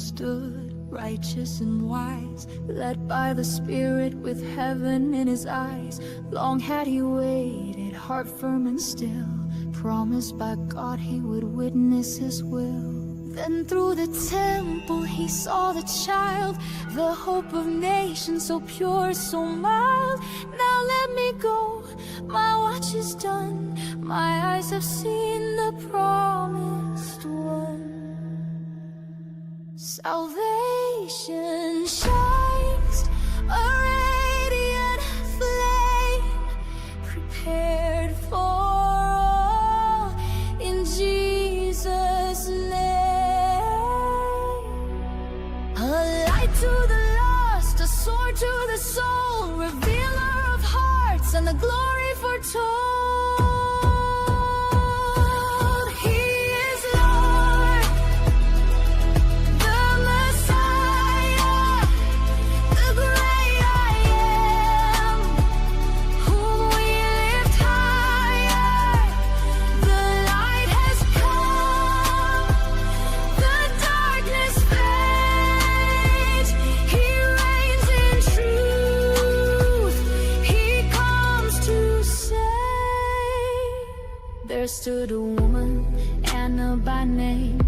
stood, righteous and wise, led by the Spirit with heaven in his eyes. Long had he waited, heart firm and still, promised by God he would witness his will. Then through the temple he saw the child, the hope of nations, so pure, so mild. Now let me go, my watch is done, my eyes have seen the promised one. Salvation shines, a radiant flame, prepared for all in Jesus' name. A light to the lost, a sword to the soul, revealer of hearts and the glory foretold. He is Lord, the Messiah, the great I am, whom we lift higher. The light has come, the darkness fades. He reigns in truth, he comes to save. There stood a woman, Anna by name,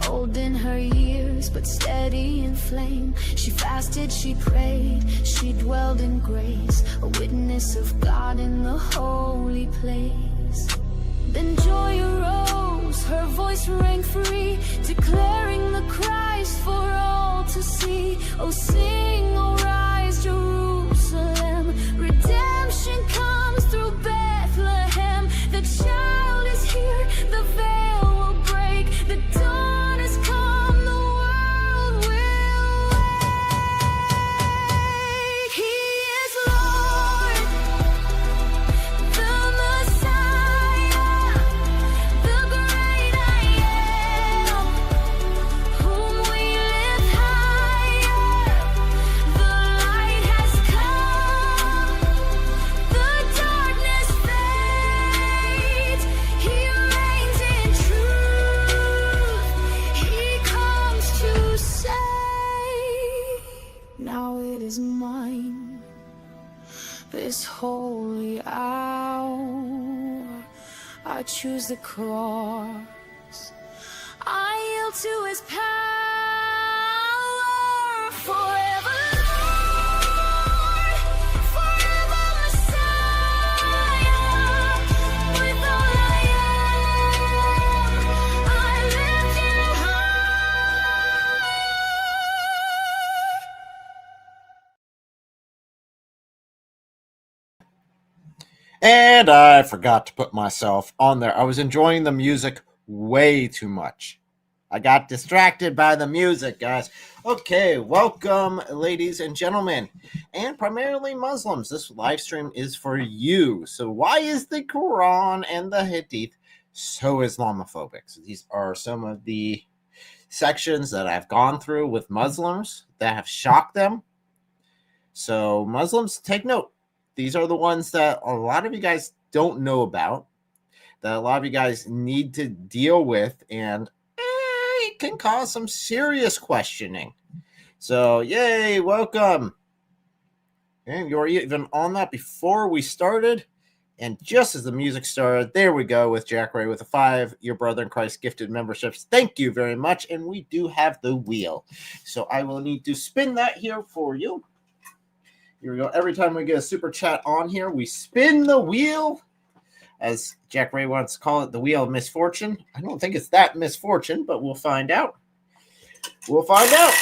old in her years but steady in flame. She fasted, she prayed, she dwelled in grace, a witness of God in the holy place. Then joy arose, her voice rang free, declaring the Christ for all to see. Oh sing, oh rise, Jerusalem, redemption comes through Bethlehem. The child is here, the veil will break, the dawn has come, the world will wake. He is Lord, the Messiah, the great I am, whom we lift higher. The light has come, the darkness fades. He reigns in truth, he comes to save. Now it is mine, this holy hour. I choose the cross, I yield to his power. Forever Lord, forever Messiah. With all I am, I lift you high. And I forgot to put myself on there. I was enjoying the music way too much. I got distracted by the music, guys. Okay, welcome, ladies and gentlemen, and primarily Muslims. This live stream is for you. So why is the Quran and the Hadith so Islamophobic? So these are some of the sections that I've gone through with Muslims that have shocked them. So Muslims, take note. These are the ones that a lot of you guys don't know about, that a lot of you guys need to deal with, and it can cause some serious questioning. So, yay, welcome. And you were even on that before we started. And just as the music started, there we go with Jack Ray with a 5, your brother in Christ gifted memberships. Thank you very much. And we do have the wheel. So I will need to spin that here for you. Here we go. Every time we get a super chat on here, we spin the wheel, as Jack Ray wants to call it, the wheel of misfortune. I don't think it's that misfortune, but we'll find out. We'll find out.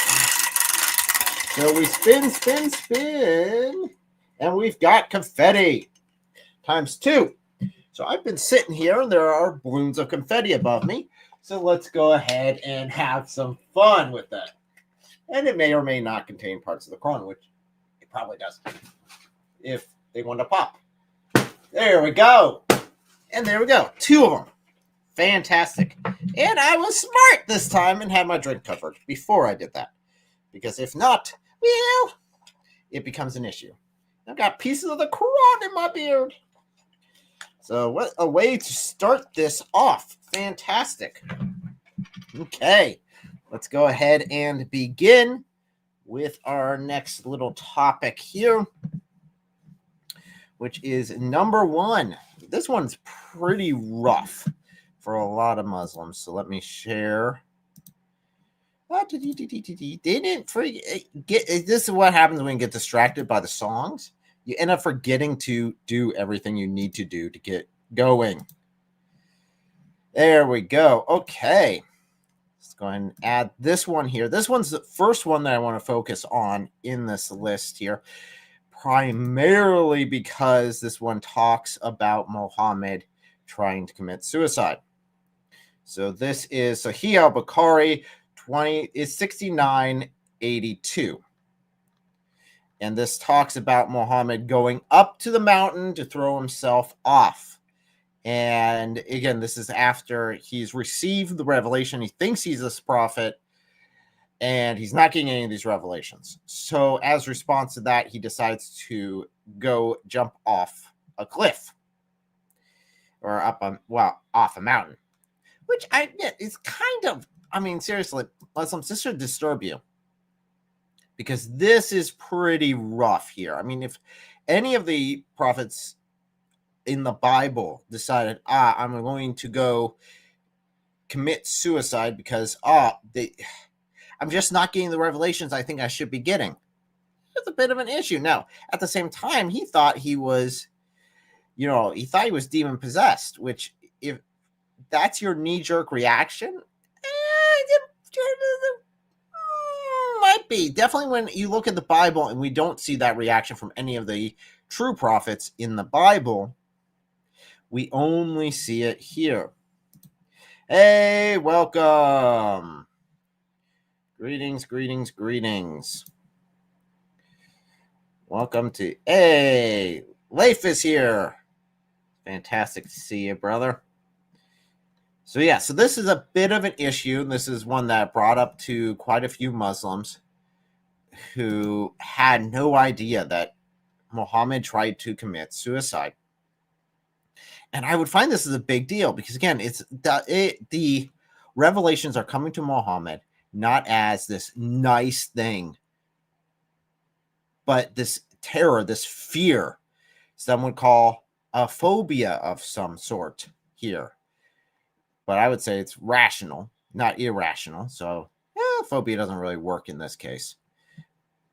So we spin, spin, spin, and we've got confetti times 2. So I've been sitting here, and there are balloons of confetti above me. So let's go ahead and have some fun with that. And it may or may not contain parts of the Quran, which probably does, if they want to pop. There we go. And there we go. 2 of them. Fantastic. And I was smart this time and had my drink covered before I did that. Because if not, well, it becomes an issue. I've got pieces of the Quran in my beard. So what a way to start this off. Fantastic. Okay. let's go ahead and begin with our next little topic here, which is number one. This one's pretty rough for a lot of Muslims. So let me share. Didn't forget. This is what happens when you get distracted by the songs. You end up forgetting to do everything you need to do to get going. There we go. Okay. Let's go ahead and add this one here. This one's the first one that I want to focus on in this list here, primarily because this one talks about Muhammad trying to commit suicide. So this is Sahih al-Bukhari 6982. And this talks about Muhammad going up to the mountain to throw himself off. And again, this is after he's received the revelation. He thinks he's this prophet, and he's not getting any of these revelations. So as a response to that, he decides to go jump off a cliff or off a mountain, which I admit is kind of, seriously, Muslims, this should disturb you, because this is pretty rough here. If any of the prophets in the Bible decided, I'm going to go commit suicide because I'm just not getting the revelations I think I should be getting, it's a bit of an issue. Now, at the same time, he thought he was demon possessed, which, if that's your knee-jerk reaction, might be. Definitely when you look at the Bible, and we don't see that reaction from any of the true prophets in the Bible. We only see it here. Hey, welcome. Greetings. Welcome to, hey, Leif is here. Fantastic to see you, brother. So this is a bit of an issue. This is one that brought up to quite a few Muslims who had no idea that Muhammad tried to commit suicide. And I would find this is a big deal because, again, the revelations are coming to Muhammad not as this nice thing, but this terror, this fear. Some would call a phobia of some sort here. But I would say it's rational, not irrational. So phobia doesn't really work in this case,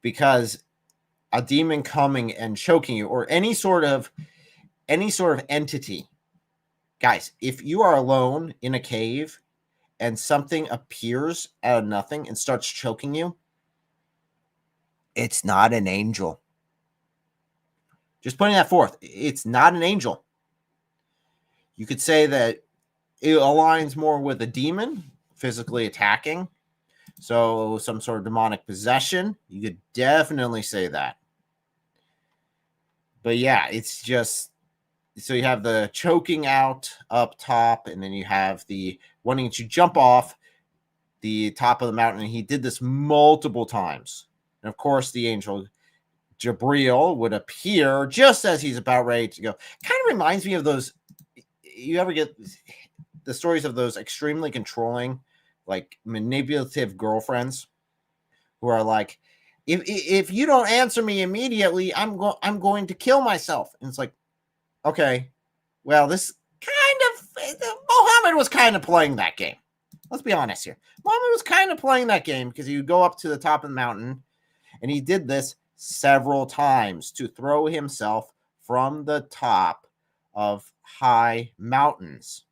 because a demon coming and choking you, or any sort of entity. Guys, if you are alone in a cave and something appears out of nothing and starts choking you, it's not an angel. Just putting that forth. It's not an angel. You could say that it aligns more with a demon physically attacking. So some sort of demonic possession. You could definitely say that. But it's just, so you have the choking out up top, and then you have the wanting to jump off the top of the mountain. And he did this multiple times. And of course, the angel Jabril would appear just as he's about ready to go. Kind of reminds me of those, you ever get the stories of those extremely controlling, like manipulative girlfriends who are like, if you don't answer me immediately, I'm going to kill myself. And it's like, okay, well, this Muhammad was kind of playing that game. Let's be honest here. Muhammad was kind of playing that game because he would go up to the top of the mountain, and he did this several times to throw himself from the top of high mountains.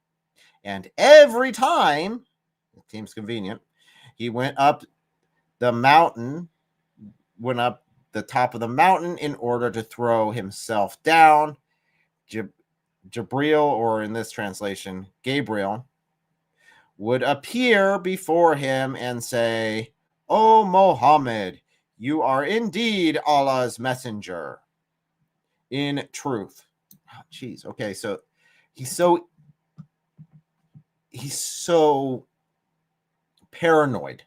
And every time, it seems convenient, he went up the top of the mountain in order to throw himself down. Jabril, or in this translation, Gabriel, would appear before him and say, "O Muhammad, you are indeed Allah's messenger in truth." Jeez. Okay, so he's so paranoid.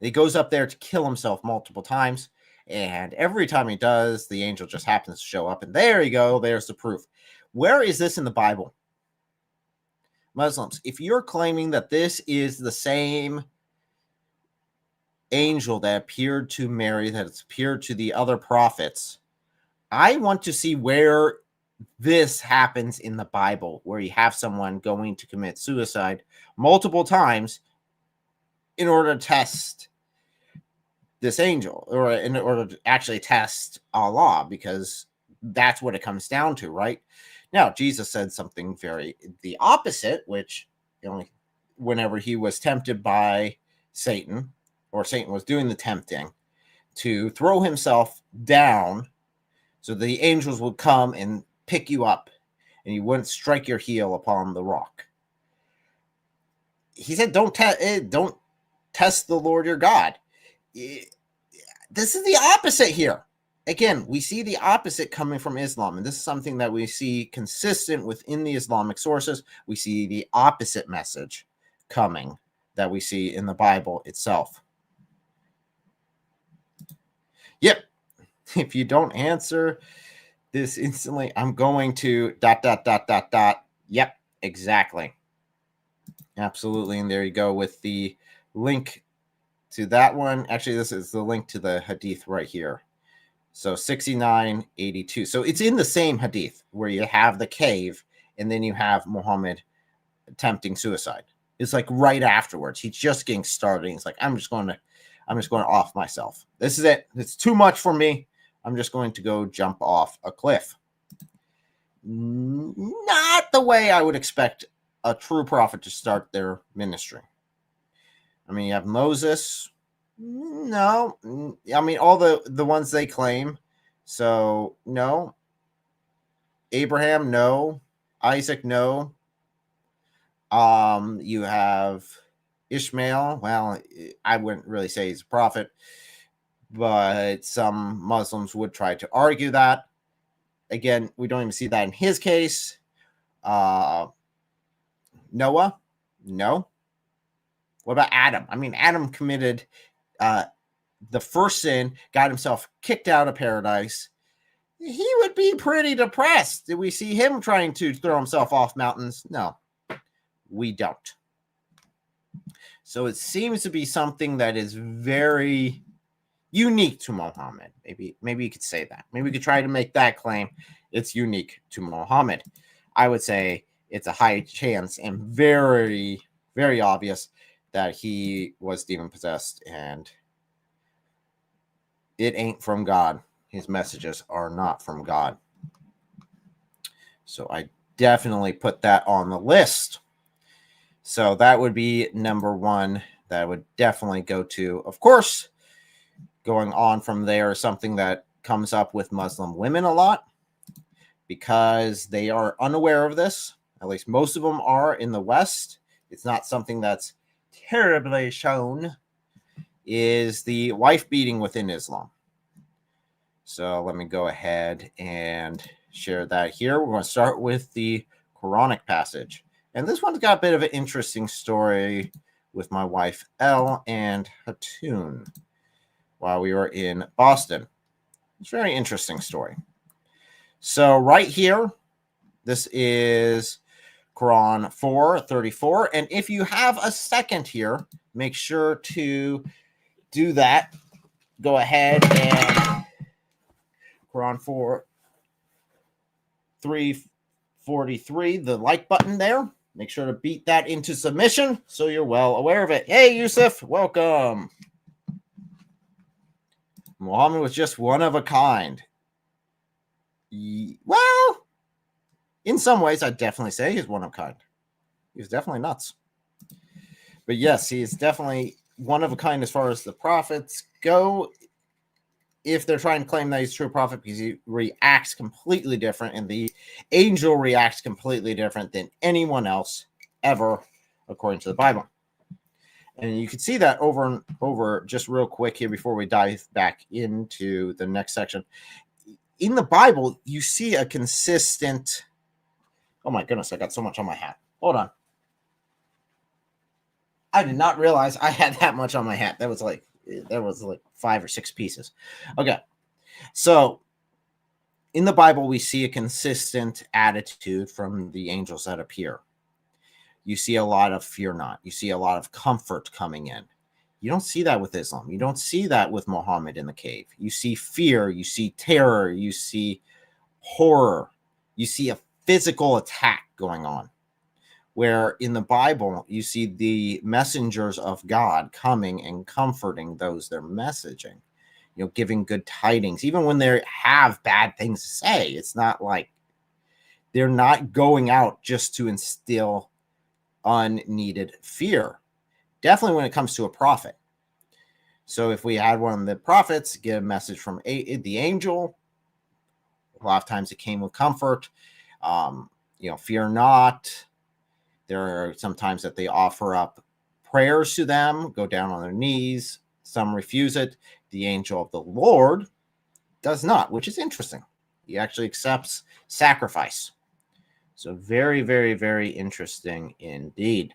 He goes up there to kill himself multiple times, and every time he does, the angel just happens to show up, and there you go. There's the proof. Where is this in the Bible? Muslims, if you're claiming that this is the same angel that appeared to Mary, that has appeared to the other prophets. I want to see where this happens in the Bible, where you have someone going to commit suicide multiple times in order to test this angel, or in order to actually test Allah, because that's what it comes down to, right? Now, Jesus said something the opposite, which, whenever he was tempted by Satan, or Satan was doing the tempting, to throw himself down so the angels would come and pick you up and you wouldn't strike your heel upon the rock. He said, don't test the Lord your God. This is the opposite here. Again, we see the opposite coming from Islam, and this is something that we see consistent within the Islamic sources. We see the opposite message coming that we see in the Bible itself. Yep. If you don't answer this instantly, I'm going to ... Yep, exactly. Absolutely. And there you go with the link to that one. Actually, this is the link to the Hadith right here. So 6982. So it's in the same Hadith where you have the cave and then you have Muhammad attempting suicide. It's like right afterwards. He's just getting started. He's like, I'm just going off myself. This is it. It's too much for me. I'm just going to go jump off a cliff. Not the way I would expect a true prophet to start their ministry. I mean, you have Moses. No. I mean, all the ones they claim. So, no. Abraham, no. Isaac, no. You have Ishmael. Well, I wouldn't really say he's a prophet, but some Muslims would try to argue that. Again, we don't even see that in his case. Noah? No. What about Adam? I mean, Adam committed the first sin, got himself kicked out of paradise. He would be pretty depressed. Did we see him trying to throw himself off mountains? No, we don't. So it seems to be something that is very unique to Muhammad. Maybe you could say that. Maybe we could try to make that claim. It's unique to Muhammad. I would say it's a high chance and very, very obvious that he was demon possessed, and it ain't from God. His messages are not from God. So I definitely put that on the list. So that would be number one. That would definitely go to, of course, going on from there is something that comes up with Muslim women a lot because they are unaware of this. At least most of them are in the West. It's not something that's terribly shown, is the wife beating within Islam. So let me go ahead and share that here. We're going to start with the Quranic passage. And this one's got a bit of an interesting story with my wife, Elle, and Hatun while we were in Boston. It's a very interesting story. So right here, this is Quran 4:34. And if you have a second here, make sure to do that. Go ahead and Quran 3:43, the like button there. Make sure to beat that into submission so you're well aware of it. Hey, Yusuf, welcome. Muhammad was just one of a kind. Well, in some ways, I'd definitely say he's one of a kind. He was definitely nuts. But yes, he is definitely one of a kind as far as the prophets go. If they're trying to claim that he's a true prophet, because he reacts completely different, and the angel reacts completely different than anyone else ever, according to the Bible. And you can see that over and over, just real quick here before we dive back into the next section. In the Bible, you see a consistent... Oh my goodness, I got so much on my hat. Hold on. I did not realize I had that much on my hat. That was like 5 or 6 pieces. Okay. So in the Bible, we see a consistent attitude from the angels that appear. You see a lot of fear not. You see a lot of comfort coming in. You don't see that with Islam. You don't see that with Muhammad in the cave. You see fear, you see terror, you see horror, you see a physical attack going on. Where in the Bible, you see the messengers of God coming and comforting those they're messaging, giving good tidings, even when they have bad things to say. It's not like they're not going out just to instill unneeded fear. Definitely when it comes to a prophet. So if we had one of the prophets get a message from the angel, a lot of times it came with comfort. Fear not. There are sometimes that they offer up prayers to them, go down on their knees. Some refuse it. The angel of the Lord does not, which is interesting. He actually accepts sacrifice. So very, very, very interesting indeed.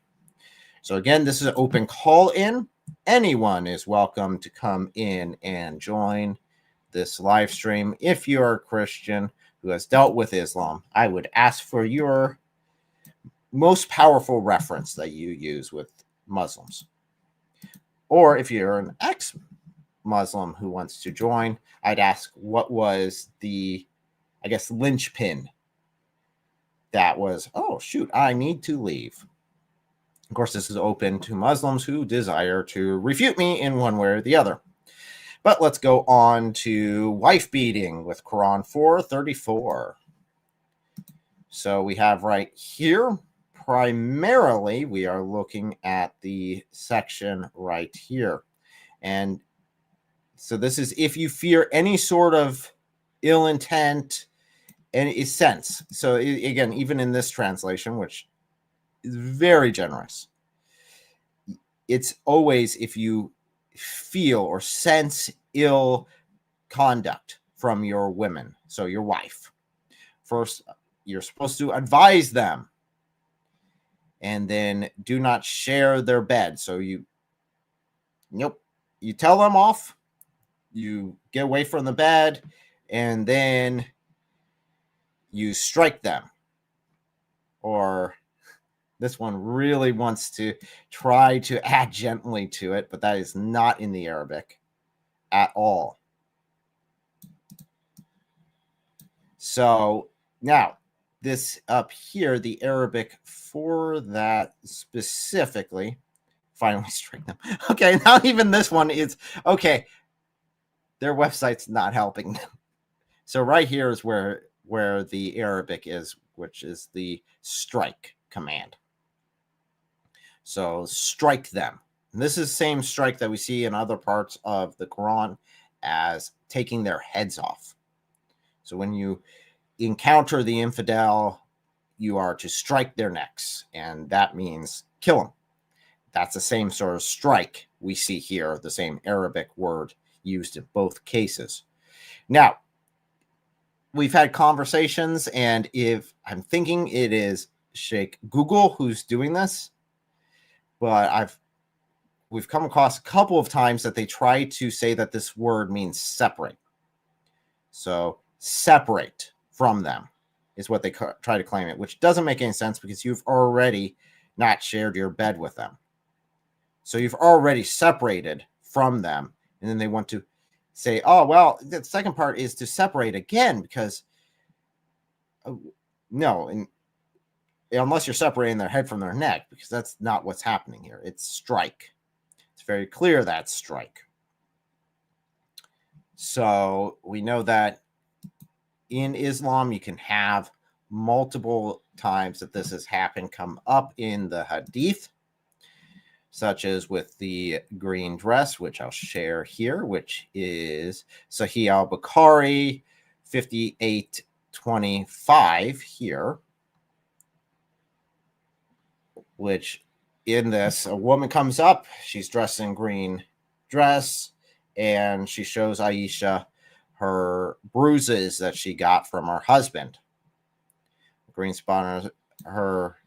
So again, this is an open call-in. Anyone is welcome to come in and join this live stream. If you're a Christian who has dealt with Islam, I would ask for your most powerful reference that you use with Muslims. Or if you're an ex-Muslim who wants to join, I'd ask what was the, linchpin that was, oh, shoot, I need to leave. Of course, this is open to Muslims who desire to refute me in one way or the other. But let's go on to wife beating with Quran 4:34. So we have right here, primarily, we are looking at the section right here. And so this is if you fear any sort of ill intent, any sense. So again, even in this translation, which is very generous, it's always if you feel or sense ill conduct from your women, so your wife. First, you're supposed to advise them. And then do not share their bed. So you tell them off, you get away from the bed, and then you strike them. Or this one really wants to try to add gently to it, but that is not in the Arabic at all. So now, this up here, the Arabic for that specifically, finally strike them. Okay, now even this one is, okay, their website's not helping them. So right here is where the Arabic is, which is the strike command. So strike them. And this is the same strike that we see in other parts of the Quran as taking their heads off. So when you encounter the infidel, you are to strike their necks, and that means kill them. That's the same sort of strike we see here, the same Arabic word used in both cases. Now, we've had conversations, and if I'm thinking it is Sheikh Google who's doing this, but we've come across a couple of times that they try to say that this word means separate. So separate from them is what they try to claim it, which doesn't make any sense because you've already not shared your bed with them. So you've already separated from them. And then they want to say, oh, well, the second part is to separate again because no, unless you're separating their head from their neck, because that's not what's happening here. It's strike. It's very clear that's strike. So we know that in Islam, you can have multiple times that this has happened come up in the Hadith, such as with the green dress, which I'll share here, which is Sahih al-Bukhari 5825 here, which in this, a woman comes up, she's dressed in green dress, and she shows Aisha her bruises that she got from her husband. Green spot on her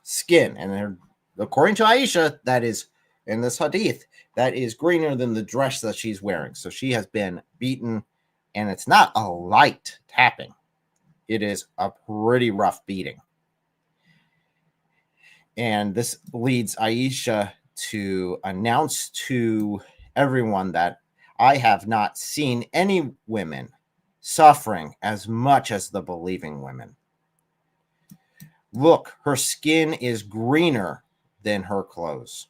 skin. And according to Aisha, that is, in this hadith, that is greener than the dress that she's wearing. So she has been beaten, and it's not a light tapping. It is a pretty rough beating. And this leads Aisha to announce to everyone that I have not seen any women suffering as much as the believing women. Look, her skin is greener than her clothes.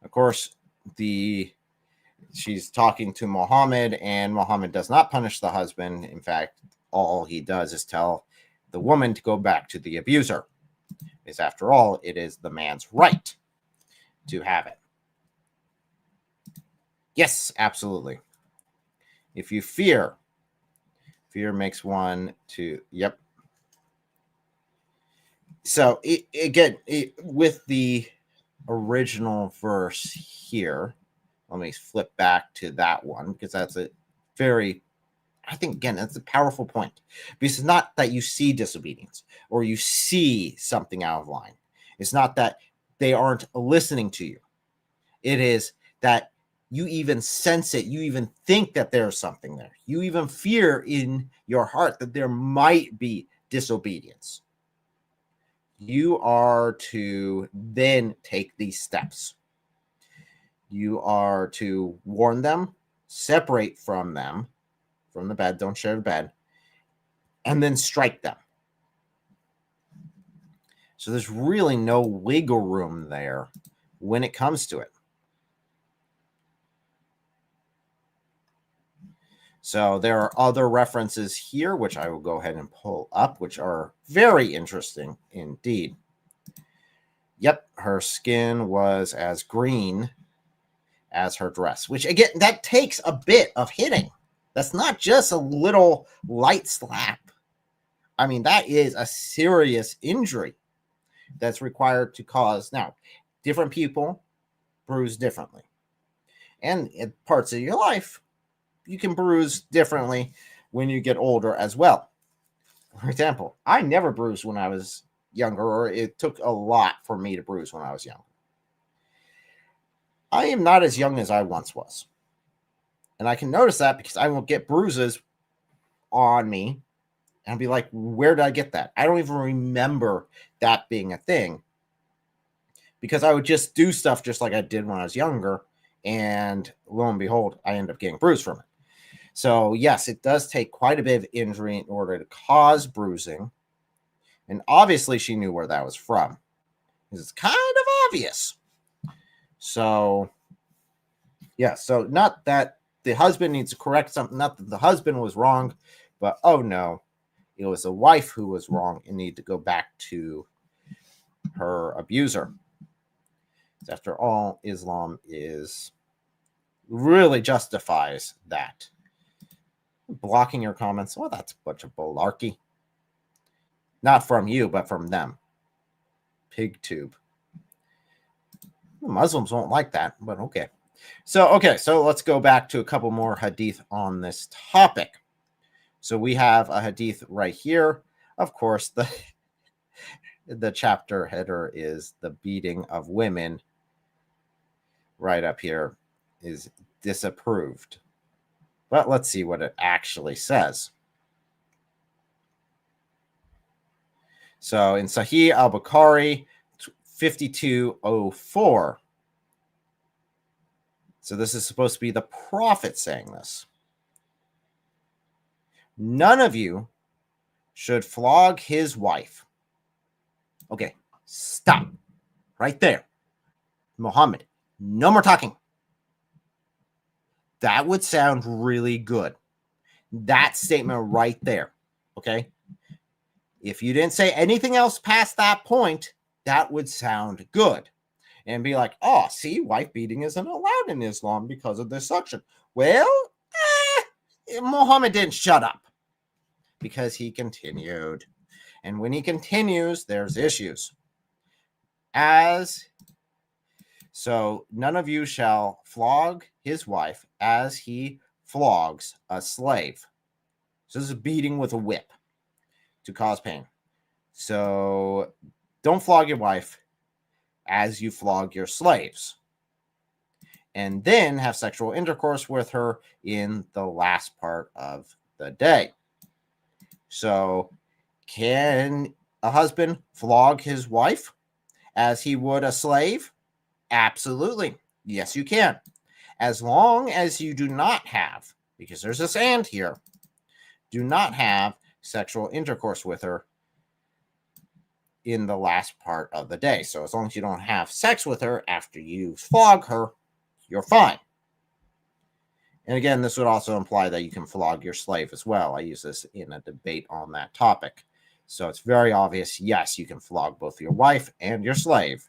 Of course, she's talking to Muhammad, and Muhammad does not punish the husband. In fact, all he does is tell the woman to go back to the abuser. Because after all, it is the man's right to have it. Yes, absolutely. If you fear makes one to, yep. So with the original verse here, let me flip back to that one, because that's a very, I think, again, that's a powerful point. Because it's not that you see disobedience or you see something out of line. It's not that they aren't listening to you. It is that you even sense it. You even think that there's something there. You even fear in your heart that there might be disobedience. You are to then take these steps. You are to warn them, separate from them, from the bed, don't share the bed, and then strike them. So there's really no wiggle room there when it comes to it. So there are other references here, which I will go ahead and pull up, which are very interesting indeed. Yep, her skin was as green as her dress, which again, that takes a bit of hitting. That's not just a little light slap. I mean, that is a serious injury that's required to cause. Now, different people bruise differently. And in parts of your life, you can bruise differently when you get older as well. For example, I never bruised when I was younger, or it took a lot for me to bruise when I was young. I am not as young as I once was. And I can notice that because I will get bruises on me and I'll be like, where did I get that? I don't even remember that being a thing, because I would just do stuff just like I did when I was younger. And lo and behold, I end up getting bruised from it. So yes, it does take quite a bit of injury in order to cause bruising. And obviously she knew where that was from, because it's kind of obvious. So yeah, so not that the husband needs to correct something, not that the husband was wrong, but oh no, it was the wife who was wrong and needed to go back to her abuser. After all, Islam really justifies that. Blocking your comments, well, that's a bunch of malarkey. Not from you, but from them. PigTube. The Muslims won't like that, but okay. So let's go back to a couple more hadith on this topic. So we have a hadith right here. Of course, the chapter header is the beating of women. Right up here is disapproved. But let's see what it actually says. So in Sahih al-Bukhari 5204. So this is supposed to be the Prophet saying this. None of you should flog his wife. Okay, stop. Right there. Muhammad, no more talking. That would sound really good. That statement right there. Okay? If you didn't say anything else past that point, that would sound good. And be like, oh, see, wife beating isn't allowed in Islam because of this section. Well, Muhammad didn't shut up, because he continued. And when he continues, there's issues. So none of you shall flog his wife as he flogs a slave. So this is beating with a whip to cause pain. So don't flog your wife as you flog your slaves. And then have sexual intercourse with her in the last part of the day. So can a husband flog his wife as he would a slave? Absolutely. Yes, you can. As long as you do not have, because there's this and here, do not have sexual intercourse with her in the last part of the day. So as long as you don't have sex with her after you flog her, you're fine. And again, this would also imply that you can flog your slave as well. I use this in a debate on that topic. So it's very obvious, yes, you can flog both your wife and your slave.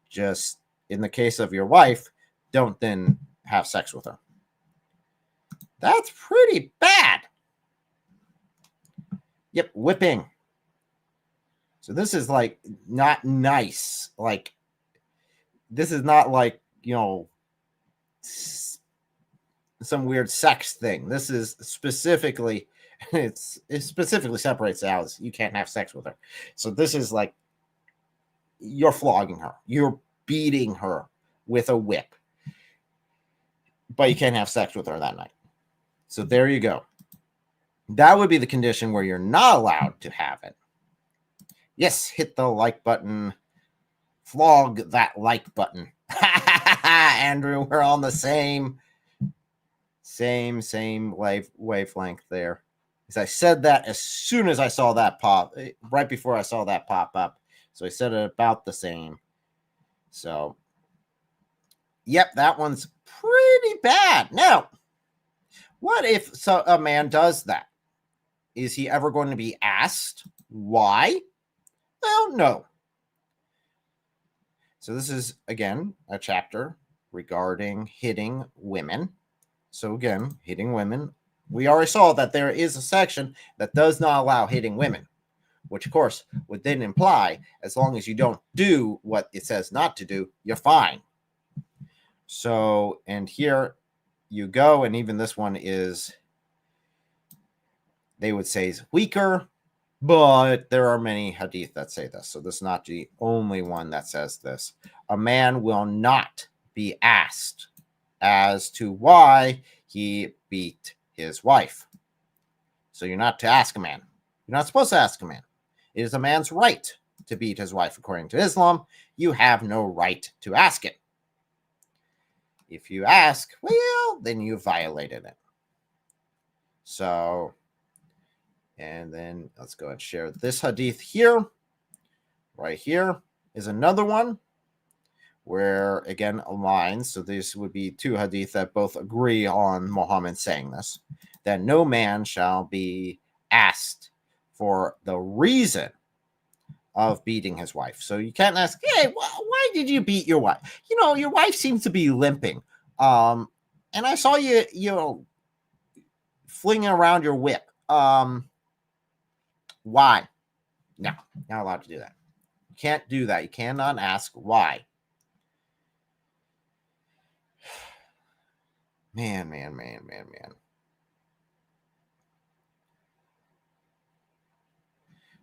Just in the case of your wife, don't then have sex with her. That's pretty bad. Yep, whipping. So this is like not nice. Like, this is not like, some weird sex thing. This is specifically, it specifically separates out as you can't have sex with her. So this is like, you're flogging her. You're beating her with a whip. But you can't have sex with her that night. So there you go. That would be the condition where you're not allowed to have it. Yes, hit the like button. Flog that like button. Andrew, we're on the same wavelength there. Because I said that as soon as I saw that pop, right before I saw that pop up. So I said it about the same. So, yep, that one's pretty bad. Now, what if a man does that? Is he ever going to be asked why? Well, no. So this is, again, a chapter regarding hitting women. So again, hitting women. We already saw that there is a section that does not allow hitting women, which, of course, would then imply as long as you don't do what it says not to do, you're fine. So, and here you go, and even this one is, they would say, is weaker, but there are many hadith that say this. So this is not the only one that says this. A man will not be asked as to why he beat his wife. So you're not to ask a man. You're not supposed to ask a man. It is a man's right to beat his wife. According to Islam, you have no right to ask it. If you ask, well, then you violated it. So, and then let's go and share this hadith here. Right here is another one where, again, aligns. So these would be two hadith that both agree on Muhammad saying this, that no man shall be asked for the reason of beating his wife. So you can't ask, hey, why did you beat your wife? Your wife seems to be limping. And I saw you, flinging around your whip. Why? No, not allowed to do that. You can't do that. You cannot ask why. Man.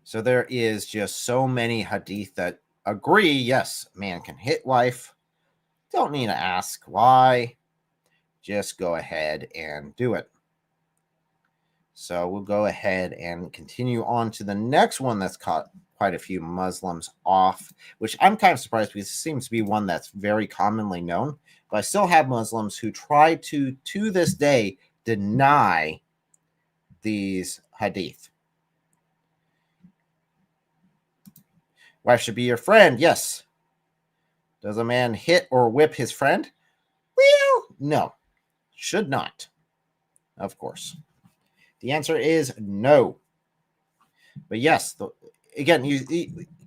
So there is just so many hadith that agree, yes, man can hit wife. Don't need to ask why. Just go ahead and do it. So we'll go ahead and continue on to the next one that's caught quite a few Muslims off, which I'm kind of surprised because it seems to be one that's very commonly known. But I still have Muslims who try to this day, deny these hadith. Wife should be your friend. Yes. Does a man hit or whip his friend? Well, no. Should not. Of course. The answer is no. But yes, again,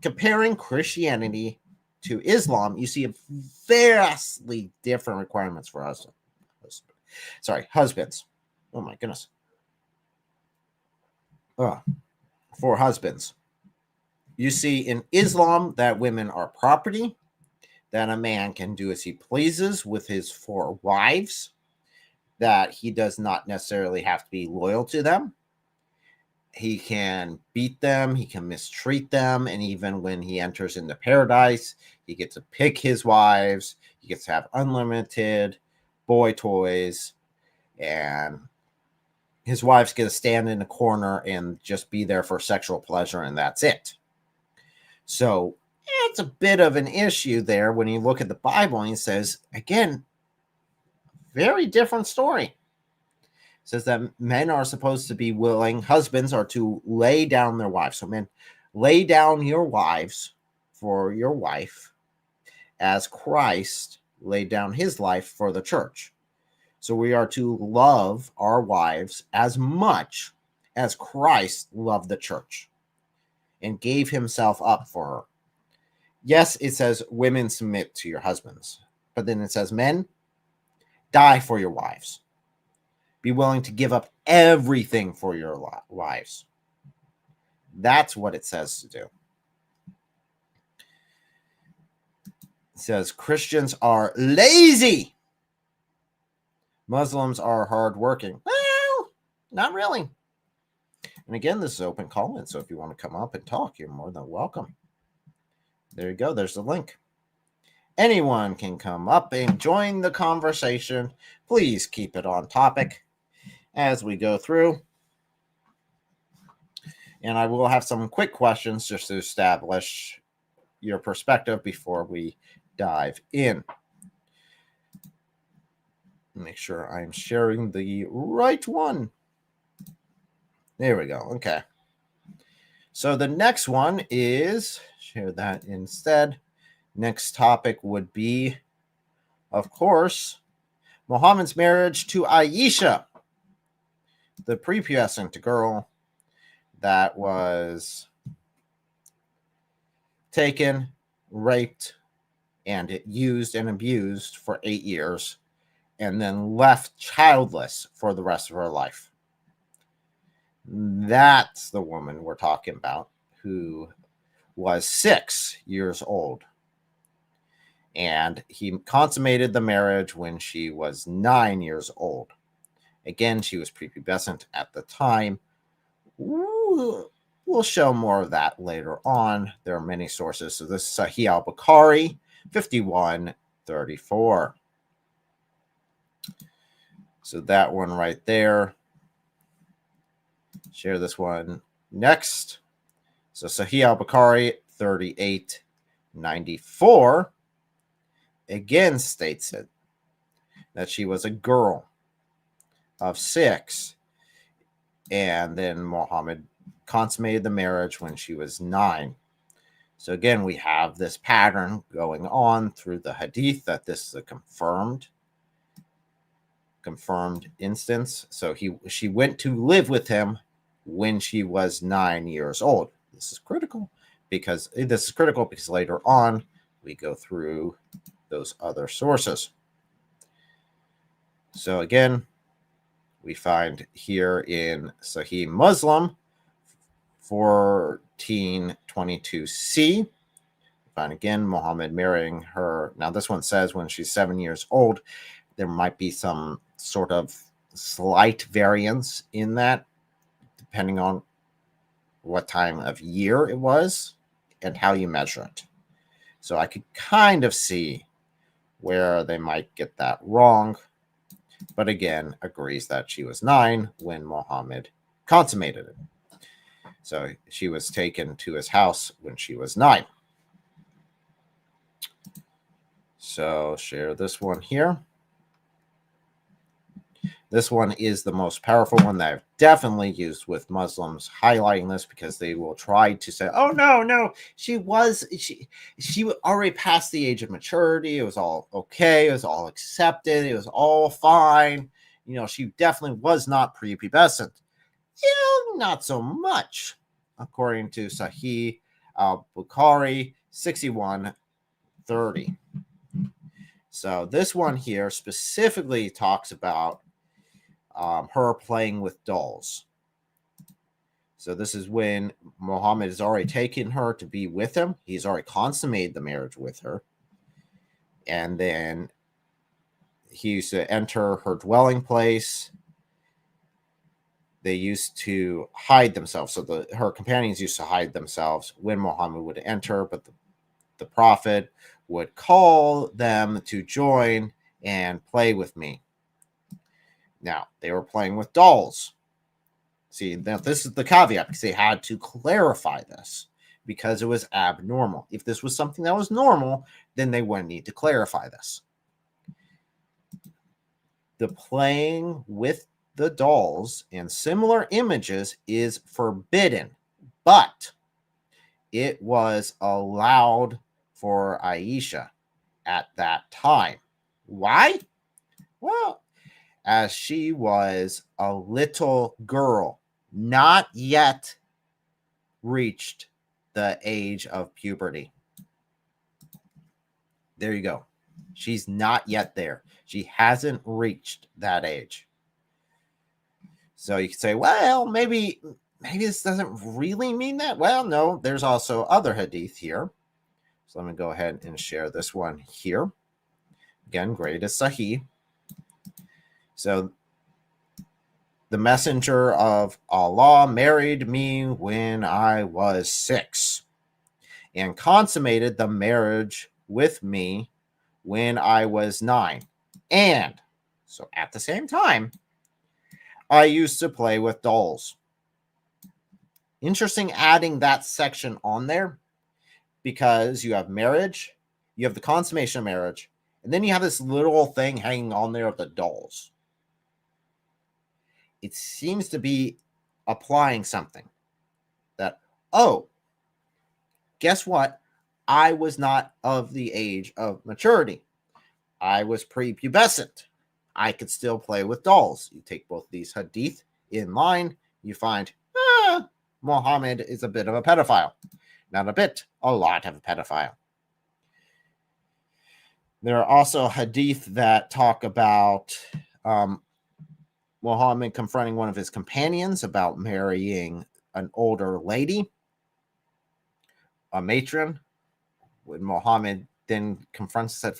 comparing Christianity to Islam, you see vastly different requirements for husbands. Oh my goodness. For husbands. You see in Islam that women are property, that a man can do as he pleases with his 4 wives, that he does not necessarily have to be loyal to them. He can beat them, he can mistreat them, and even when he enters into paradise, he gets to pick his wives, he gets to have unlimited boy toys, and his wives get to stand in a corner and just be there for sexual pleasure, and that's it. So that's a bit of an issue there when you look at the Bible and he says, again, very different story. It says that men are supposed to be willing, husbands are to lay down their wives. So men, lay down your wives for your wife as Christ laid down his life for the church. So we are to love our wives as much as Christ loved the church and gave himself up for her. Yes, it says women submit to your husbands, but then it says men, die for your wives. Be willing to give up everything for your wives. That's what it says to do. It says Christians are lazy. Muslims are hardworking. Well, not really. And again, this is open call-in, so if you want to come up and talk, you're more than welcome. There you go. There's the link. Anyone can come up and join the conversation. Please keep it on topic as we go through. And I will have some quick questions just to establish your perspective before we dive in. Make sure I'm sharing the right one. There we go. Okay. So the next one is, share that instead. Next topic would be, of course, Muhammad's marriage to Aisha, the prepubescent girl that was taken, raped, and used and abused for 8 years, and then left childless for the rest of her life. That's the woman we're talking about, who was 6 years old. And he consummated the marriage when she was 9 years old. Again, she was prepubescent at the time. We'll show more of that later on. There are many sources. So this is Sahih al-Bukhari, 5134. So that one right there. Share this one next. So Sahih al-Bukhari, 3894. Again states it that she was a girl of 6, and then Muhammad consummated the marriage when she was 9. So again, we have this pattern going on through the Hadith that this is a confirmed instance. So she went to live with him when she was 9 years old. This is critical because later on we go through those other sources. So again, we find here in Sahih Muslim 1422c, find again Muhammad marrying her. Now this one says when she's 7 years old. There might be some sort of slight variance in that, depending on what time of year it was and how you measure it. So I could kind of see where they might get that wrong, but again, agrees that she was 9 when Muhammad consummated it. So she was taken to his house when she was 9. So share this one here. This one is the most powerful one that I've definitely used with Muslims, highlighting this because they will try to say, oh, no, she already passed the age of maturity. It was all okay. It was all accepted. It was all fine. You know, she definitely was not prepubescent. Yeah, not so much, according to Sahih al-Bukhari 6130. So this one here specifically talks about her playing with dolls. So this is when Muhammad has already taken her to be with him. He's already consummated the marriage with her. And then he used to enter her dwelling place. They used to hide themselves. So her companions used to hide themselves when Muhammad would enter, but the Prophet would call them to join and play with me. Now, they were playing with dolls. See, now this is the caveat because they had to clarify this because it was abnormal. If this was something that was normal, then they wouldn't need to clarify this. The playing with the dolls and similar images is forbidden, but it was allowed for Aisha at that time. Why? Well, as she was a little girl, not yet reached the age of puberty. There you go. She's not yet there. She hasn't reached that age. So you could say, well, maybe this doesn't really mean that. Well, no, there's also other hadith here. So let me go ahead and share this one here. Again, greatest Sahih. So the messenger of Allah married me when I was 6 and consummated the marriage with me when I was 9. And so at the same time, I used to play with dolls. Interesting adding that section on there because you have marriage, you have the consummation of marriage, and then you have this little thing hanging on there of the dolls. It seems to be applying something that, oh, guess what? I was not of the age of maturity. I was prepubescent. I could still play with dolls. You take both these hadith in line, you find, Muhammad is a bit of a pedophile. Not a bit, a lot of a pedophile. There are also hadith that talk about Muhammad confronting one of his companions about marrying an older lady, a matron. When Muhammad then confronts, said,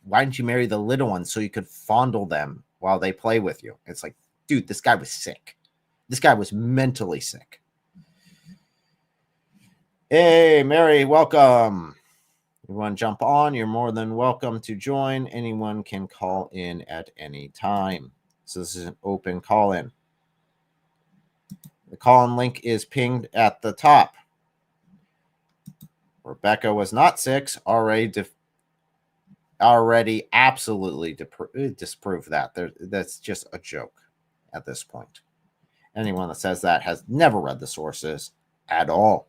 why didn't you marry the little ones so you could fondle them while they play with you? It's like, dude, this guy was sick. This guy was mentally sick. Hey, Mary, welcome. You want to jump on? You're more than welcome to join. Anyone can call in at any time. So this is an open call-in. The call-in link is pinged at the top. Rebecca was not 6. Already absolutely disprove that. That's just a joke at this point. Anyone that says that has never read the sources at all.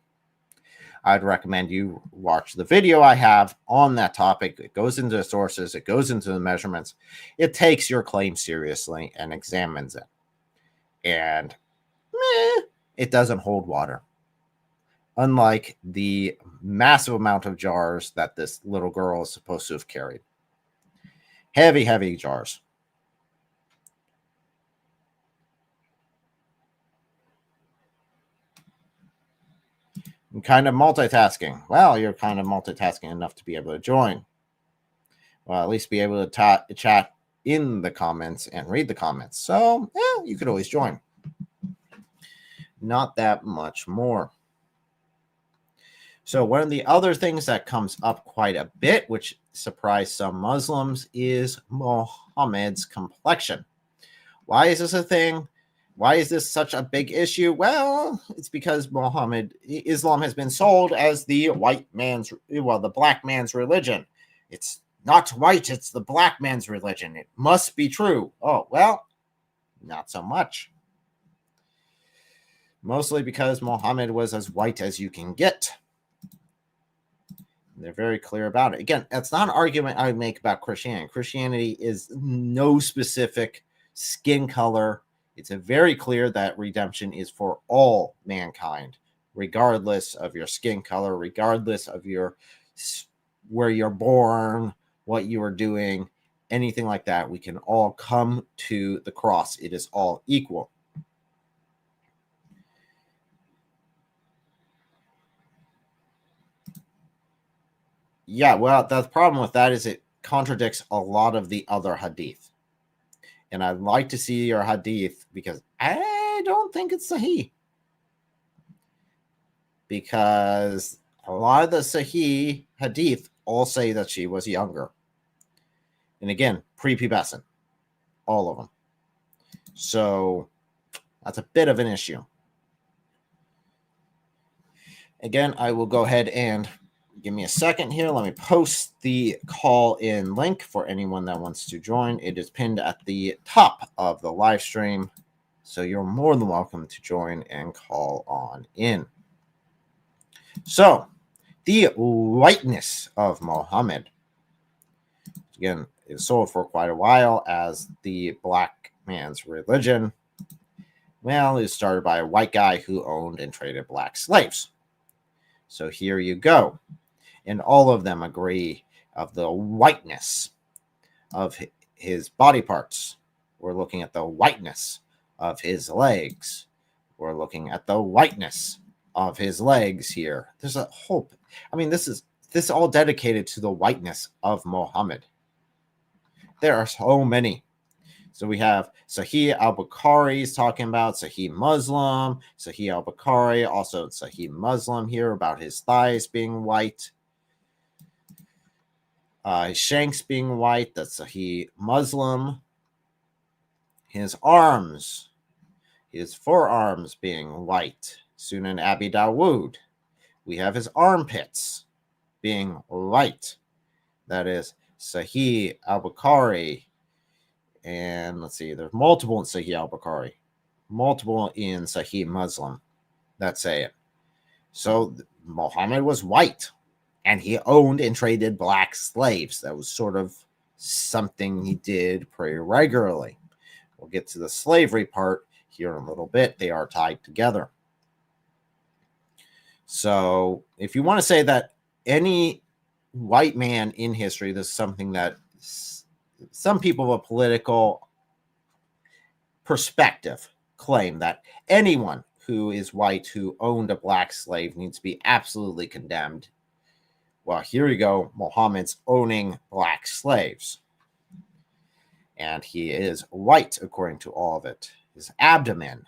I'd recommend you watch the video I have on that topic. It goes into the sources. It goes into the measurements. It takes your claim seriously and examines it. And it doesn't hold water. Unlike the massive amount of jars that this little girl is supposed to have carried. Heavy, heavy jars. I'm kind of multitasking. Well, you're kind of multitasking enough to be able to join. Well, at least be able to chat in the comments and read the comments. So, yeah, you could always join. Not that much more. So one of the other things that comes up quite a bit, which surprised some Muslims, is Muhammad's complexion. Why is this a thing? Why is this such a big issue? Well, it's because Islam has been sold as the the black man's religion. It's not white, it's the black man's religion. It must be true. Oh, well, not so much. Mostly because Muhammad was as white as you can get. They're very clear about it. Again, that's not an argument I would make about Christianity. Christianity is no specific skin color. It's very clear that redemption is for all mankind, regardless of your skin color, regardless of where you're born, what you are doing, anything like that. We can all come to the cross. It is all equal. Yeah, well, the problem with that is it contradicts a lot of the other hadith. And I'd like to see your hadith because I don't think it's Sahih. Because a lot of the Sahih hadith all say that she was younger. And again, prepubescent. All of them. So that's a bit of an issue. Again, I will go ahead and give me a second here. Let me post the call-in link for anyone that wants to join. It is pinned at the top of the live stream, so you're more than welcome to join and call on in. So, the whiteness of Muhammad, again, is sold for quite a while as the black man's religion. Well, it was started by a white guy who owned and traded black slaves. So here you go. And all of them agree of the whiteness of his body parts. We're looking at the whiteness of his legs. We're looking at the whiteness of his legs here. There's a whole, this is all dedicated to the whiteness of Muhammad. There are so many. So we have Sahih al-Bukhari is talking about Sahih Muslim, Sahih al-Bukhari, also Sahih Muslim here about his thighs being white, his shanks being white, that's Sahih Muslim, his arms, his forearms being white, Sunan Abi Dawood. We have his armpits being white, that is Sahih al-Bukhari. And let's see, there's multiple in Sahih al-Bukhari, multiple in Sahih Muslim that say it. So Muhammad was white, and he owned and traded black slaves. That was sort of something he did pretty regularly. We'll get to the slavery part here in a little bit. They are tied together. So if you want to say that any white man in history, this is something that some people of a political perspective claim that anyone who is white who owned a black slave needs to be absolutely condemned. Well, here you go. Muhammad's owning black slaves. And he is white according to all of it. His abdomen,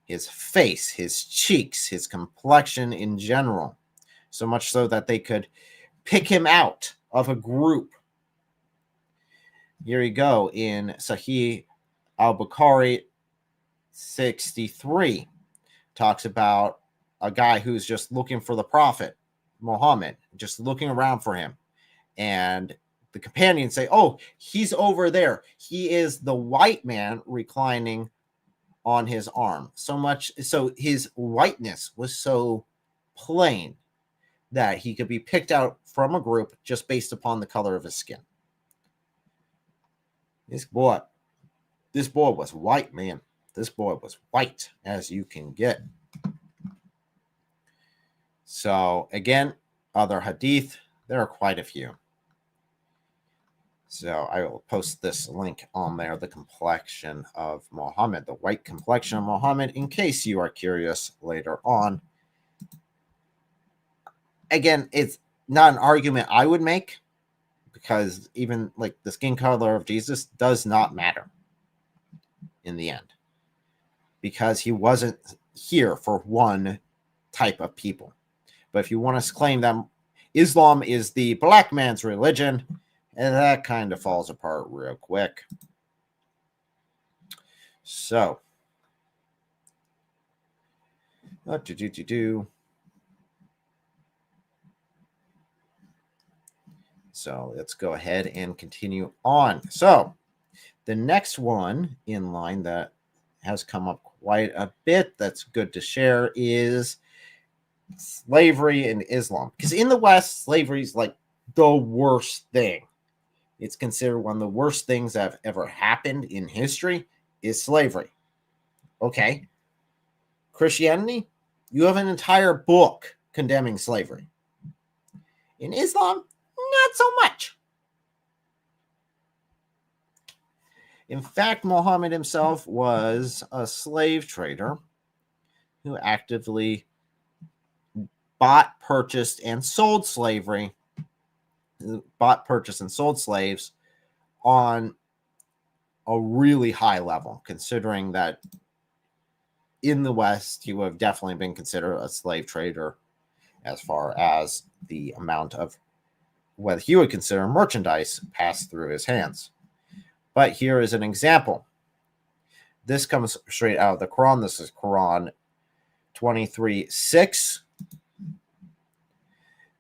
his face, his cheeks, his complexion in general. So much so that they could pick him out of a group. Here you go in Sahih al-Bukhari 63. Talks about a guy who's just looking for the Prophet, Muhammad, just looking around for him. And the companions say, oh, he's over there. He is the white man reclining on his arm. So much, so his whiteness was so plain that he could be picked out from a group just based upon the color of his skin. This boy was white, man. This boy was white as you can get. So again, other hadith, there are quite a few. So I will post this link on there, the complexion of Muhammad, the white complexion of Muhammad, in case you are curious later on. Again, it's not an argument I would make, because even like the skin color of Jesus does not matter in the end, because he wasn't here for one type of people. But if you want to claim that Islam is the black man's religion, and that kind of falls apart real quick. So, So let's go ahead and continue on. So the next one in line that has come up quite a bit that's good to share is slavery in Islam. Because in the West, slavery is like the worst thing. It's considered one of the worst things that have ever happened in history is slavery. Okay. Christianity, you have an entire book condemning slavery. In Islam, not so much. In fact, Muhammad himself was a slave trader who actively bought, purchased, and sold slavery. Bought, purchased, and sold slaves on a really high level, considering that in the West, he would have definitely been considered a slave trader as far as the amount of what he would consider merchandise passed through his hands. But here is an example. This comes straight out of the Quran. This is Quran 23:6.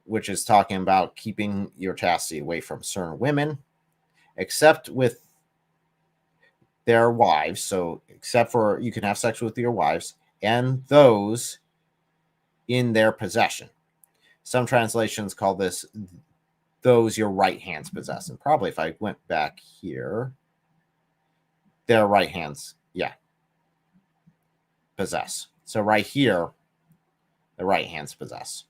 which is talking about keeping your chastity away from certain women, except with their wives. So, except for you can have sex with your wives and those in their possession. Some translations call this those your right hands possess. And probably if I went back here, their right hands, possess. So right here, the right hands possess.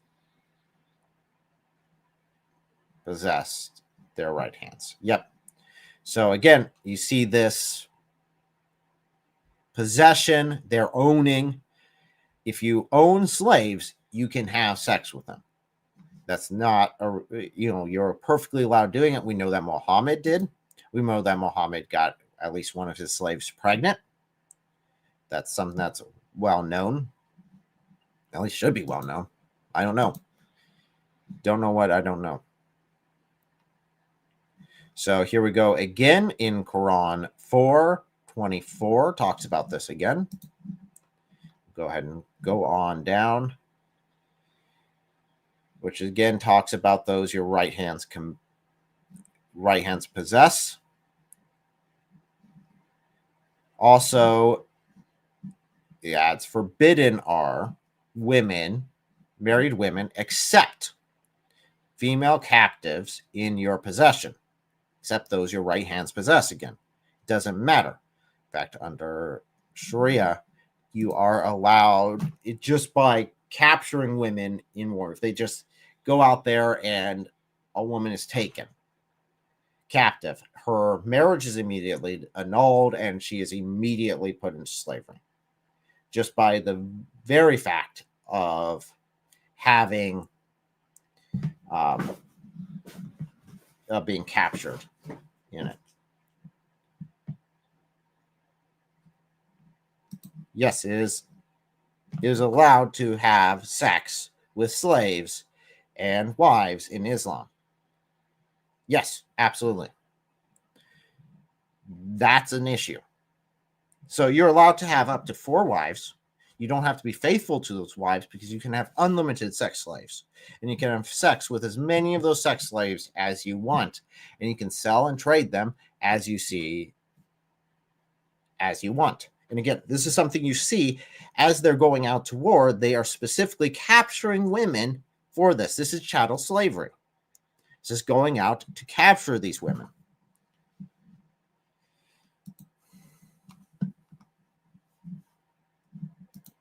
Possessed their right hands. Yep. So again, you see this possession, they're owning. If you own slaves, you can have sex with them. That's not you're perfectly allowed doing it. We know that Muhammad did. We know that Muhammad got at least one of his slaves pregnant. That's something that's well known. At least should be well known. I don't know. Don't know what I don't know. So here we go again in Quran 4:24 talks about this again. Go ahead and go on down, which again talks about those your right hands possess. Also, it's forbidden are women, married women, except female captives in your possession, except those your right hands possess. Again, it doesn't matter. In fact, under Sharia, you are allowed it just by capturing women in war. If they just go out there and a woman is taken captive, her marriage is immediately annulled and she is immediately put into slavery. Just by the very fact of having being captured in it. Yes, it is allowed to have sex with slaves and wives in Islam. Yes, absolutely. That's an issue. So you're allowed to have up to 4 wives. You don't have to be faithful to those wives because you can have unlimited sex slaves. And you can have sex with as many of those sex slaves as you want. And you can sell and trade them as you see, as you want. And again, this is something you see as they're going out to war. They are specifically capturing women for this. This is chattel slavery. This is going out to capture these women.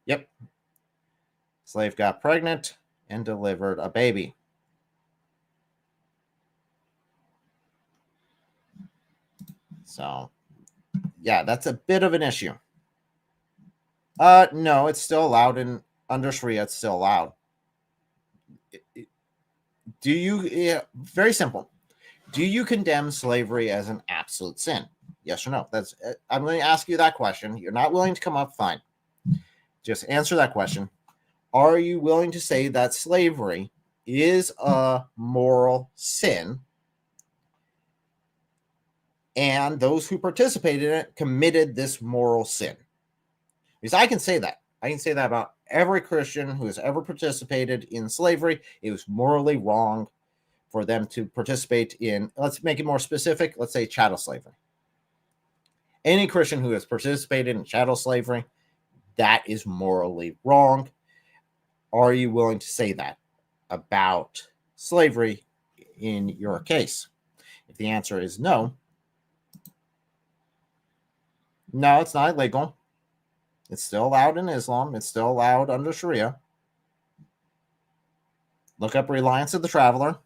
Yep. Slave got pregnant and delivered a baby. So, yeah, that's a bit of an issue. No, it's still allowed under Sharia. It's still allowed. Do you? Very simple. Do you condemn slavery as an absolute sin? Yes or no? I'm going to ask you that question. You're not willing to come up, fine. Just answer that question. Are you willing to say that slavery is a moral sin and those who participated in it committed this moral sin? Because I can say that. I can say that about every Christian who has ever participated in slavery. It was morally wrong for them to participate in, let's make it more specific, let's say chattel slavery. Any Christian who has participated in chattel slavery, that is morally wrong. Are you willing to say that about slavery in your case? If the answer is no, it's not illegal. It's still allowed in Islam. It's still allowed under Sharia. Look up Reliance of the Traveler.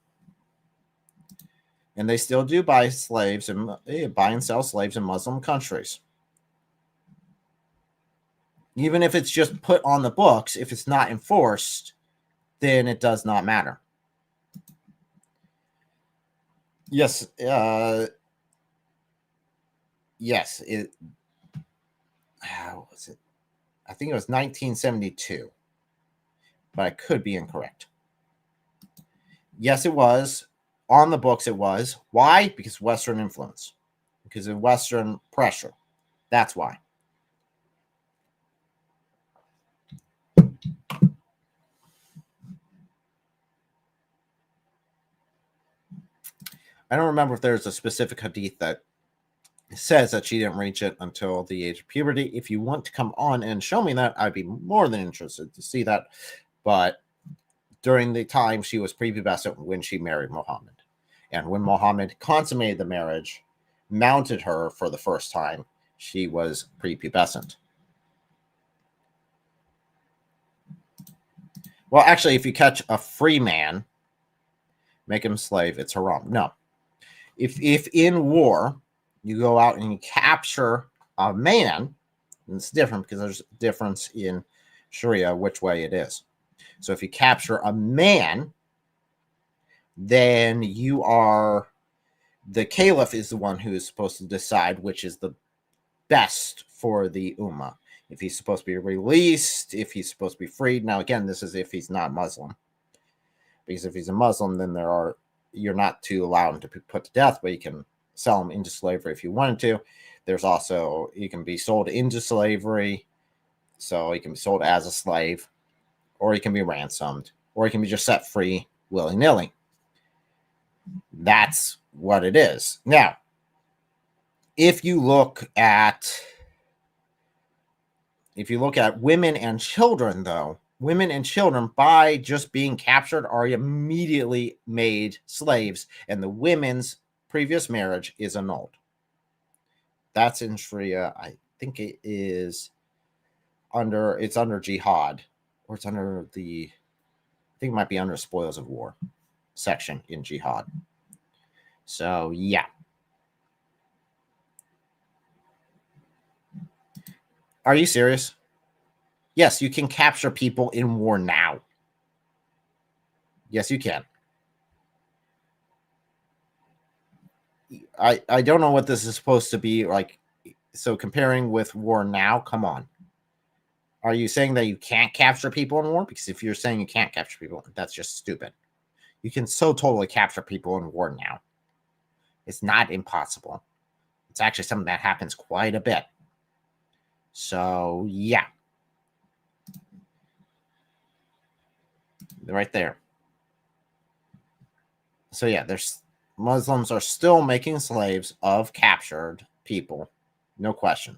And they still do buy slaves and buy and sell slaves in Muslim countries. Even if it's just put on the books, if it's not enforced, then it does not matter. Yes. Yes. How was it? I think it was 1972. But I could be incorrect. Yes, it was. On the books, it was. Why? Because Western influence. Because of Western pressure. That's why. I don't remember if there's a specific hadith that says that she didn't reach it until the age of puberty. If you want to come on and show me that, I'd be more than interested to see that. But during the time she was prepubescent when she married Muhammad. And when Muhammad consummated the marriage, mounted her for the first time, she was prepubescent. Well, actually, if you catch a free man, make him a slave, it's haram. No. If in war, you go out and you capture a man, and it's different because there's a difference in Sharia which way it is. So if you capture a man, then you are, the caliph is the one who is supposed to decide which is the best for the ummah. If he's supposed to be released, if he's supposed to be freed. Now, again, this is if he's not Muslim. Because if he's a Muslim, then you're not to allow him to be put to death, but you can sell him into slavery if you wanted to. There's also, he can be sold into slavery. So he can be sold as a slave, or he can be ransomed, or he can be just set free willy-nilly. That's what it is. Now, if you look at women and children, though, women and children, by just being captured, are immediately made slaves, and the women's previous marriage is annulled. That's in Sharia. I think it is under jihad, or it's under I think it might be under spoils of war section in jihad. So, yeah. Are you serious? Yes, you can capture people in war now. Yes, you can. I don't know what this is supposed to be like. So comparing with war now, come on. Are you saying that you can't capture people in war? Because if you're saying you can't capture people, that's just stupid. You can so totally capture people in war now. It's not impossible. It's actually something that happens quite a bit. So, yeah. Right there. So, yeah, Muslims are still making slaves of captured people. No question.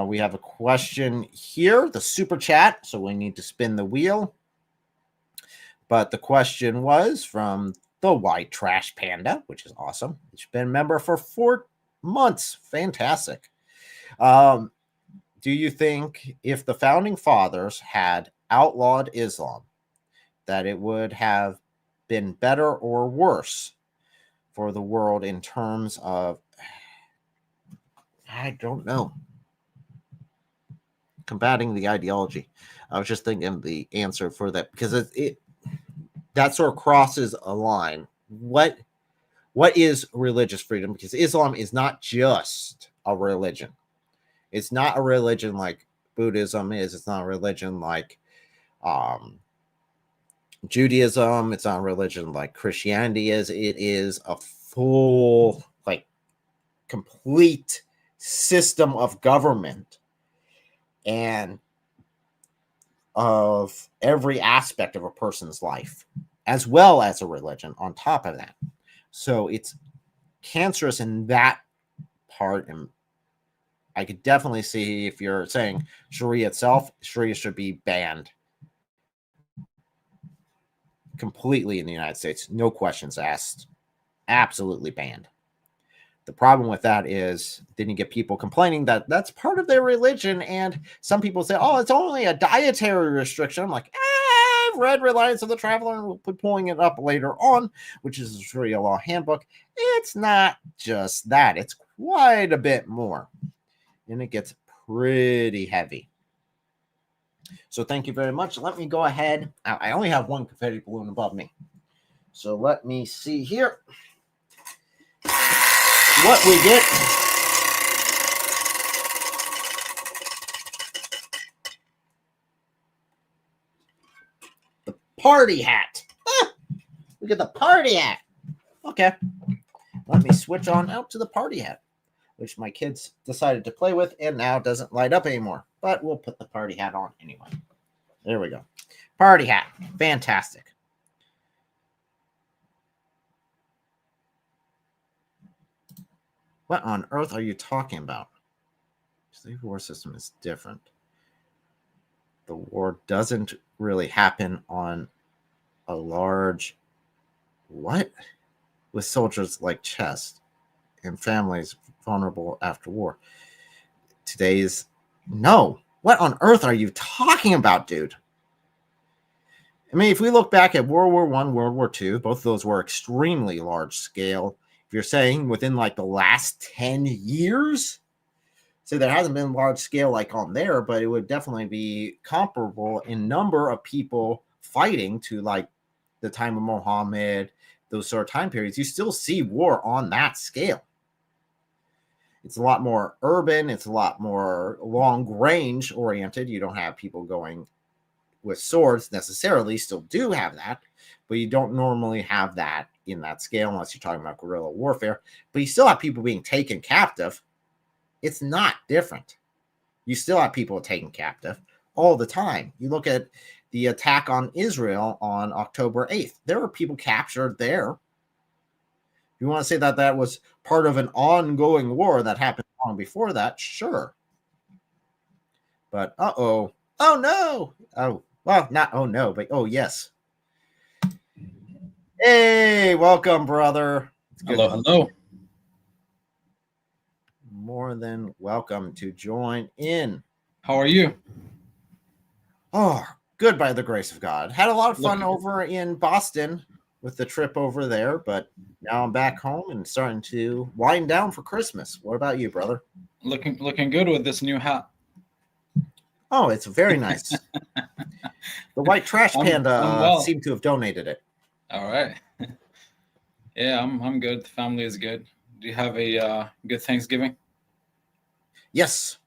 We have a question here, the super chat. So we need to spin the wheel. But the question was from the White Trash Panda, which is awesome. It's been a member for 4 months. Fantastic. Do you think if the founding fathers had outlawed Islam, that it would have been better or worse for the world in terms of, I don't know, combating the ideology? I was just thinking the answer for that, because it that sort of crosses a line. What is religious freedom? Because Islam is not just a religion. It's not a religion like Buddhism is. It's not a religion like Judaism. It's not a religion like Christianity is. It is a full, like, complete system of government and of every aspect of a person's life, as well as a religion on top of that. So it's cancerous in that part. And I could definitely see, if you're saying Sharia itself, Sharia should be banned completely in the United States. No questions asked. Absolutely banned. The problem with that is then you get people complaining that that's part of their religion. And some people say, oh, it's only a dietary restriction. I'm like, I've read Reliance of the Traveler, and we'll be pulling it up later on, which is a Sharia law handbook. It's not just that. It's quite a bit more. And it gets pretty heavy. So thank you very much. Let me go ahead. I only have one confetti balloon above me. So let me see here what we get. The party hat. We get the party hat. Okay. Let me switch on out to the party hat, which my kids decided to play with and now doesn't light up anymore. But we'll put the party hat on anyway. There we go. Party hat. Fantastic. What on earth are you talking about? The war system is different. The war doesn't really happen on a large what? With soldiers like chess and families vulnerable after war. Today's no. What on earth are you talking about, dude? I mean, if we look back at World War I, World War II, both of those were extremely large scale. If you're saying within like the last 10 years, so there hasn't been large scale like on there, but it would definitely be comparable in number of people fighting to like the time of Muhammad, those sort of time periods. You still see war on that scale. It's a lot more urban. It's a lot more long range oriented. You don't have people going with swords necessarily. Still do have that, but you don't normally have that in that scale unless you're talking about guerrilla warfare. But you still have people being taken captive. It's not different. You still have people taken captive all the time. You look at the attack on Israel on October 8th. There were people captured there. You want to say that that was part of an ongoing war that happened long before that? Sure. But oh no. Oh, well, not oh no, but oh yes. Hey, welcome, brother. Hello. More than welcome to join in. How are you? Oh, good by the grace of God. Had a lot of fun over in Boston with the trip over there, but now I'm back home and starting to wind down for Christmas. What about you, brother? Looking good with this new hat. Oh, it's very nice. The white trash panda seemed to have donated it. All right. Yeah, I'm good. The family is good. Do you have a good Thanksgiving? Yes.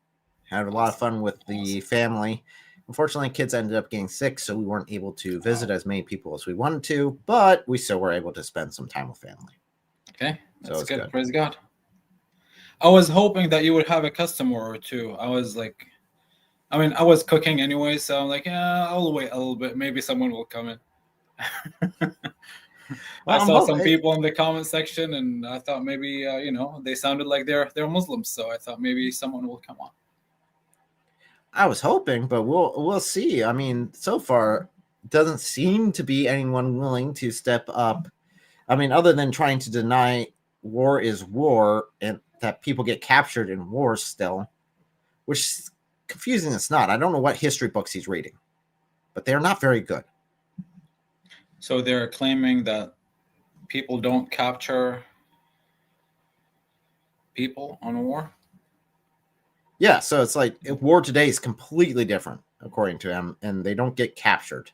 Had a lot of fun with the family. Unfortunately, kids ended up getting sick, so we weren't able to visit as many people as we wanted to, but we still were able to spend some time with family. Okay, that's good. Praise God. I was hoping that you would have a customer or two. I was cooking anyway, so I'm like, yeah, I'll wait a little bit. Maybe someone will come in. I saw some people in the comment section, and I thought maybe they sounded like they're Muslims, so I thought maybe someone will come on. I was hoping, but we'll see. I mean, so far, it doesn't seem to be anyone willing to step up. I mean, other than trying to deny war is war and that people get captured in wars still, which is confusing. It's not. I don't know what history books he's reading, but they're not very good. So they're claiming that people don't capture people on a war? Yeah, so it's like war today is completely different, according to him, and they don't get captured.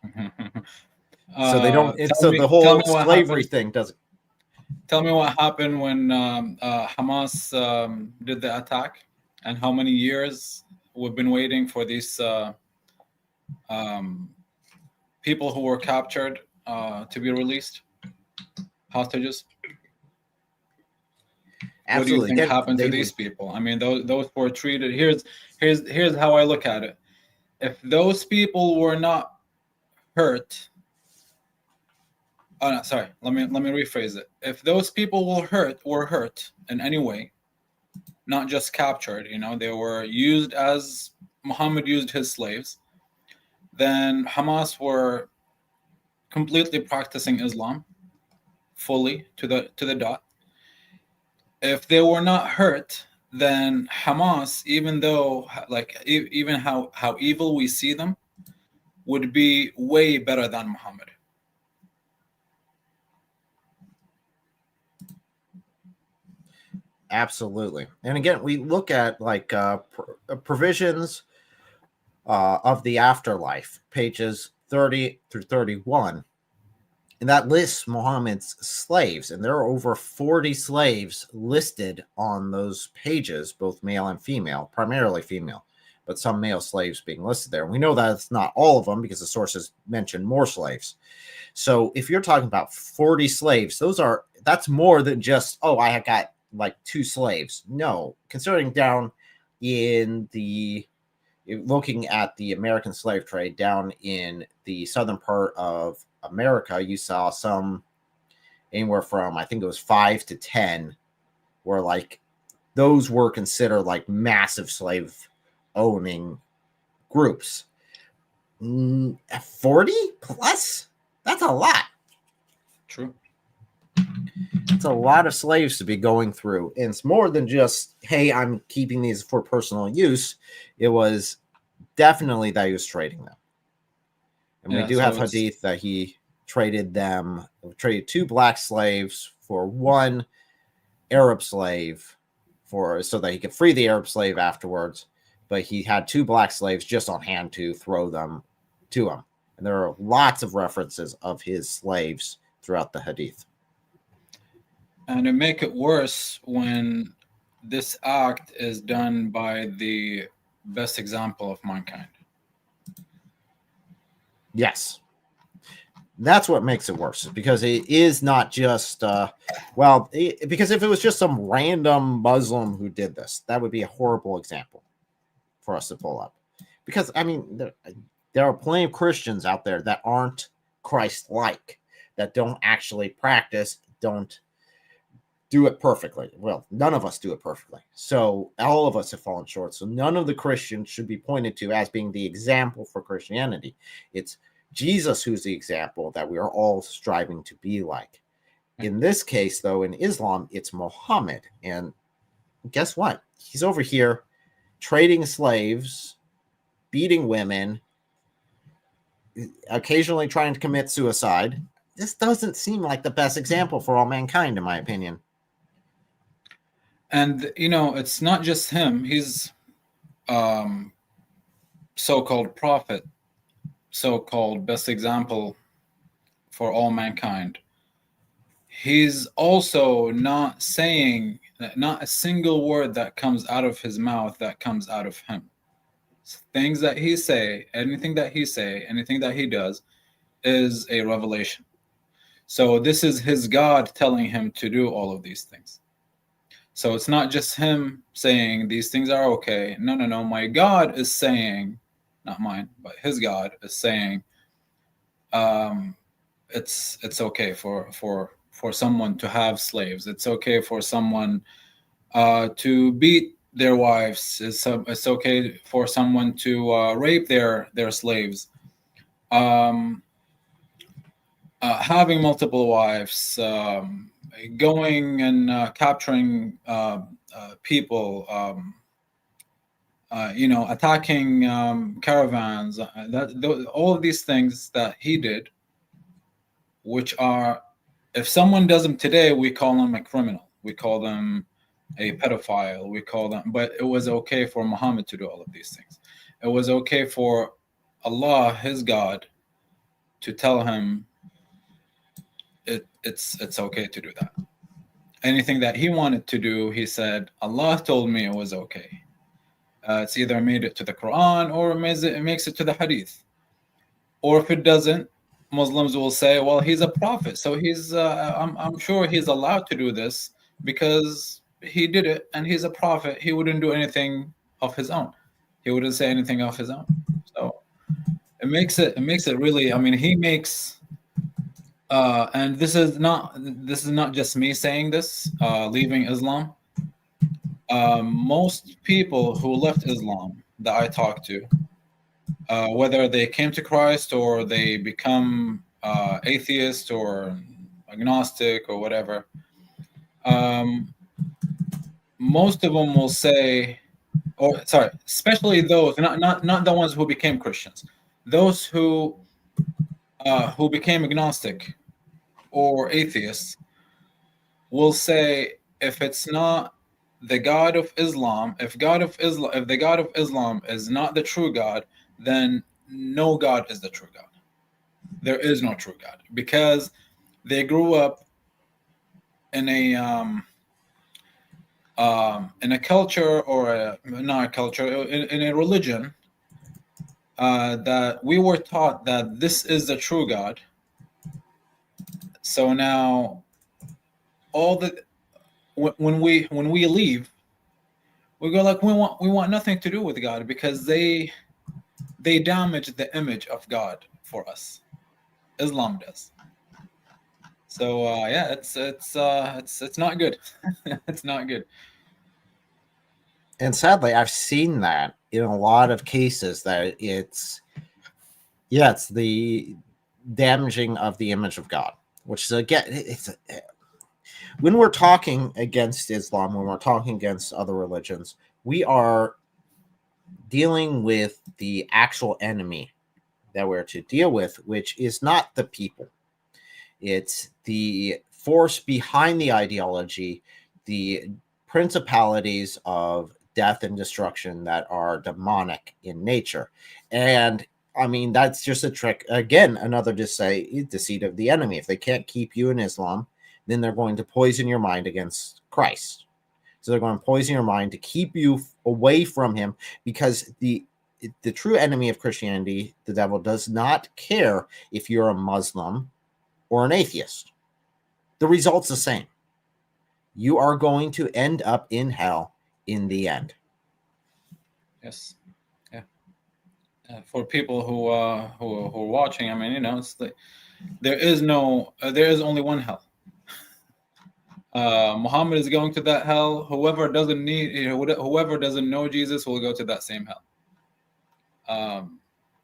So they don't. The whole slavery thing doesn't. Tell me what happened when Hamas did the attack, and how many years we've been waiting for these people who were captured to be released, hostages. Absolutely. What do you think happened to these people? I mean, those were treated. Here's how I look at it. If those people were not hurt, let me rephrase it. If those people were hurt in any way, not just captured, they were used as Muhammad used his slaves, then Hamas were completely practicing Islam fully to the dot. If they were not hurt, then Hamas, even though even how evil we see them, would be way better than Muhammad. Absolutely. And again, we look at provisions of the afterlife, pages 30 through 31. And that lists Muhammad's slaves, and there are over 40 slaves listed on those pages, both male and female, primarily female, but some male slaves being listed there. And we know that it's not all of them because the sources mention more slaves. So if you're talking about 40 slaves, that's more than just, I have got like 2 slaves. No, considering down in the looking at the American slave trade down in the southern part of America, you saw some anywhere from, I think it was 5 to 10, where like those were considered like massive slave owning groups. 40 plus? That's a lot. True. It's a lot of slaves to be going through. And it's more than just, hey, I'm keeping these for personal use. It was definitely that he was trading them. And we do have hadith that he traded 2 black slaves for 1 Arab slave so that he could free the Arab slave afterwards. But he had 2 black slaves just on hand to throw them to him. And there are lots of references of his slaves throughout the hadith. And to make it worse, when this act is done by the best example of mankind. Yes. That's what makes it worse, because it is not just, because if it was just some random Muslim who did this, that would be a horrible example for us to pull up. Because, I mean, there are plenty of Christians out there that aren't Christ-like, that don't actually practice, don't do it perfectly. Well, none of us do it perfectly. So all of us have fallen short. So none of the Christians should be pointed to as being the example for Christianity. It's Jesus who's the example that we are all striving to be like. In this case, though, in Islam, it's Muhammad. And guess what? He's over here trading slaves, beating women, occasionally trying to commit suicide. This doesn't seem like the best example for all mankind, in my opinion. And, it's not just him. He's so-called prophet, so-called best example for all mankind. He's also not saying, not a single word that comes out of his mouth that comes out of him. Things that he say, anything that he does is a revelation. So this is his God telling him to do all of these things. So it's not just him saying these things are okay. No. My God is saying, not mine, but his God is saying, it's okay for someone to have slaves. It's okay for someone to beat their wives. It's okay for someone to rape their slaves. Having multiple wives, going and capturing people, attacking caravans, all of these things that he did, which are, if someone does them today, we call them a criminal, we call them a pedophile, but it was okay for Muhammad to do all of these things. It was okay for Allah, his God, to tell him it's okay to do that. Anything that he wanted to do, he said, Allah told me it was okay. It's either made it to the Quran or it makes it to the Hadith. Or if it doesn't, Muslims will say, well, he's a prophet, so he's I'm sure he's allowed to do this because he did it and he's a prophet. He wouldn't do anything of his own. He wouldn't say anything of his own. So it makes it really, I mean, he makes and this is not just me saying this, leaving Islam. Most people who left Islam that I talk to, whether they came to Christ or they become atheist or agnostic or whatever, most of them will say, especially those, not the ones who became Christians, those who became agnostic or atheists will say, if it's not the God of Islam, if the God of Islam is not the true God, then no God is the true God. There is no true God, because they grew up in a culture, or not a culture, in a religion that we were taught that this is the true God. So now when we leave we go like, we want nothing to do with God, because they damage the image of God for us. Islam does. So yeah, it's not good. It's not good. And sadly, I've seen that in a lot of cases, that it's the damaging of the image of God, which is, again, when we're talking against Islam, when we're talking against other religions, we are dealing with the actual enemy that we're to deal with, which is not the people. It's the force behind the ideology, the principalities of death and destruction that are demonic in nature. And I mean, that's just a trick. Again, another deceit of the enemy. If they can't keep you in Islam, then they're going to poison your mind against Christ. So they're going to poison your mind to keep you away from him, because the true enemy of Christianity, the devil, does not care if you're a Muslim or an atheist. The result's the same. You are going to end up in hell in the end. Yes. Yeah. For people who are watching, I mean, you know, it's like there is only one hell. Muhammad is going to that hell. Whoever doesn't know Jesus will go to that same hell.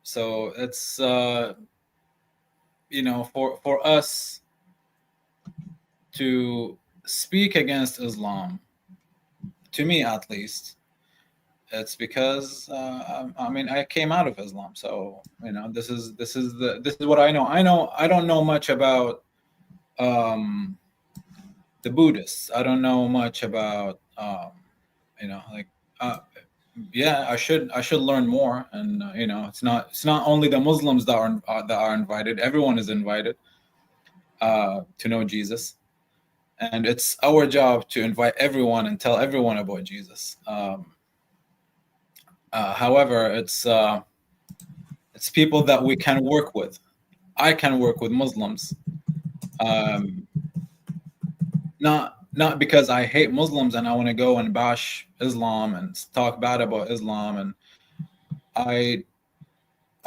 So it's you know, for us to speak against Islam, to me at least, it's because I mean, I came out of Islam, so you know, this is what I know. I don't know much about the Buddhists. I don't know much about you know, like yeah, I should learn more. And you know, it's not only the Muslims that are invited. Everyone is invited to know Jesus, and it's our job to invite everyone and tell everyone about Jesus. However, it's people that we can work with. I can work with Muslims, not because I hate Muslims and I want to go and bash Islam and talk bad about Islam. And I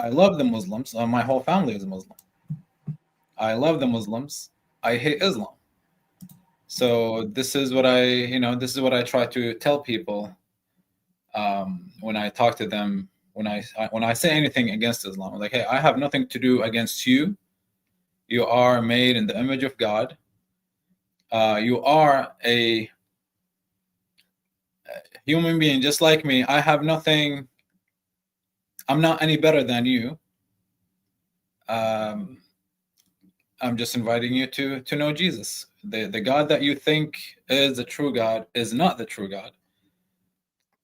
love the Muslims. My whole family is Muslim. I love the Muslims. I hate Islam. So this is what I try to tell people when I talk to them. When I say anything against Islam, I'm like, hey, I have nothing to do against you. You are made in the image of God. You are a human being just like me. I have nothing. I'm not any better than you. I'm just inviting you to know Jesus. The God that you think is the true God is not the true God.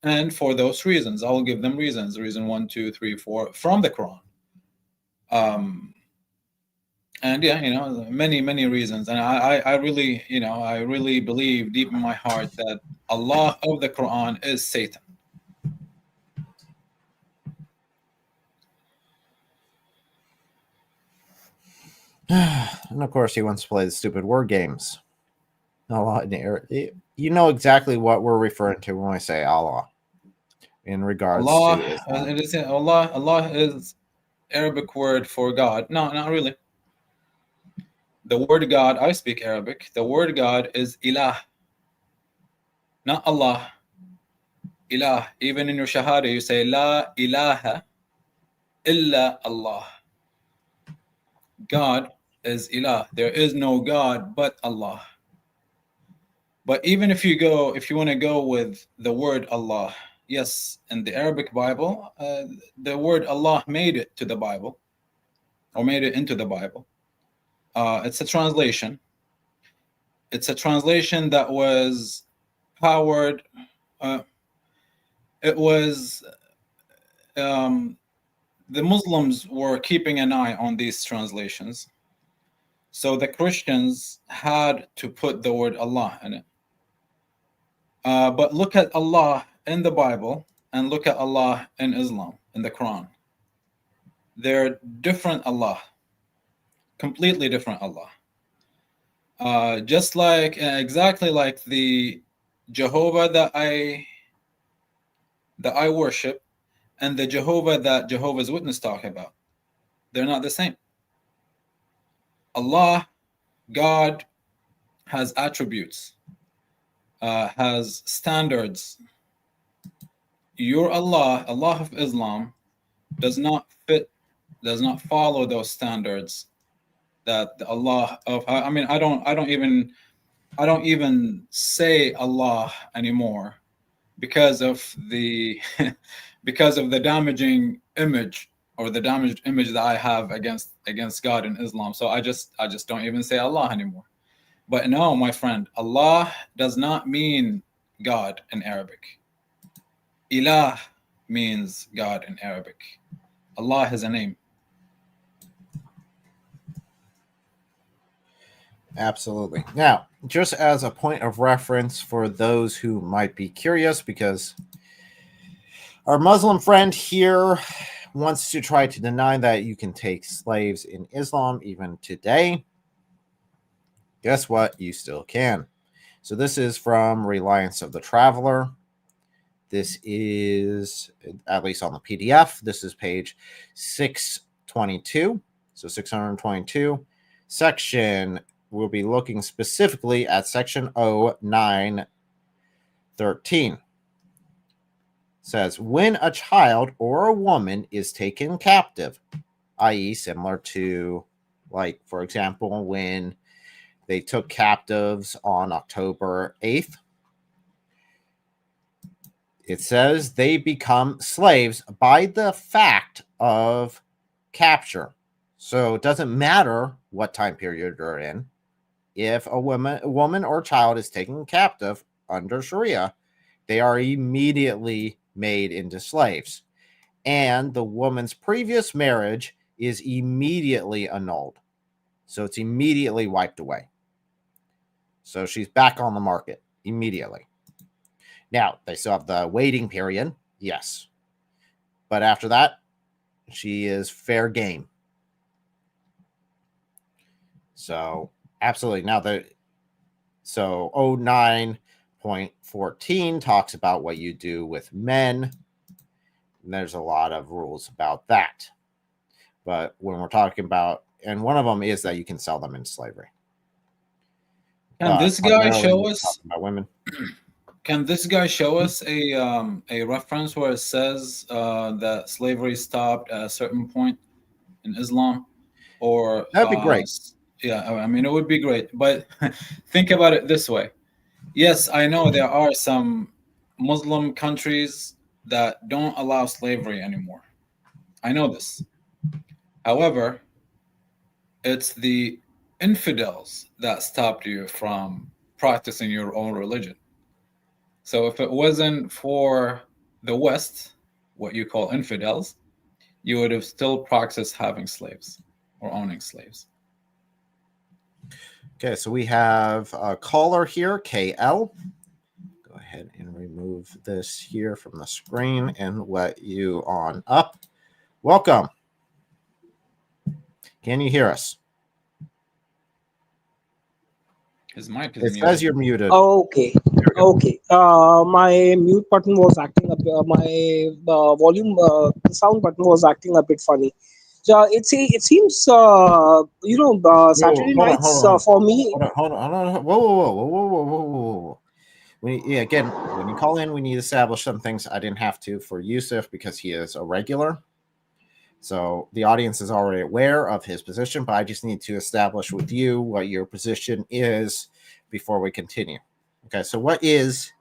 And for those reasons, I will give them reasons. Reason 1, 2, 3, 4 from the Quran. And yeah, you know, many reasons. And I really, you know, I really believe deep in my heart that Allah of the Quran is Satan. And of course, he wants to play the stupid word games. Allah, you know exactly what we're referring to when we say Allah in regards Allah, to Islam. it is Allah is Arabic word for God. No, not really. The word God, I speak Arabic. The word God is ilah, not Allah. Ilah. Even in your shahada, you say la ilaha illa Allah. God is ilah. There is no God but Allah. But even if you want to go with the word Allah, yes, in the Arabic Bible, the word Allah made it to the Bible, or made it into the Bible. It's a translation. It's a translation that was powered. It was the Muslims were keeping an eye on these translations, so the Christians had to put the word Allah in it. But look at Allah in the Bible and look at Allah in Islam, in the Quran. They're different Allah, completely different Allah. Just like, exactly like the Jehovah that I that I worship and the Jehovah that Jehovah's Witness talk about. They're not the same. Allah, God, has attributes, has standards. Your Allah, Allah of Islam, does not follow those standards that the Allah of, I mean, I don't even say Allah anymore because of the because of the damaging image, or the damaged image that I have against God in Islam. So I just don't even say Allah anymore. But no, my friend, Allah does not mean God in Arabic. Ilah means God in Arabic. Allah has a name. Absolutely. Now, just as a point of reference for those who might be curious, because our Muslim friend here wants to try to deny that you can take slaves in Islam even today. Guess what? You still can. So this is from Reliance of the Traveler. This is, at least on the PDF, this is page 622. So 622. Section, we'll be looking specifically at section 0913. Says, when a child or a woman is taken captive, i.e. similar to, like, for example, when they took captives on October 8th, it says they become slaves by the fact of capture. So it doesn't matter what time period you're in. If a woman or child is taken captive under Sharia, they are immediately made into slaves. And the woman's previous marriage is immediately annulled. So it's immediately wiped away. So she's back on the market immediately. Now, they still have the waiting period, yes. But after that, she is fair game. So, absolutely. Now, so 09.14 talks about what you do with men. And there's a lot of rules about that. But when we're talking about, and one of them is that you can sell them in slavery. Can this guy show us about women? Can this guy show us a reference where it says that slavery stopped at a certain point in Islam? Or that'd be great. Yeah, I mean, it would be great. But think about it this way. Yes, I know there are some Muslim countries that don't allow slavery anymore. I know this. However, it's the infidels that stopped you from practicing your own religion. So if it wasn't for the West, what you call infidels, you would have still practiced having slaves or owning slaves. Okay, so we have a caller here, KL. Go ahead and remove this here from the screen and let you on up. Welcome. Can you hear us? His mic is It muted. says you're muted. Okay. Okay. My mute button was acting up. My volume, sound button was acting a bit funny. So it seems, Saturday nights for me. Hold on. Whoa. When you call in, we need to establish some things. I didn't have to for Yusuf because he is a regular. So the audience is already aware of his position, but I just need to establish with you what your position is before we continue. Okay, so what is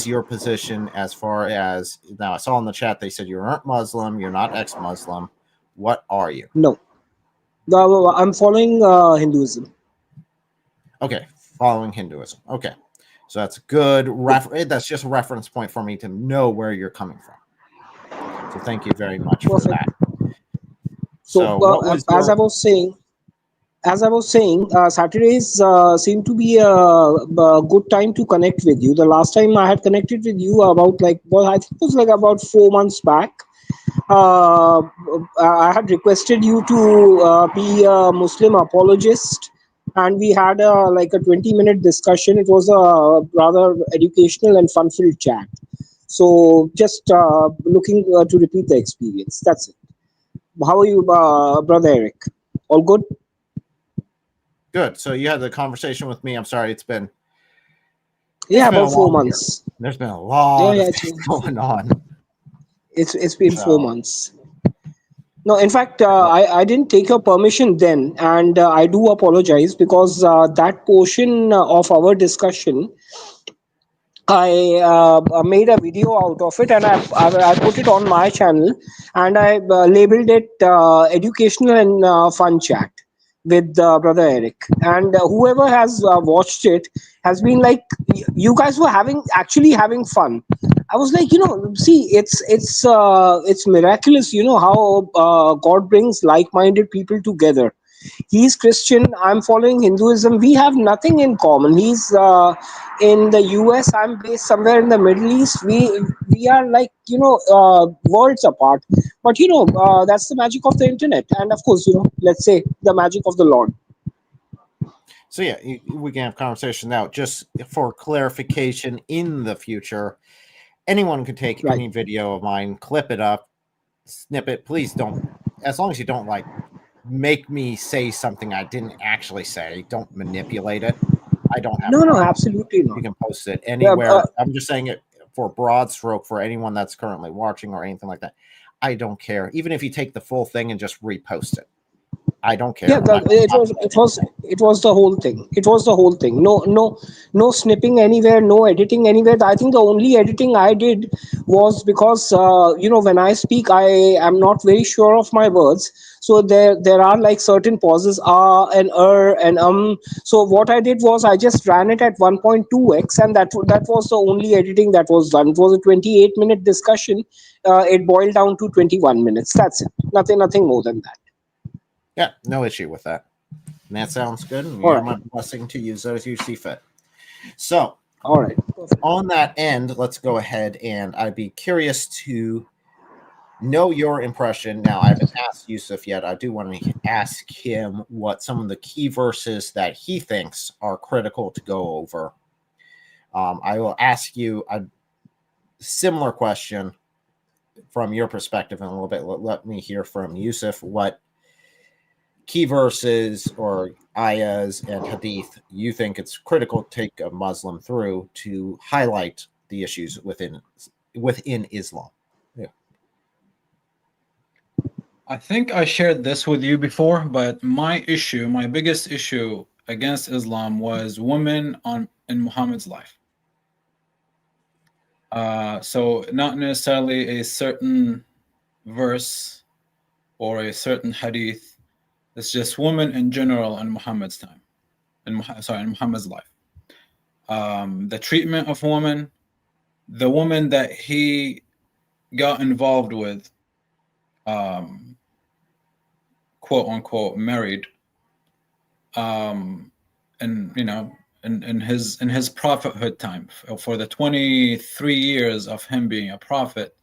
your position as far as, now I saw in the chat they said you aren't Muslim, you're not ex-Muslim. What are you? No, I'm following Hinduism. Okay, following Hinduism. Okay, so that's good. That's just a reference point for me to know where you're coming from. So thank you very much for that. So as I was saying, Saturdays seem to be a good time to connect with you. The last time I had connected with you about I think it was about 4 months back. I had requested you to be a Muslim apologist, and we had a 20-minute discussion. It was a rather educational and fun-filled chat. So just looking to repeat the experience. That's it. How are you, brother Eric? All good? Good. So you had the conversation with me. I'm sorry, it's been About a 4 months. year. There's been a lot of It's things going on. it's been So 4 months. No, in fact, I didn't take your permission then, and I do apologize because that portion of our discussion, I made a video out of it, and I put it on my channel, and I labeled it educational and fun chat with brother Eric. And whoever has watched it has been like, you guys were actually having fun. I was like, see, it's miraculous, how God brings like-minded people together. He's Christian, I'm following Hinduism. We have nothing in common. He's in the US, I'm based somewhere in the Middle East. We are like, worlds apart. But that's the magic of the internet, and of course, let's say the magic of the Lord. So yeah, we can have conversation now. Just for clarification, in the future, anyone could take Right. any video of mine, clip it up, snip it. Please don't, as long as you don't like make me say something I didn't actually say. Don't manipulate it. I don't have. No, absolutely not. You can post it Yeah, anywhere. I'm just saying it for broad stroke for anyone that's currently watching or anything like that. I don't care. Even if you take the full thing and just repost it. I don't care. yeah, it was the whole thing. It was the whole thing. No snipping anywhere, no editing anywhere. I think the only editing I did was because when I speak, I am not very sure of my words. So there are like certain pauses, and and So what I did was I just ran it at 1.2x, and that was the only editing that was done. It was a 28-minute discussion. It boiled down to 21 minutes. That's it. Nothing more than that. Yeah, no issue with that. And that sounds good. And you All have right. my blessing to use it as you see fit. So, All right. on that end, let's go ahead and I'd be curious to know your impression. Now, I haven't asked Yusuf yet. I do want to ask him what some of the key verses that he thinks are critical to go over. I will ask you a similar question from your perspective in a little bit. Let me hear from Yusuf what key verses or ayahs and hadith you think it's critical to take a Muslim through to highlight the issues within Islam. Yeah. I think I shared this with you before, but my biggest issue against Islam was women in Muhammad's life. So not necessarily a certain verse or a certain hadith. It's just women in general in Muhammad's time, in Muhammad's life. The treatment of women, the woman that he got involved with, quote unquote, married, and in his prophethood time, for the 23 years of him being a prophet,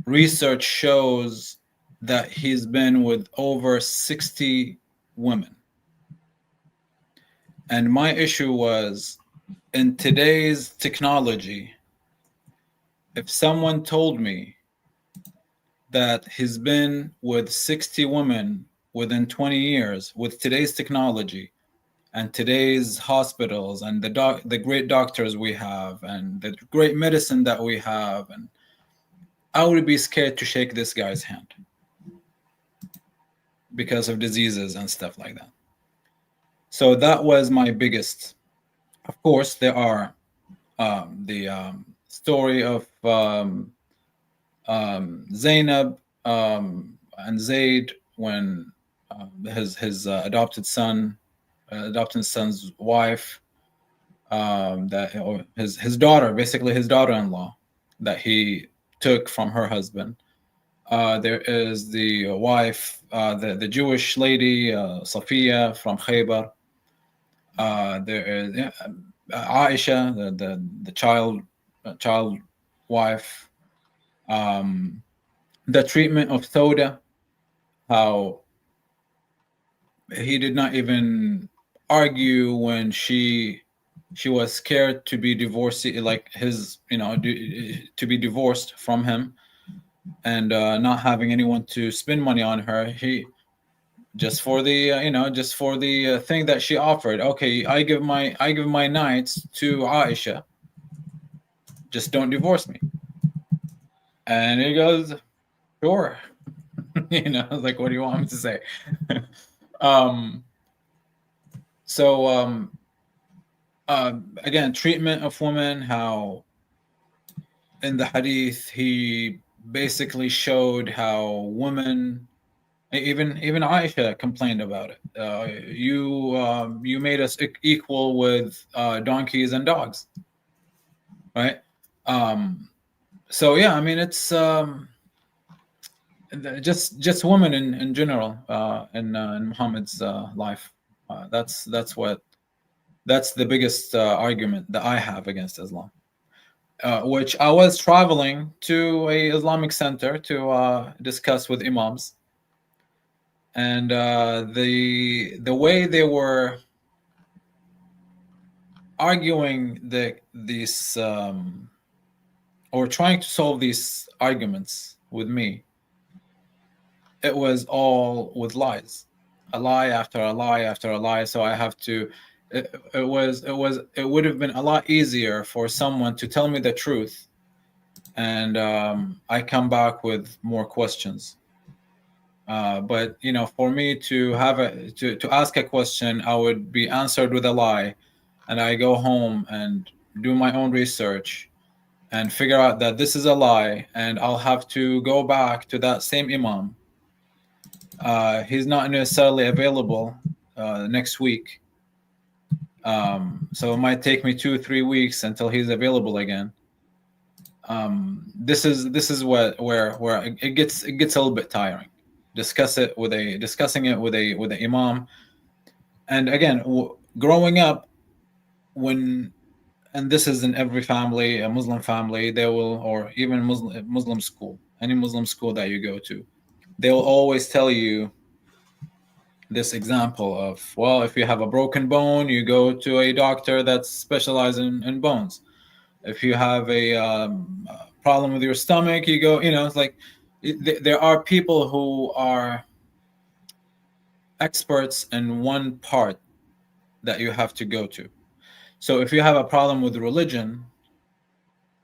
research shows that he's been with over 60 women. And my issue was, in today's technology, if someone told me that he's been with 60 women within 20 years with today's technology and today's hospitals and the great doctors we have and the great medicine that we have, and I would be scared to shake this guy's hand because of diseases and stuff like that. So that was my biggest. Of course, there are the story of Zainab and Zayd when his adopted son's wife, or his daughter, basically his daughter-in-law, that he took from her husband. There is the wife, the Jewish lady, Safiya from Khaybar. There is Aisha, the child wife. The treatment of Thoda, how he did not even argue when she She was scared to be divorced, like his, to be divorced from him, and not having anyone to spend money on her. He just for the thing that she offered. Okay, I give my nights to Aisha. Just don't divorce me. And he goes, sure. Like, what do you want me to say? So again, treatment of women, how in the Hadith he basically showed how women, even Aisha complained about it. You made us equal with donkeys and dogs, right? So yeah, I mean, it's just women in general in Muhammad's life. That's the biggest argument that I have against Islam. Which I was traveling to a Islamic center to discuss with imams, and the way they were arguing these or trying to solve these arguments with me, it was all with lies, a lie after a lie after a lie. So I have to. It would have been a lot easier for someone to tell me the truth, and I come back with more questions. But for me to have to ask a question, I would be answered with a lie, and I go home and do my own research and figure out that this is a lie, and I'll have to go back to that same imam. He's not necessarily available next week. So it might take me 2-3 weeks until he's available again. This is where it gets a little bit tiring. Discussing it with a imam, and again, growing up, and this is in every family, a Muslim family, they will, or even Muslim school, any Muslim school that you go to, they will always tell you this example of, well, if you have a broken bone, you go to a doctor that's specialized in bones. If you have a problem with your stomach, you go, it's like there are people who are experts in one part that you have to go to. So if you have a problem with religion,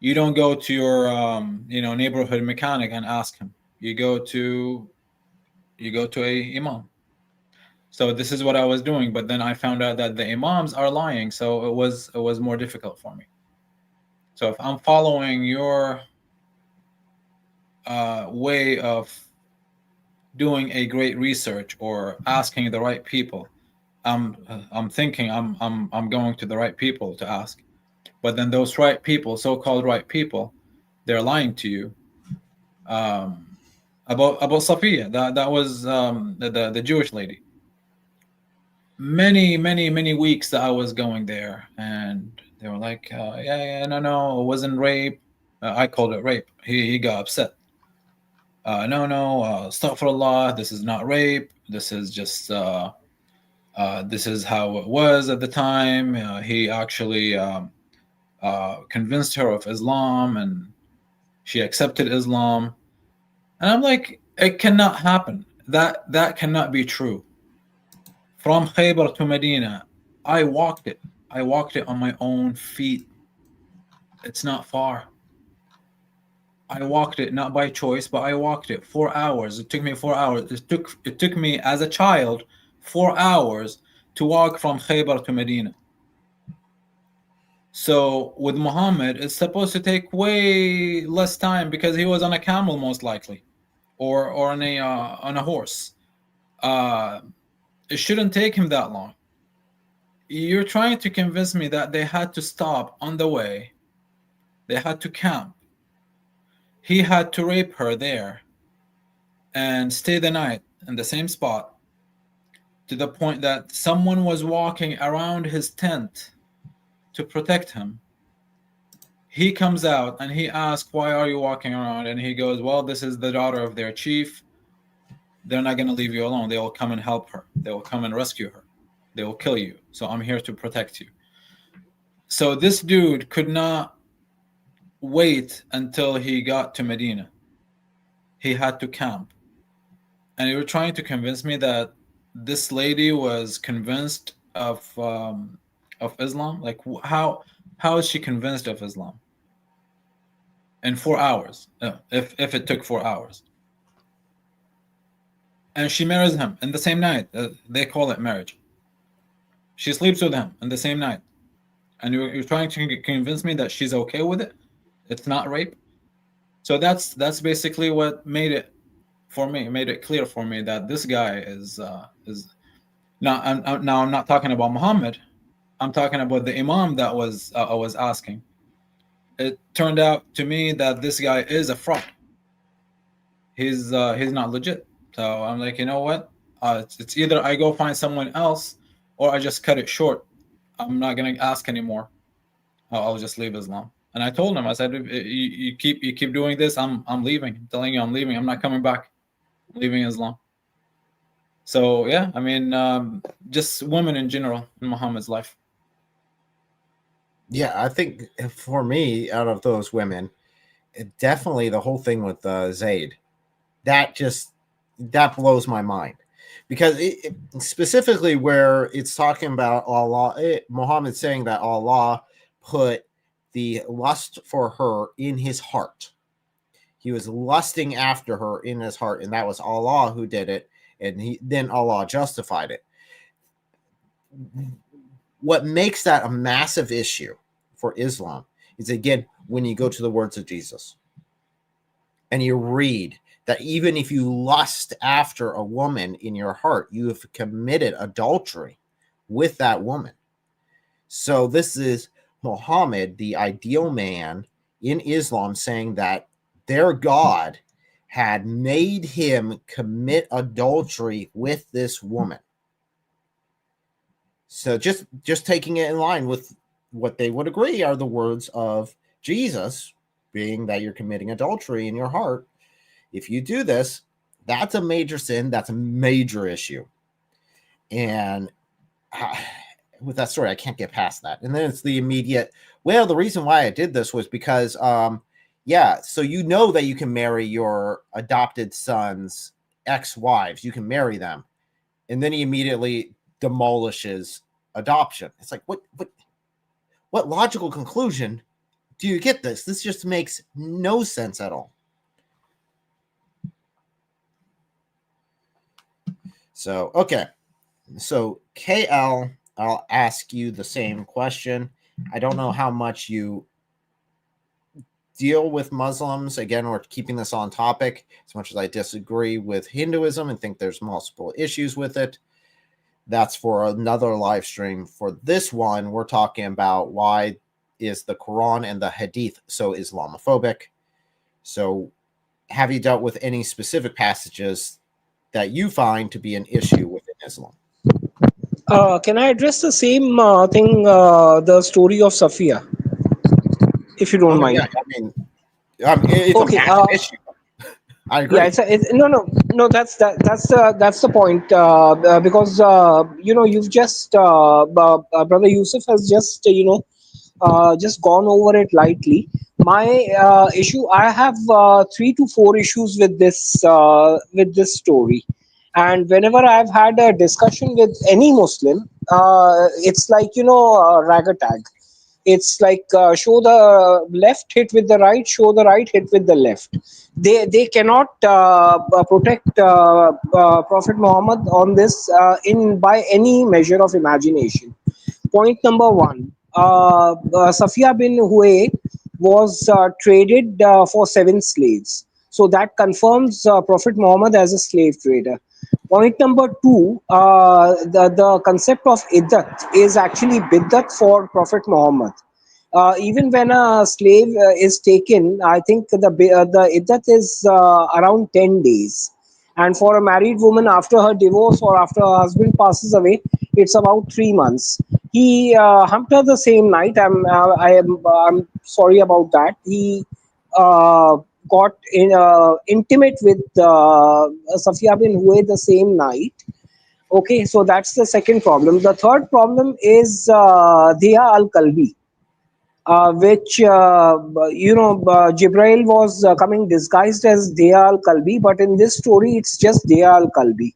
you don't go to your neighborhood mechanic and ask him. You go to a imam. So this is what I was doing, but then I found out that the imams are lying, so it was more difficult for me. So if I'm following your way of doing a great research or asking the right people, I'm thinking I'm going to the right people to ask, but then those right people, so-called right people, they're lying to you about Safiya. That was the Jewish lady. Many weeks that I was going there, and they were like, no, it wasn't rape. I called it rape. He got upset. No, astaghfirullah, this is not rape. This is just this is how it was at the time. He actually convinced her of Islam, and she accepted Islam. And I'm like, it cannot happen. That cannot be true. From Khaybar to Medina, I walked it on my own feet. It's not far. I walked it not by choice, but I walked it 4 hours. It took me 4 hours. It took me as a child 4 hours to walk from Khaybar to Medina. So with Muhammad, it's supposed to take way less time because he was on a camel, most likely, or on a horse. It shouldn't take him that long. You're trying to convince me that they had to stop on the way. They had to camp. He had to rape her there and stay the night in the same spot, to the point that someone was walking around his tent to protect him. He comes out and he asks, why are you walking around? And he goes, well, this is the daughter of their chief. They're not going to leave you alone. They will come and help her. They will come and rescue her. They will kill you. So I'm here to protect you. So this dude could not wait until he got to Medina. He had to camp. And they were trying to convince me that this lady was convinced of Islam. Like, how is she convinced of Islam in 4 hours? If it took 4 hours, and she marries him in the same night. They call it marriage. She sleeps with him in the same night, and you're trying to convince me that she's okay with it. It's not rape. So that's basically what made it clear for me that this guy is now. I'm not talking about Muhammad. I'm talking about the Imam that I was asking. It turned out to me that this guy is a fraud. He's not legit. So I'm like, you know what? It's either I go find someone else, or I just cut it short. I'm not gonna ask anymore. I'll just leave Islam. And I told him, I said, you keep doing this, I'm leaving. I'm telling you, I'm leaving. I'm not coming back. I'm leaving Islam. So yeah, I mean, just women in general in Muhammad's life. Yeah, I think for me, out of those women, definitely the whole thing with Zayd, that blows my mind, because specifically where it's talking about Allah, Muhammad saying that Allah put the lust for her in his heart. He was lusting after her in his heart, and that was Allah who did it, and then Allah justified it. What makes that a massive issue for Islam is, again, when you go to the words of Jesus and you read that even if you lust after a woman in your heart, you have committed adultery with that woman. So this is Muhammad, the ideal man in Islam, saying that their God had made him commit adultery with this woman. So just taking it in line with what they would agree are the words of Jesus, being that you're committing adultery in your heart. If you do this, that's a major sin. That's a major issue. And with that story, I can't get past that. And then it's the immediate, well, the reason why I did this was because, so you know that you can marry your adopted son's ex-wives. You can marry them. And then he immediately demolishes adoption. It's like, what logical conclusion do you get this? This just makes no sense at all. So, okay. So, KL, I'll ask you the same question. I don't know how much you deal with Muslims. Again, we're keeping this on topic. As much as I disagree with Hinduism and think there's multiple issues with it, that's for another live stream. For this one, we're talking about why is the Quran and the Hadith so Islamophobic. So have you dealt with any specific passages that you find to be an issue within Islam? Can I address the same thing, the story of Safiya, if you don't mind? Yeah, I mean, it's okay, a massive issue. I agree. Yeah, no. That's the point. Because you've just Brother Yusuf has just just gone over it lightly. My issue, I have 3 to 4 issues with this story, and whenever I've had a discussion with any Muslim, it's like rag a tag. It's like show the left, hit with the right, show the right, hit with the left. They cannot protect Prophet Muhammad on this by any measure of imagination. Point number 1. Safiya bin Huay was traded for 7 slaves. So that confirms Prophet Muhammad as a slave trader. Point number 2, the concept of iddat is actually biddat for Prophet Muhammad. Even when a slave is taken, I think the iddat is around 10 days. And for a married woman, after her divorce or after her husband passes away, it's about 3 months. He humped her the same night. I'm sorry about that. He got intimate with Safiya bin Huay the same night. Okay, so that's the second problem. The third problem is Diya al-Kalbi. which Jibrail was coming disguised as Daya al-Kalbi, but in this story it's just Daya al-Kalbi.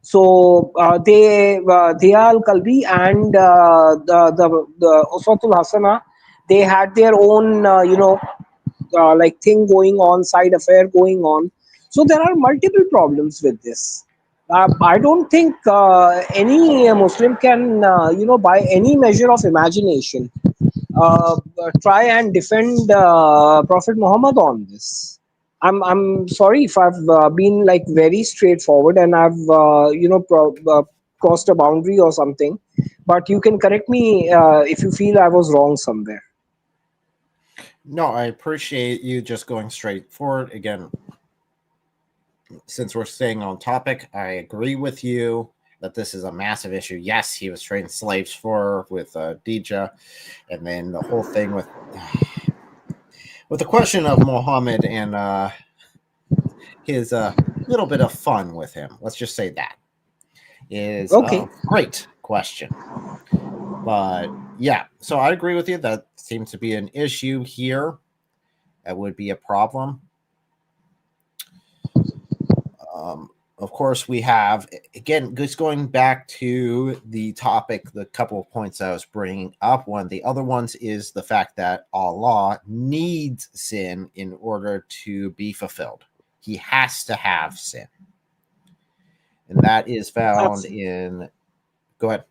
So Daya al-Kalbi and the Uswatul Hasana, they had their own like thing going on, side affair going on. So there are multiple problems with this. I don't think any Muslim can by any measure of imagination try and defend Prophet Muhammad on this. I'm sorry if I've been like very straightforward and I've crossed a boundary or something, but you can correct me if you feel I was wrong somewhere. No, I appreciate you just going straight forward. Again, since we're staying on topic, I agree with you that this is a massive issue. Yes, he was trading slaves with Dija, and then the whole thing with the question of Muhammad and his little bit of fun with him. Let's just say that is Okay. a great question. But yeah, so I agree with you. That seems to be an issue here. That would be a problem. Of course, we have, again, just going back to the topic, the couple of points I was bringing up. One of the other ones is the fact that Allah needs sin in order to be fulfilled. He has to have sin. And that is found in... Go ahead.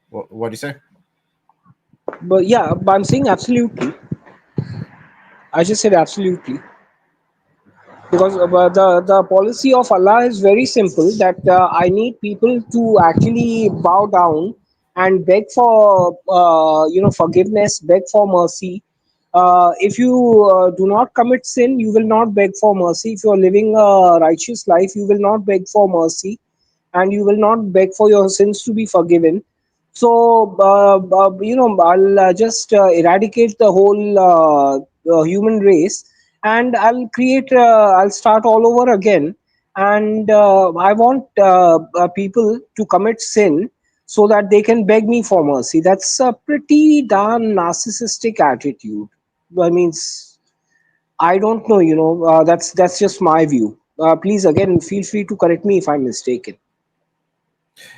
What do you say? But yeah, but I'm saying absolutely. I just said absolutely. Because the policy of Allah is very simple, that I need people to actually bow down and beg for forgiveness, beg for mercy. If you do not commit sin, you will not beg for mercy. If you are living a righteous life, you will not beg for mercy, and you will not beg for your sins to be forgiven. So I'll just eradicate the whole human race, and I'll start all over again. And I want people to commit sin so that they can beg me for mercy. That's a pretty darn narcissistic attitude. I mean, I don't know, that's just my view. Please, again, feel free to correct me if I'm mistaken.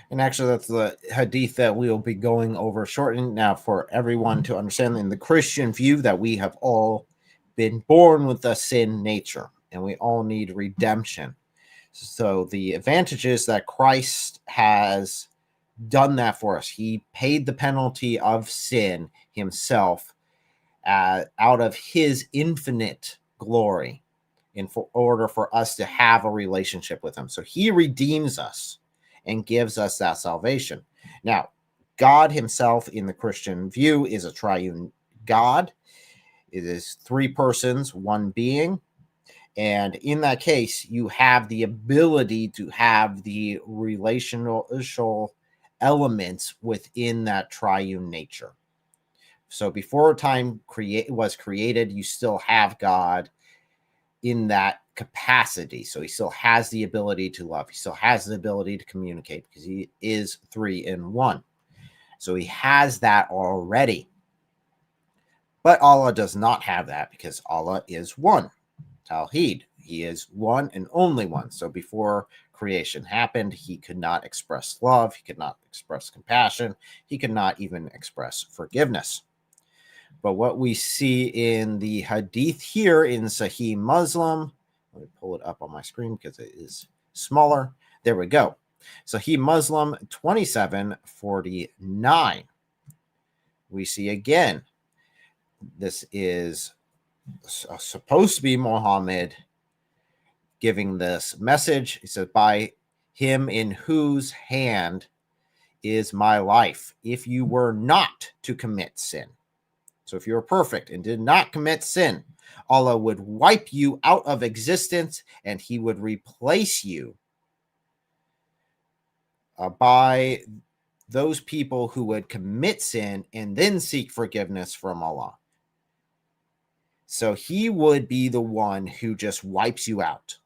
And actually, that's the hadith that we will be going over shortly. Now, for everyone to understand, in the Christian view, that we have all been born with a sin nature, and we all need redemption. So the advantage is that Christ has done that for us. He paid the penalty of sin himself out of his infinite glory in order for us to have a relationship with him. So he redeems us and gives us that salvation. Now, God himself in the Christian view is a triune God. It is three persons, one being. And in that case, you have the ability to have the relational elements within that triune nature. So before time was created, you still have God in that capacity. So he still has the ability to love. He still has the ability to communicate because he is three in one. So he has that already. But Allah does not have that because Allah is one. Tawheed. He is one and only one. So before creation happened, he could not express love. He could not express compassion. He could not even express forgiveness. But what we see in the hadith here in Sahih Muslim, let me pull it up on my screen because it is smaller. There we go. Sahih Muslim 2749. We see again, this is supposed to be Muhammad giving this message. He says, by him in whose hand is my life, if you were not to commit sin. So if you were perfect and did not commit sin, Allah would wipe you out of existence and he would replace you by those people who would commit sin and then seek forgiveness from Allah. So he would be the one who just wipes you out.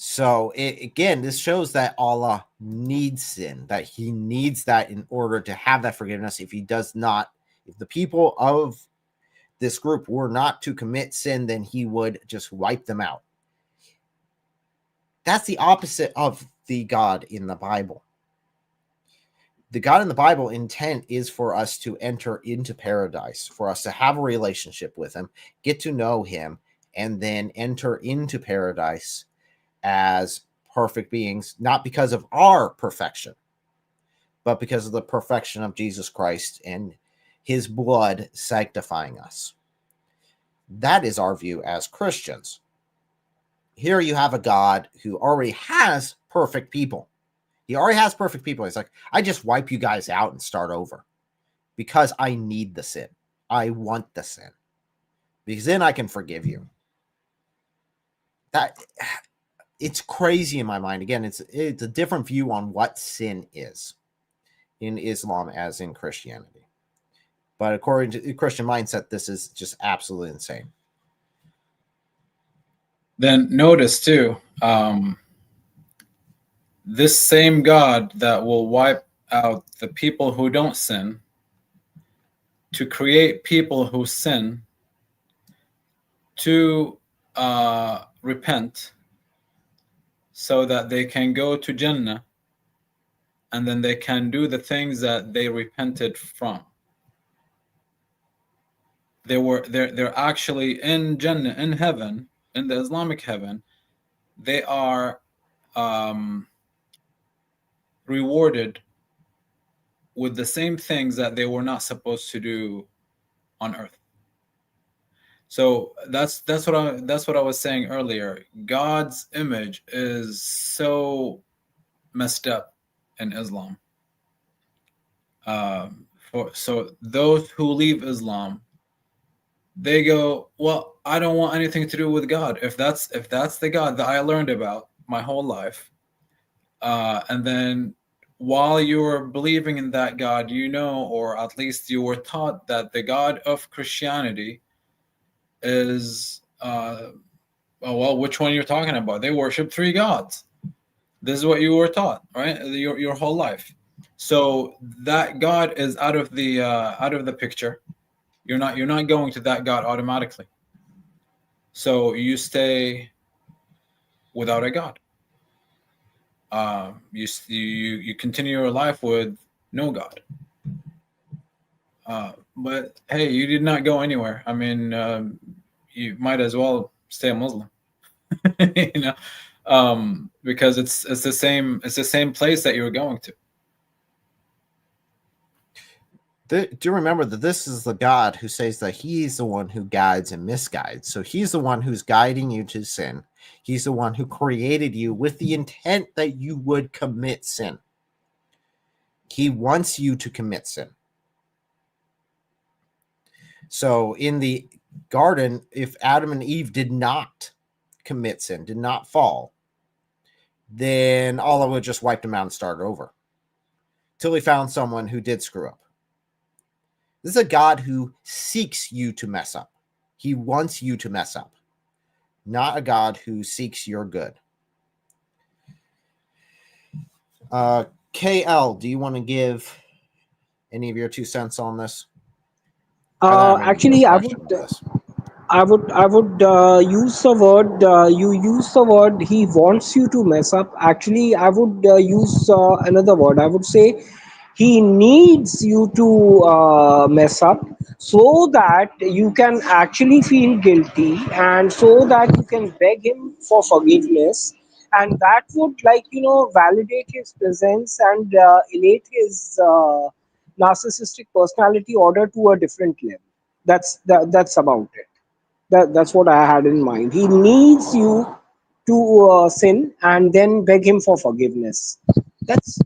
So again, this shows that Allah needs sin, that he needs that in order to have that forgiveness. If he does not, if the people of this group were not to commit sin, then he would just wipe them out. That's the opposite of the God in the Bible. The God in the Bible intent is for us to enter into paradise, for us to have a relationship with him, get to know him, and then enter into paradise as perfect beings, not because of our perfection, but because of the perfection of Jesus Christ and his blood sanctifying us. That is our view as Christians. Here you have a God who already has perfect people. He already has perfect people. He's like, I just wipe you guys out and start over because I need the sin. I want the sin because then I can forgive you. That it's crazy in my mind. Again, it's a different view on what sin is in Islam as in Christianity. But according to the Christian mindset, this is just absolutely insane. Then notice too, this same God that will wipe out the people who don't sin to create people who sin to repent so that they can go to Jannah and then they can do the things that they repented from. They're actually in Jannah, in heaven, in the Islamic heaven. They are rewarded with the same things that they were not supposed to do on earth. So that's what I was saying earlier. God's image is so messed up in Islam. So those who leave Islam, they go, well, I don't want anything to do with God. If that's the God that I learned about my whole life, and then while you were believing in that God, or at least you were taught that the God of Christianity is, well, which one you're talking about? They worship 3 gods. This is what you were taught, right? Your whole life. So that God is out of the picture. You're not going to that God automatically. So you stay without a God. You continue your life with no God. But hey, you did not go anywhere. I mean, you might as well stay a Muslim, because it's the same place that you were going to. Do you remember that this is the God who says that he's the one who guides and misguides? So he's the one who's guiding you to sin. He's the one who created you with the intent that you would commit sin. He wants you to commit sin. So in the garden, if Adam and Eve did not commit sin, did not fall, then Allah would just wipe them out and start over till he found someone who did screw up. This is a God who seeks you to mess up. He wants you to mess up, not a God who seeks your good. KL, do you want to give any of your 2 cents on this? Actually, I would use the word. You use the word. He wants you to mess up. Actually, I would use another word. I would say he needs you to mess up so that you can actually feel guilty and so that you can beg him for forgiveness, and that would validate his presence and elevate his narcissistic personality order to a different level. That's about it. That's what I had in mind. He needs you to sin and then beg him for forgiveness. That's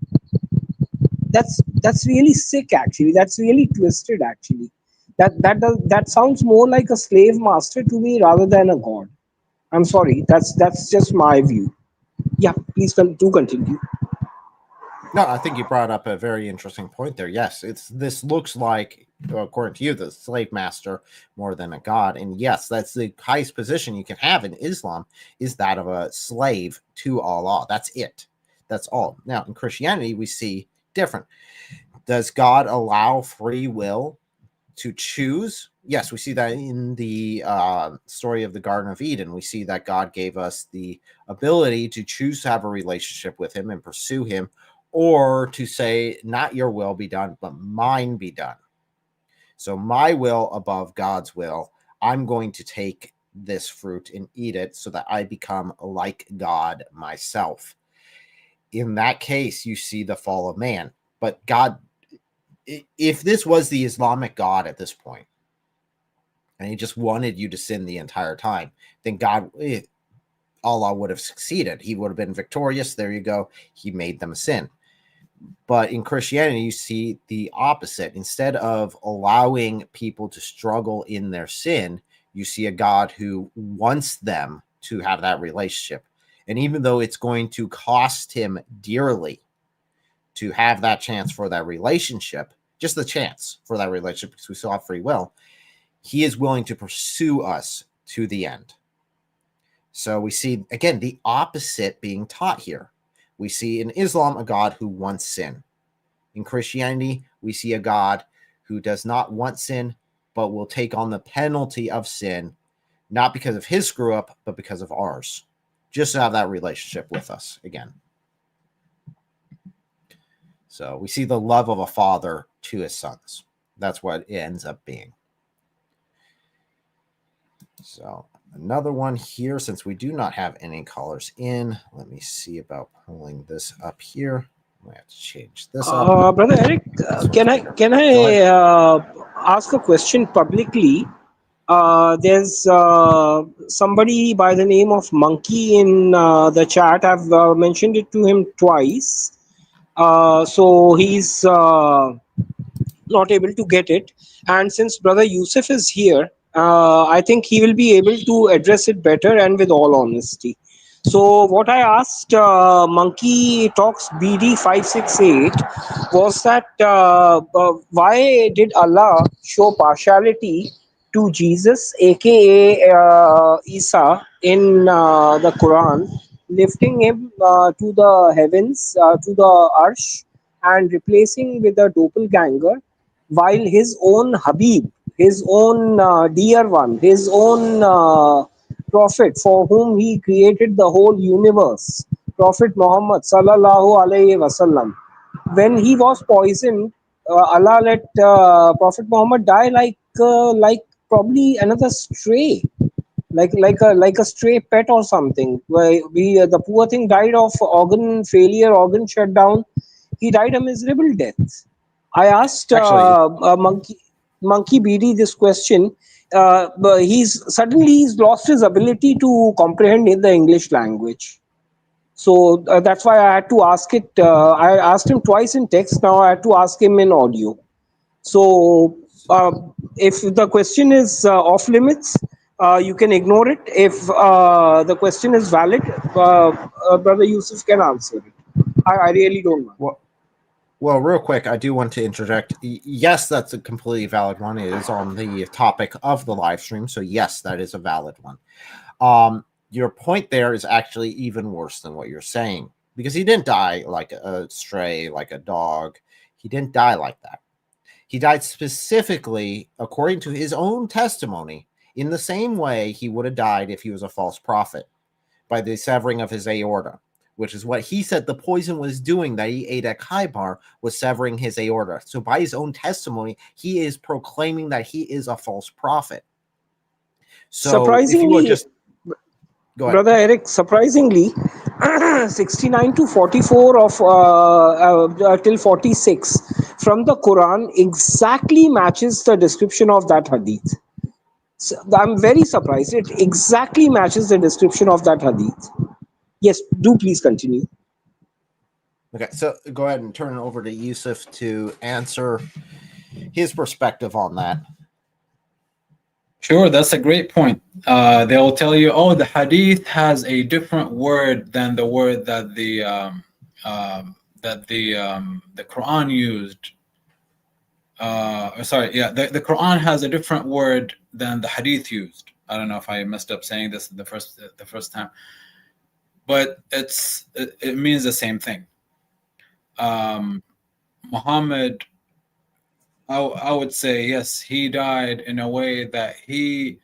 that's really sick. Actually, that's really twisted. Actually, that sounds more like a slave master to me rather than a god. I'm sorry. That's just my view. Yeah, please do continue. No, I think you brought up a very interesting point there. Yes, this looks like according to you, the slave master more than a god. And yes, that's the highest position you can have in Islam, is that of a slave to Allah. That's it. That's all. Now, in Christianity, we see different. Does God allow free will to choose? Yes, we see that in the story of the Garden of Eden. We see that God gave us the ability to choose to have a relationship with him and pursue him, or to say, not your will be done, but mine be done. So my will above God's will. I'm going to take this fruit and eat it so that I become like God myself. In that case, you see the fall of man. But God, if this was the Islamic God at this point, and he just wanted you to sin the entire time, then God, Allah would have succeeded. He would have been victorious. There you go. He made them sin. But in Christianity, you see the opposite. Instead of allowing people to struggle in their sin, you see a God who wants them to have that relationship. And even though it's going to cost him dearly to have that chance for that relationship, just the chance for that relationship, because we still have free will, he is willing to pursue us to the end. So we see, again, the opposite being taught here. We see in Islam a God who wants sin. In Christianity, we see a God who does not want sin, but will take on the penalty of sin, not because of his screw up, but because of ours, just to have that relationship with us again. So we see the love of a father to his sons. That's what it ends up being. So another one here, since we do not have any callers in, let me see about pulling this up here. I might have to change this up. Brother Eric, can I ask a question publicly? There's somebody by the name of Monkey in the chat. I've mentioned it to him twice. So he's not able to get it. And since Brother Yusuf is here, I think he will be able to address it better and with all honesty. So what I asked Monkey Talks BD 568 was that why did Allah show partiality to Jesus, aka Isa, in the Quran, lifting him to the heavens, to the arsh, and replacing with a doppelganger, while his own Habib, his own dear one, his own prophet for whom he created the whole universe, Prophet Muhammad sallallahu alaihi wasallam, when he was poisoned, Allah let Prophet Muhammad die like probably another stray, like a stray pet or something. Where the poor thing died of organ failure, organ shutdown. He died a miserable death. I asked Monkey BD this question. But he's lost his ability to comprehend in the English language. So that's why I had to ask it. I asked him twice in text. Now I had to ask him in audio. So if the question is off limits, you can ignore it. If the question is valid, Brother Yusuf can answer it. I really don't know. Well, real quick, I do want to interject. Yes, that's a completely valid one. It is on the topic of the live stream. So yes, that is a valid one. Your point there is actually even worse than what you're saying, because he didn't die like a stray, like a dog. He didn't die like that. He died specifically, according to his own testimony, in the same way he would have died if he was a false prophet, by the severing of his aorta, which is what he said the poison was doing that he ate at Khaybar, was severing his aorta. So by his own testimony, he is proclaiming that he is a false prophet. So surprisingly, if you would just go ahead. Brother Eric, surprisingly, 69 to 44 of till 46 from the Quran exactly matches the description of that hadith. So I'm very surprised. It exactly matches the description of that hadith. Yes, do please continue. Okay, so go ahead and turn it over to Yusuf to answer his perspective on that. Sure, that's a great point. They'll tell you, oh, the hadith has a different word than the word that the Quran used. sorry, yeah, the Quran has a different word than the Hadith used. I don't know if I messed up saying this the first time, but it means the same thing. Muhammad, I would say, yes, he died in a way that he,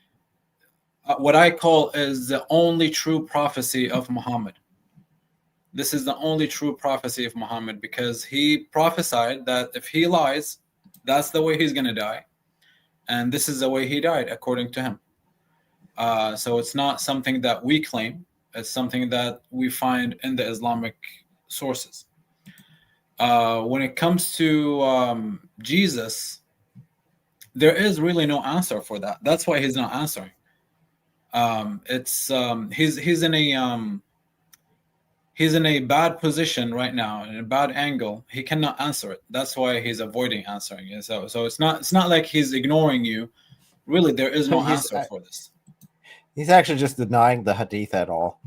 what I call is the only true prophecy of Muhammad. This is the only true prophecy of Muhammad, because he prophesied that if he lies, that's the way he's going to die. And this is the way he died, according to him. So it's not something that we claim. It's something that we find in the Islamic sources. When it comes to Jesus, there is really no answer for that. That's why he's not answering. He's in a bad position right now, in a bad angle. He cannot answer it. That's why he's avoiding answering it. So it's not like he's ignoring you. Really, there is no answer for this. He's actually just denying the Hadith at all.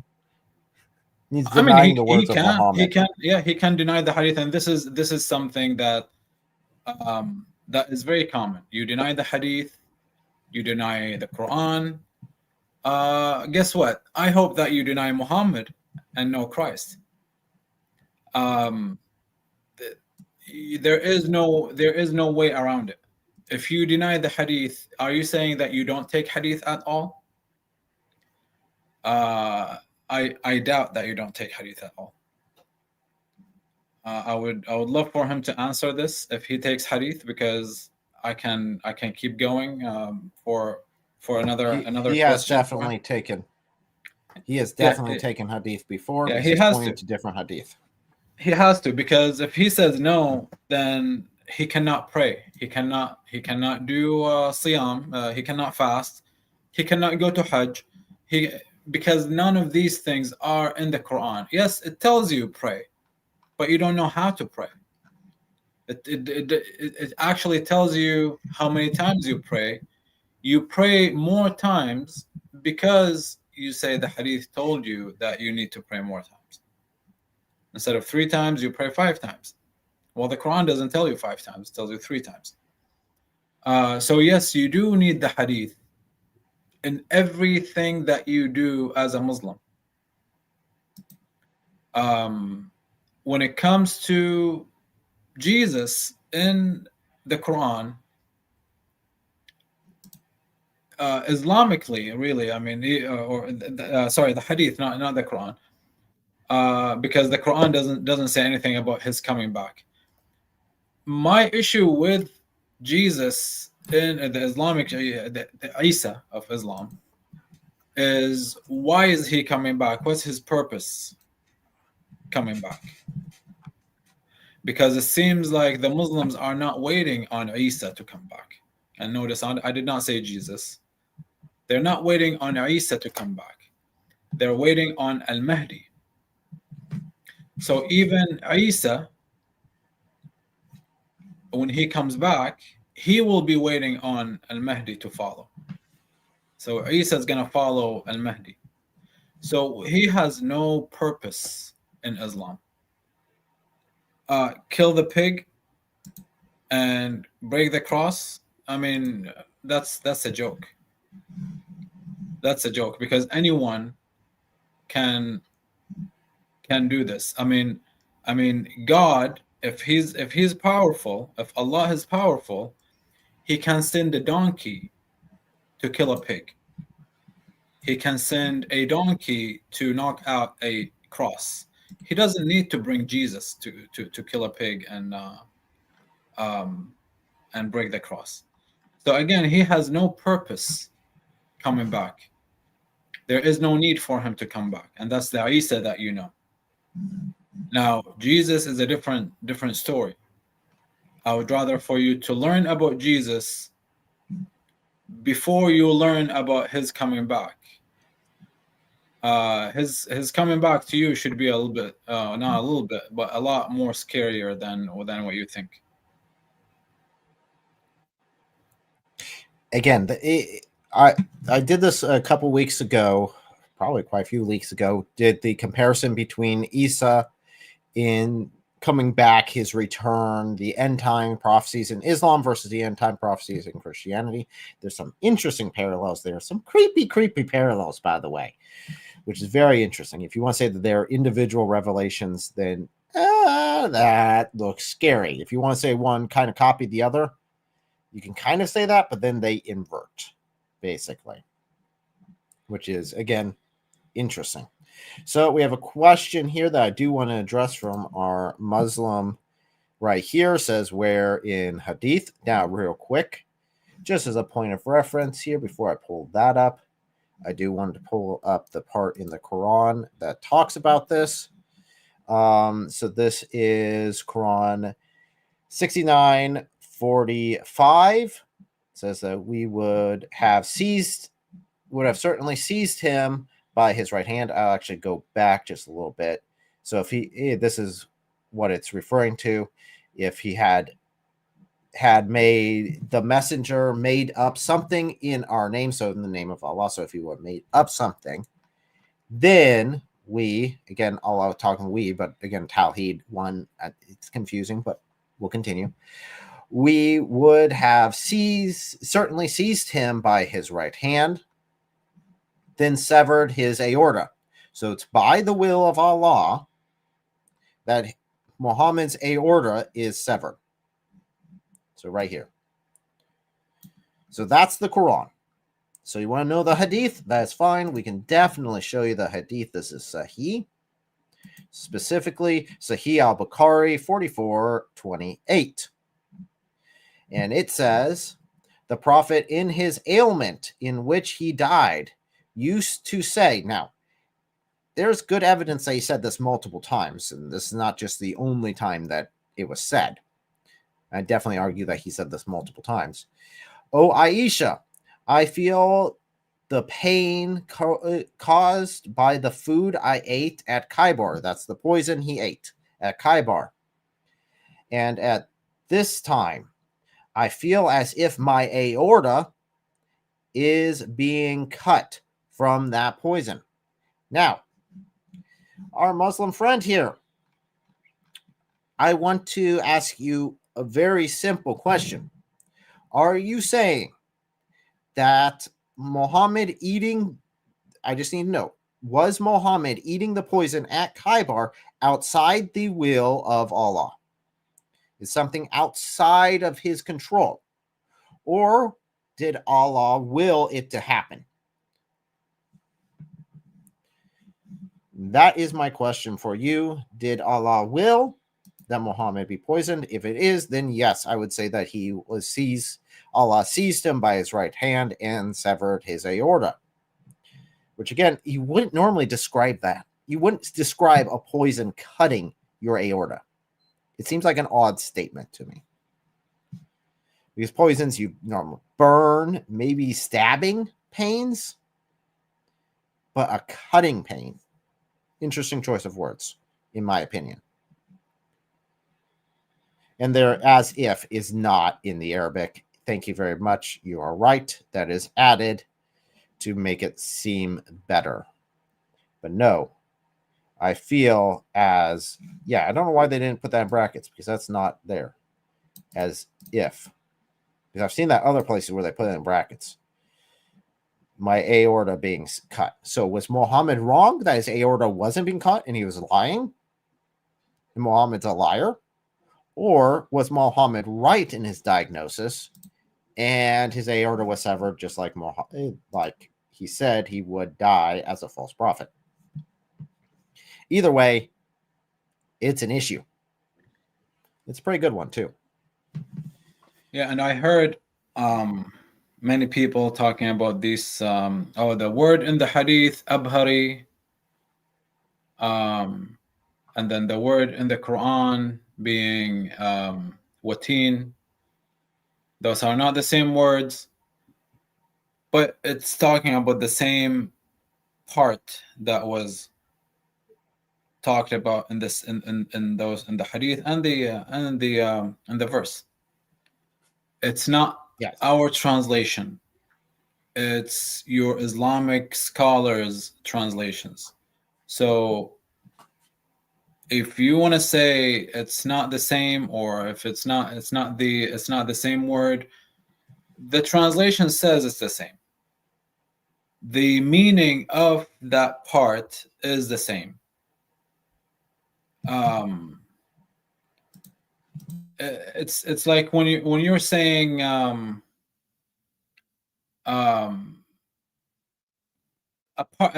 He's denying the words of Muhammad. He can deny the Hadith, and this is something that that is very common. You deny the Hadith, you deny the Quran. Guess what? I hope that you deny Muhammad and no Christ. There is no way around it. If you deny the Hadith, are you saying that you don't take Hadith at all? I doubt that you don't take Hadith at all. I would love for him to answer this if he takes Hadith, because I can keep going for another. He has definitely taken. He has definitely taken Hadith before. Yeah, he has to different Hadith. He has to, because if he says no, then he cannot pray. He cannot do siyam. He cannot fast. He cannot go to Hajj. Because none of these things are in the Quran. Yes, it tells you pray, but you don't know how to pray. It actually tells you how many times you pray. You pray more times because you say the Hadith told you that you need to pray more times. Instead of 3 times, you pray 5 times. Well, the Quran doesn't tell you 5 times; it tells you 3 times. So yes, you do need the Hadith in everything that you do as a Muslim. When it comes to Jesus in the Quran, Islamically, really, I mean, the Hadith, not the Quran, because the Quran doesn't say anything about his coming back. My issue with Jesus in the Islamic, the Isa of Islam, is why is he coming back? What's his purpose coming back? Because it seems like the Muslims are not waiting on Isa to come back. And notice, I did not say Jesus. They're not waiting on Isa to come back. They're waiting on Al-Mahdi. So even Isa, when he comes back, he will be waiting on Al-Mahdi to follow. So Isa is going to follow Al-Mahdi. So he has no purpose in Islam. Kill the pig and break the cross. I mean, that's a joke. That's a joke, because anyone can do this. I mean, God, if he's powerful, if Allah is powerful, he can send a donkey to kill a pig. He can send a donkey to knock out a cross. He doesn't need to bring Jesus to kill a pig and break the cross. So again, he has no purpose coming back. There is no need for him to come back, and that's the Isa that you know. Now, Jesus is a different story. I would rather for you to learn about Jesus before you learn about his coming back. His coming back to you should be a little bit, not a little bit, but a lot more scarier than what you think. Again, I did this a couple weeks ago, probably quite a few weeks ago. Did the comparison between Isa in coming back, his return, the end time prophecies in Islam versus the end time prophecies in Christianity. There's some interesting parallels there. Some creepy parallels, by the way, which is very interesting. If you want to say that they're individual revelations, then that looks scary. If you want to say one kind of copied the other, you can kind of say that, but then they invert, basically, which is, again, interesting. So we have a question here that I do want to address from our Muslim right here. It says, where in Hadith? Now, real quick, just as a point of reference here, before I pull that up, I do want to pull up the part in the Quran that talks about this. So this is Quran 69:45. It says that we would have certainly seized him by his right hand. I'll actually go back just a little bit. So if this is what it's referring to. If he had made the messenger made up something in our name, so in the name of Allah, so if he would have made up something, then we, again, Allah talking we, but again, Tawheed one, it's confusing, but we'll continue. We would have certainly seized him by his right hand, then severed his aorta. So it's by the will of Allah that Muhammad's aorta is severed. So right here. So that's the Quran. So you want to know the Hadith? That's fine. We can definitely show you the Hadith. This is Sahih. Specifically, Sahih al-Bukhari 44:28. And it says, the Prophet in his ailment in which he died used to say, now, there's good evidence that he said this multiple times, and this is not just the only time that it was said. I definitely argue that he said this multiple times. Oh, Aisha, I feel the pain caused by the food I ate at Khaybar. That's the poison he ate at Khaybar. And at this time, I feel as if my aorta is being cut from that poison. Now, our Muslim friend here, I want to ask you a very simple question. Are you saying that Muhammad eating, I just need to know, was Muhammad eating the poison at Khaybar outside the will of Allah? Is something outside of his control? Or did Allah will it to happen? That is my question for you. Did Allah will that Muhammad be poisoned? If it is, then yes, I would say that he was seized. Allah seized him by his right hand and severed his aorta. Which again, you wouldn't normally describe that. You wouldn't describe a poison cutting your aorta. It seems like an odd statement to me. Because poisons you normally burn, maybe stabbing pains, but a cutting pain. Interesting choice of words, in my opinion. And there, as if, is not in the Arabic. Thank you very much. You are right. That is added to make it seem better. But no, I feel as, yeah, I don't know why they didn't put that in brackets, because that's not there. As if. Because I've seen that other places where they put it in brackets. My aorta being cut. So was Muhammad wrong that his aorta wasn't being cut and he was lying? And Muhammad's a liar? Or was Muhammad right in his diagnosis and his aorta was severed just like Muhammad, like he said he would die as a false prophet? Either way, it's an issue. It's a pretty good one too. Yeah, and I heard many people talking about this. The word in the Hadith, Abhari, and then the word in the Quran being Watin. Those are not the same words, but it's talking about the same part that was talked about in this in those in the Hadith and the verse. It's not our translation. It's your Islamic scholars' translations. So if you want to say it's not the same, or if it's not the same word, the translation says it's the same. The meaning of that part is the same. It's like when you're saying a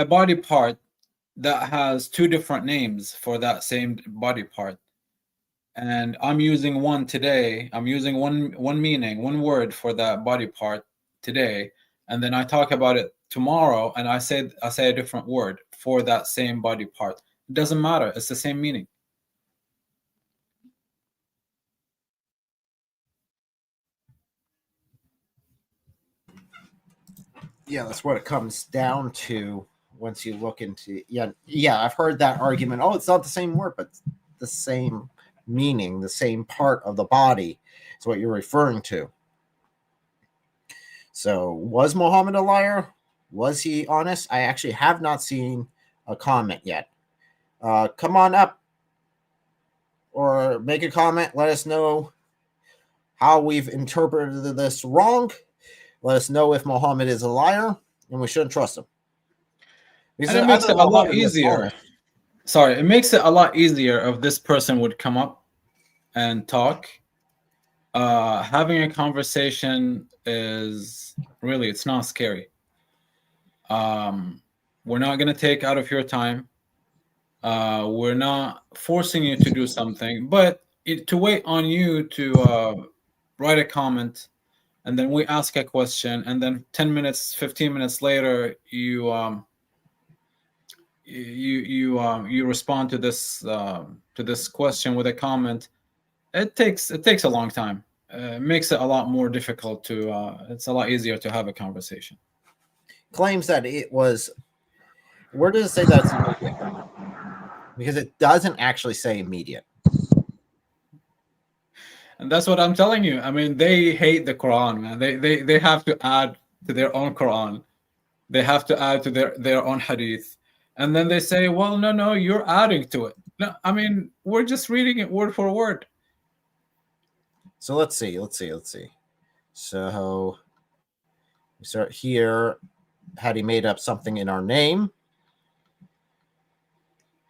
body part that has two different names for that same body part, and I'm using one today. I'm using one meaning, one word for that body part today, and then I talk about it tomorrow, and I say a different word for that same body part. It doesn't matter. It's the same meaning. Yeah, that's what it comes down to once you look into. Yeah, I've heard that argument. Oh, it's not the same word, but the same meaning, the same part of the body is what you're referring to. So, was Muhammad a liar? Was he honest? I actually have not seen a comment yet. Come on up or make a comment. Let us know how we've interpreted this wrong. Let us know if Muhammad is a liar and we shouldn't trust him. Because and it makes it a lot easier. Sorry, it makes it a lot easier if this person would come up and talk. Having a conversation is really, it's not scary. We're not going to take out of your time. We're not forcing you to do something, but to wait on you to write a comment, and then we ask a question, and then 10 minutes, 15 minutes later, you respond to this question with a comment. It takes a long time. It makes it a lot more difficult to. It's a lot easier to have a conversation. Claims that it was. Where does it say that's immediate? Because it doesn't actually say immediate. And that's what I'm telling you. I mean, they hate the Quran, man. They have to add to their own Quran. They have to add to their own Hadith. And then they say, well, no, you're adding to it. No, I mean, we're just reading it word for word. So let's see. So we start here. Had he made up something in our name,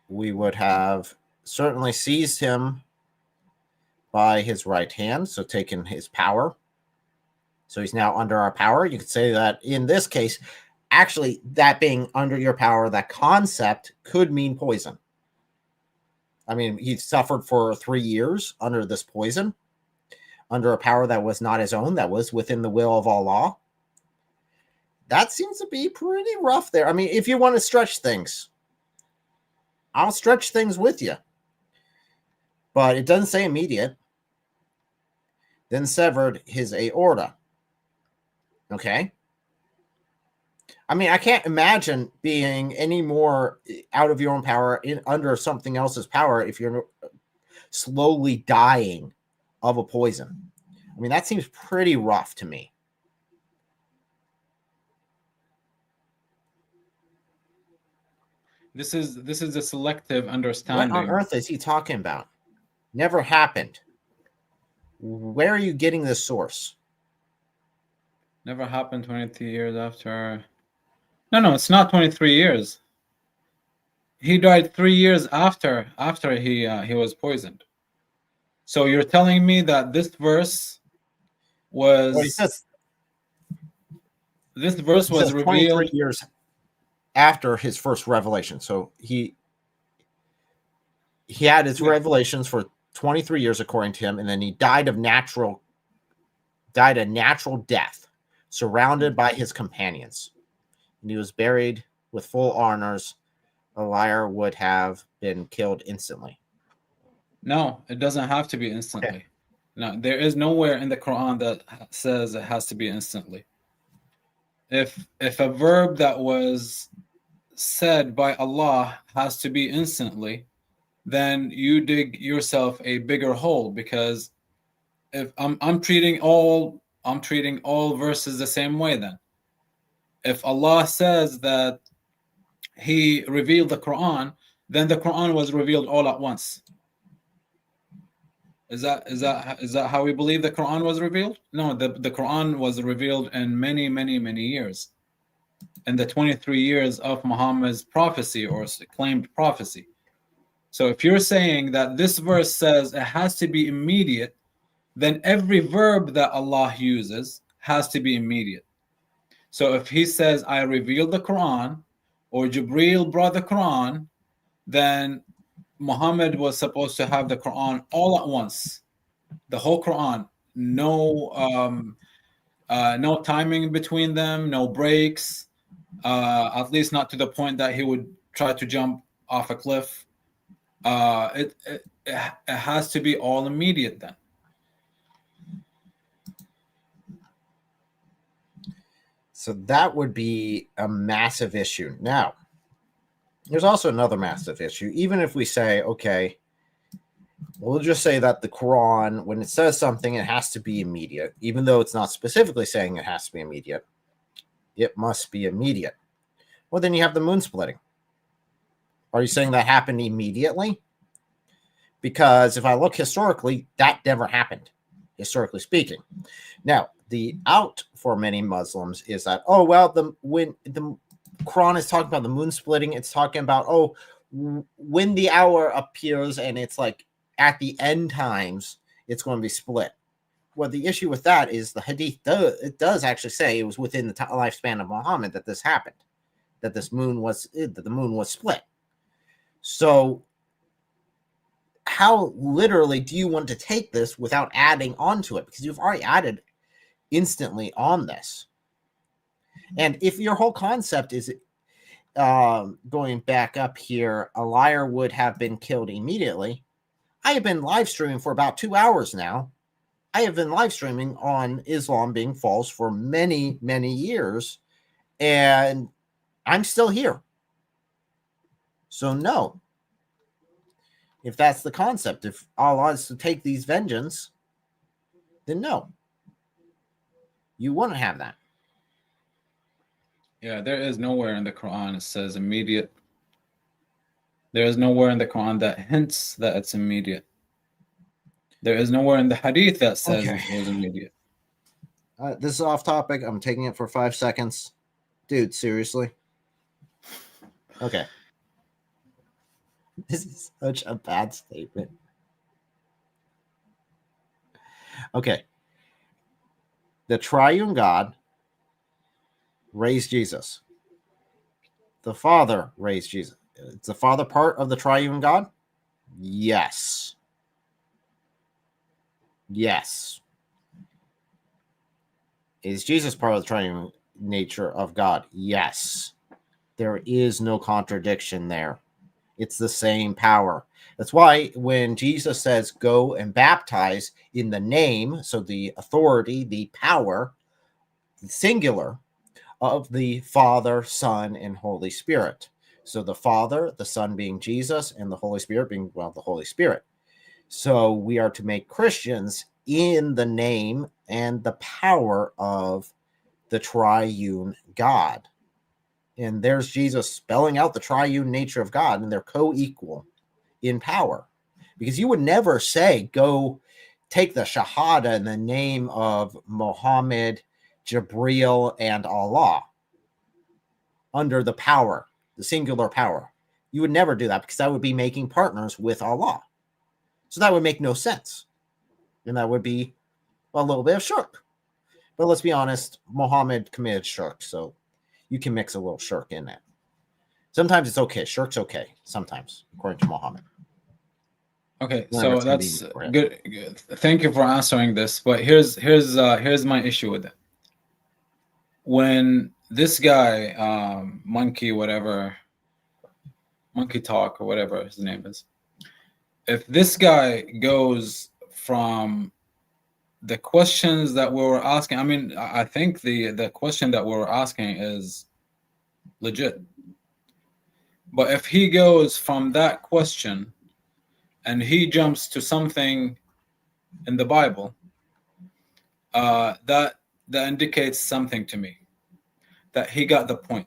we would have certainly seized him by his right hand, so taken his power. So he's now under our power. You could say that in this case, actually, that being under your power, that concept could mean poison. I mean, he suffered for 3 years under this poison, under a power that was not his own, that was within the will of Allah. That seems to be pretty rough there. I mean, if you want to stretch things, I'll stretch things with you. But it doesn't say immediate. Then severed his aorta. Okay? I mean, I can't imagine being any more out of your own power, under something else's power, if you're slowly dying of a poison. I mean, that seems pretty rough to me. This is a selective understanding. What on earth is he talking about? Never happened. Where are you getting this source? Never happened 23 years after. No, it's not 23 years. He died 3 years after he was poisoned. So you're telling me that this verse was revealed 23 years after his first revelation. So he had his revelations for 23 years, according to him, and then he died a natural death, surrounded by his companions. And he was buried with full honors. A liar would have been killed instantly. No, it doesn't have to be instantly. Okay. No, there is nowhere in the Quran that says it has to be instantly. If a verb that was said by Allah has to be instantly, then you dig yourself a bigger hole, because if I'm treating all verses the same way, then if Allah says that he revealed the Quran, then the Quran was revealed all at once. Is that how we believe the Quran was revealed? No, the Quran was revealed in many years. In the 23 years of Muhammad's prophecy or claimed prophecy. So if you're saying that this verse says it has to be immediate, then every verb that Allah uses has to be immediate. So if he says, I revealed the Quran, or Jibreel brought the Quran, then Muhammad was supposed to have the Quran all at once. The whole Quran. No timing between them, no breaks, at least not to the point that he would try to jump off a cliff. It has to be all immediate then. So that would be a massive issue. Now, there's also another massive issue. Even if we say, okay, we'll just say that the Quran, when it says something, it has to be immediate, even though it's not specifically saying it has to be immediate. It must be immediate. Well, then you have the moon splitting. Are you saying that happened immediately? Because if I look historically, that never happened, historically speaking. Now, the out for many Muslims is that, oh, well, when the Quran is talking about the moon splitting, it's talking about, oh, when the hour appears and it's like at the end times, it's going to be split. Well, the issue with that is the Hadith does actually say it was within the lifespan of Muhammad that this happened, that the moon was split. So how literally do you want to take this without adding onto it? Because you've already added instantly on this. And if your whole concept is going back up here, a liar would have been killed immediately. I have been live streaming for about 2 hours now. I have been live streaming on Islam being false for many years, and I'm still here. So no. If that's the concept, if Allah is to take these vengeance, then no. You wouldn't have that. Yeah, there is nowhere in the Quran it says immediate. There is nowhere in the Quran that hints that it's immediate. There is nowhere in the Hadith that says it was immediate. This is off topic. I'm taking it for 5 seconds. Dude, seriously? Okay. This is such a bad statement. Okay. The triune God raised Jesus. The Father raised Jesus. Is the Father part of the triune God? Yes. Yes. Is Jesus part of the triune nature of God? Yes. There is no contradiction there. It's the same power. That's why when Jesus says, go and baptize in the name, so the authority, the power, the singular of the Father, Son, and Holy Spirit. So the Father, the Son being Jesus, and the Holy Spirit being, well, the Holy Spirit. So we are to make Christians in the name and the power of the triune God. And there's Jesus spelling out the triune nature of God, and they're co-equal in power. Because you would never say, go take the Shahada in the name of Muhammad, Jibreel, and Allah under the power, the singular power. You would never do that because that would be making partners with Allah. So that would make no sense. And that would be a little bit of shirk. But let's be honest, Muhammad committed shirk, so you can mix a little shirk in there. Sometimes it's okay. Shirk's okay. Sometimes, according to Muhammad. Okay, so that's good. Thank you for answering this. But here's my issue with it. When this guy, Monkey Talk or whatever his name is, if this guy goes from the questions that we were asking, I mean, I think the question that we were asking is legit. But if he goes from that question and he jumps to something in the Bible, that indicates something to me, that he got the point.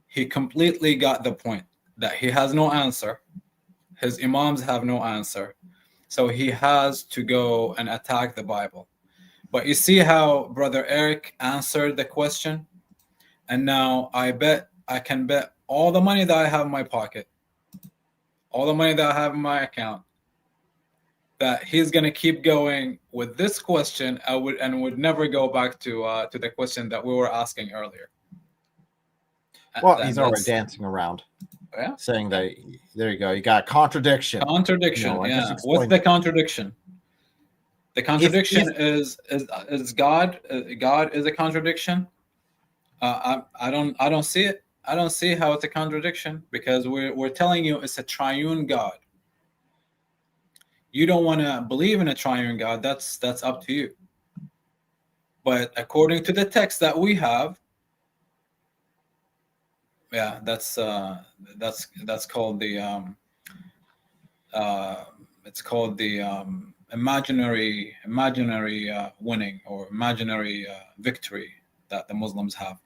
He completely got the point. that he has no answer. His imams have no answer. So he has to go and attack the Bible. But you see how Brother Eric answered the question? And now I can bet all the money that I have in my pocket, all the money that I have in my account, that he's going to keep going with this question would never go back to the question that we were asking earlier. Well, he's already dancing around. Yeah. Saying that, there you go. You got a contradiction. Contradiction, yeah. What's the contradiction? The contradiction is God. God is a contradiction. I don't see it. I don't see how it's a contradiction, because we're telling you it's a triune God. You don't want to believe in a triune God. That's up to you. But according to the text that we have, yeah, that's called the it's called the imaginary winning, or imaginary victory that the Muslims have.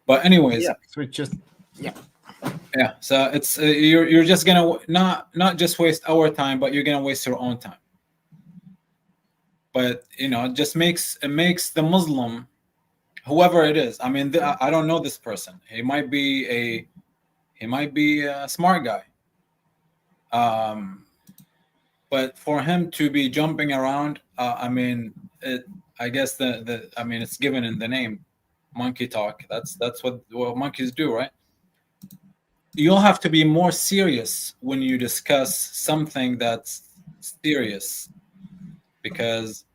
But anyways, yeah, so just yeah. So it's you're just gonna not just waste our time, but you're gonna waste your own time. But it just makes the Muslim, whoever it is. I mean, I don't know this person. He might be a smart guy. But for him to be jumping around, I guess it's given in the name, monkey talk. That's what monkeys do, right? You'll have to be more serious when you discuss something that's serious, because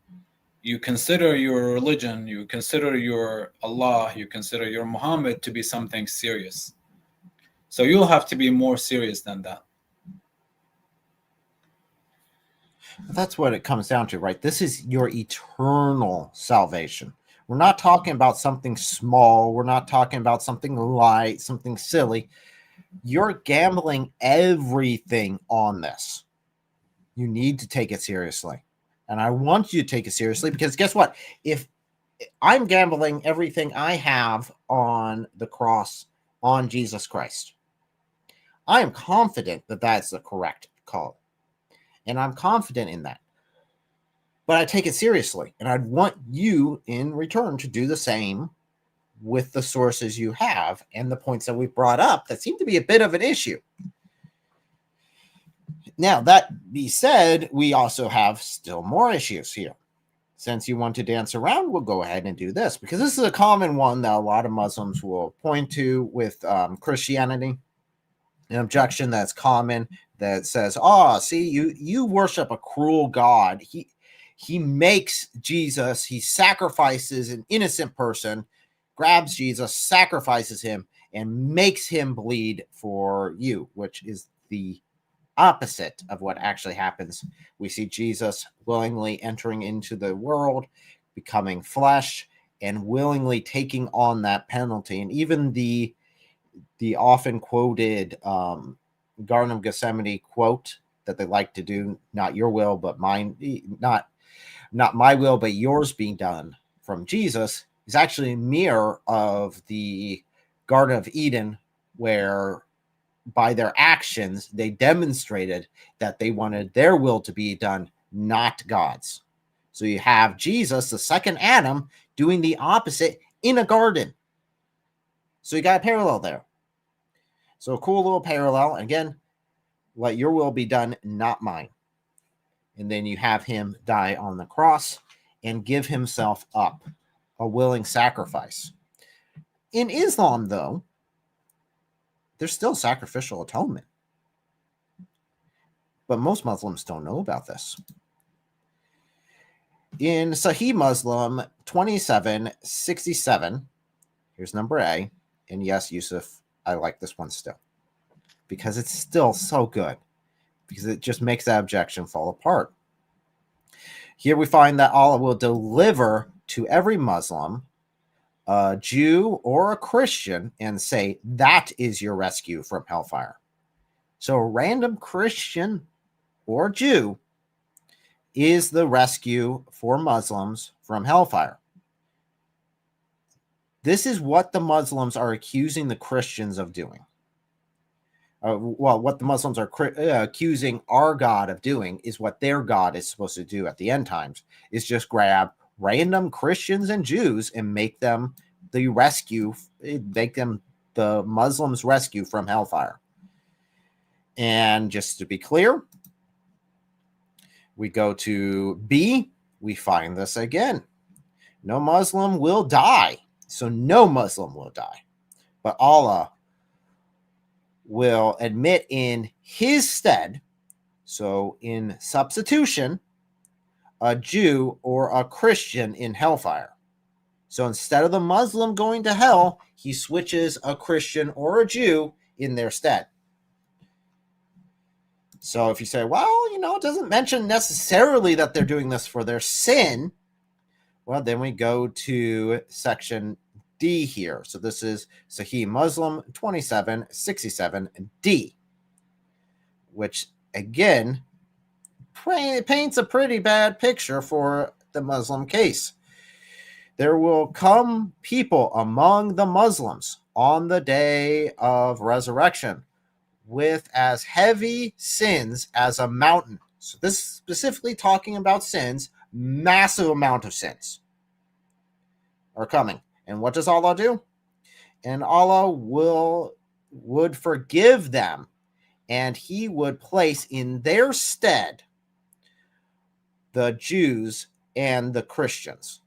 you consider your religion, you consider your Allah, you consider your Muhammad to be something serious. So you'll have to be more serious than that. That's what it comes down to, right? This is your eternal salvation. We're not talking about something small. We're not talking about something light, something silly. You're gambling everything on this. You need to take it seriously. And I want you to take it seriously, because guess what? If I'm gambling everything I have on the cross, on Jesus Christ, I am confident that that's the correct call. And I'm confident in that. But I take it seriously. And I'd want you in return to do the same with the sources you have and the points that we've brought up that seem to be a bit of an issue. Now, that being said, we also have still more issues here. Since you want to dance around, we'll go ahead and do this, because this is a common one that a lot of Muslims will point to with Christianity. An objection that's common that says, see, you worship a cruel God. He makes Jesus, he sacrifices an innocent person, grabs Jesus, sacrifices him, and makes him bleed for you, which is the opposite of what actually happens. We see Jesus willingly entering into the world, becoming flesh, and willingly taking on that penalty. And even the often quoted Garden of Gethsemane quote that they like to do, not your will, but mine, not my will, but yours being done, from Jesus, is actually a mirror of the Garden of Eden, where by their actions, they demonstrated that they wanted their will to be done, not God's. So you have Jesus, the second Adam, doing the opposite in a garden. So you got a parallel there. So a cool little parallel. Again, let your will be done, not mine. And then you have him die on the cross and give himself up, a willing sacrifice. In Islam, though, there's still sacrificial atonement. But most Muslims don't know about this. In Sahih Muslim 2767, here's number A. And yes, Yusuf, I like this one still, because it's still so good, because it just makes that objection fall apart. Here we find that Allah will deliver to every Muslim, a Jew or a Christian, and say, that is your rescue from hellfire. So a random Christian or Jew is the rescue for Muslims from hellfire. This is what the Muslims are accusing the Christians of doing. well, what the Muslims are accusing our God of doing is what their God is supposed to do at the end times, is just grab random Christians and Jews and make them the Muslims rescue from hellfire. And just to be clear, we go to B, we find this again. No Muslim will die. So no Muslim will die. But Allah will admit in his stead, so in substitution, a Jew or a Christian in hellfire. So instead of the Muslim going to hell, he switches a Christian or a Jew in their stead. So if you say, well, it doesn't mention necessarily that they're doing this for their sin, well, then we go to section D here. So this is Sahih Muslim 2767D, which again paints a pretty bad picture for the Muslim case. There will come people among the Muslims on the day of resurrection with as heavy sins as a mountain. So this is specifically talking about sins, massive amount of sins are coming. And what does Allah do? And Allah would forgive them, and he would place in their stead the Jews and the Christians.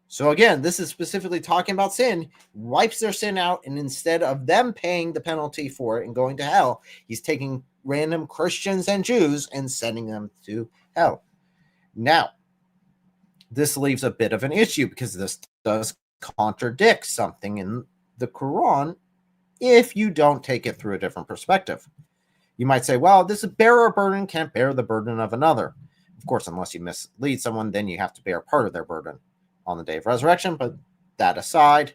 So again, this is specifically talking about sin, wipes their sin out, and instead of them paying the penalty for it and going to hell, he's taking random Christians and Jews and sending them to hell. Now, this leaves a bit of an issue because this does contradict something in the Quran if you don't take it through a different perspective. You might say, well, this bearer burden can't bear the burden of another. Of course, unless you mislead someone, then you have to bear part of their burden on the day of resurrection. But that aside,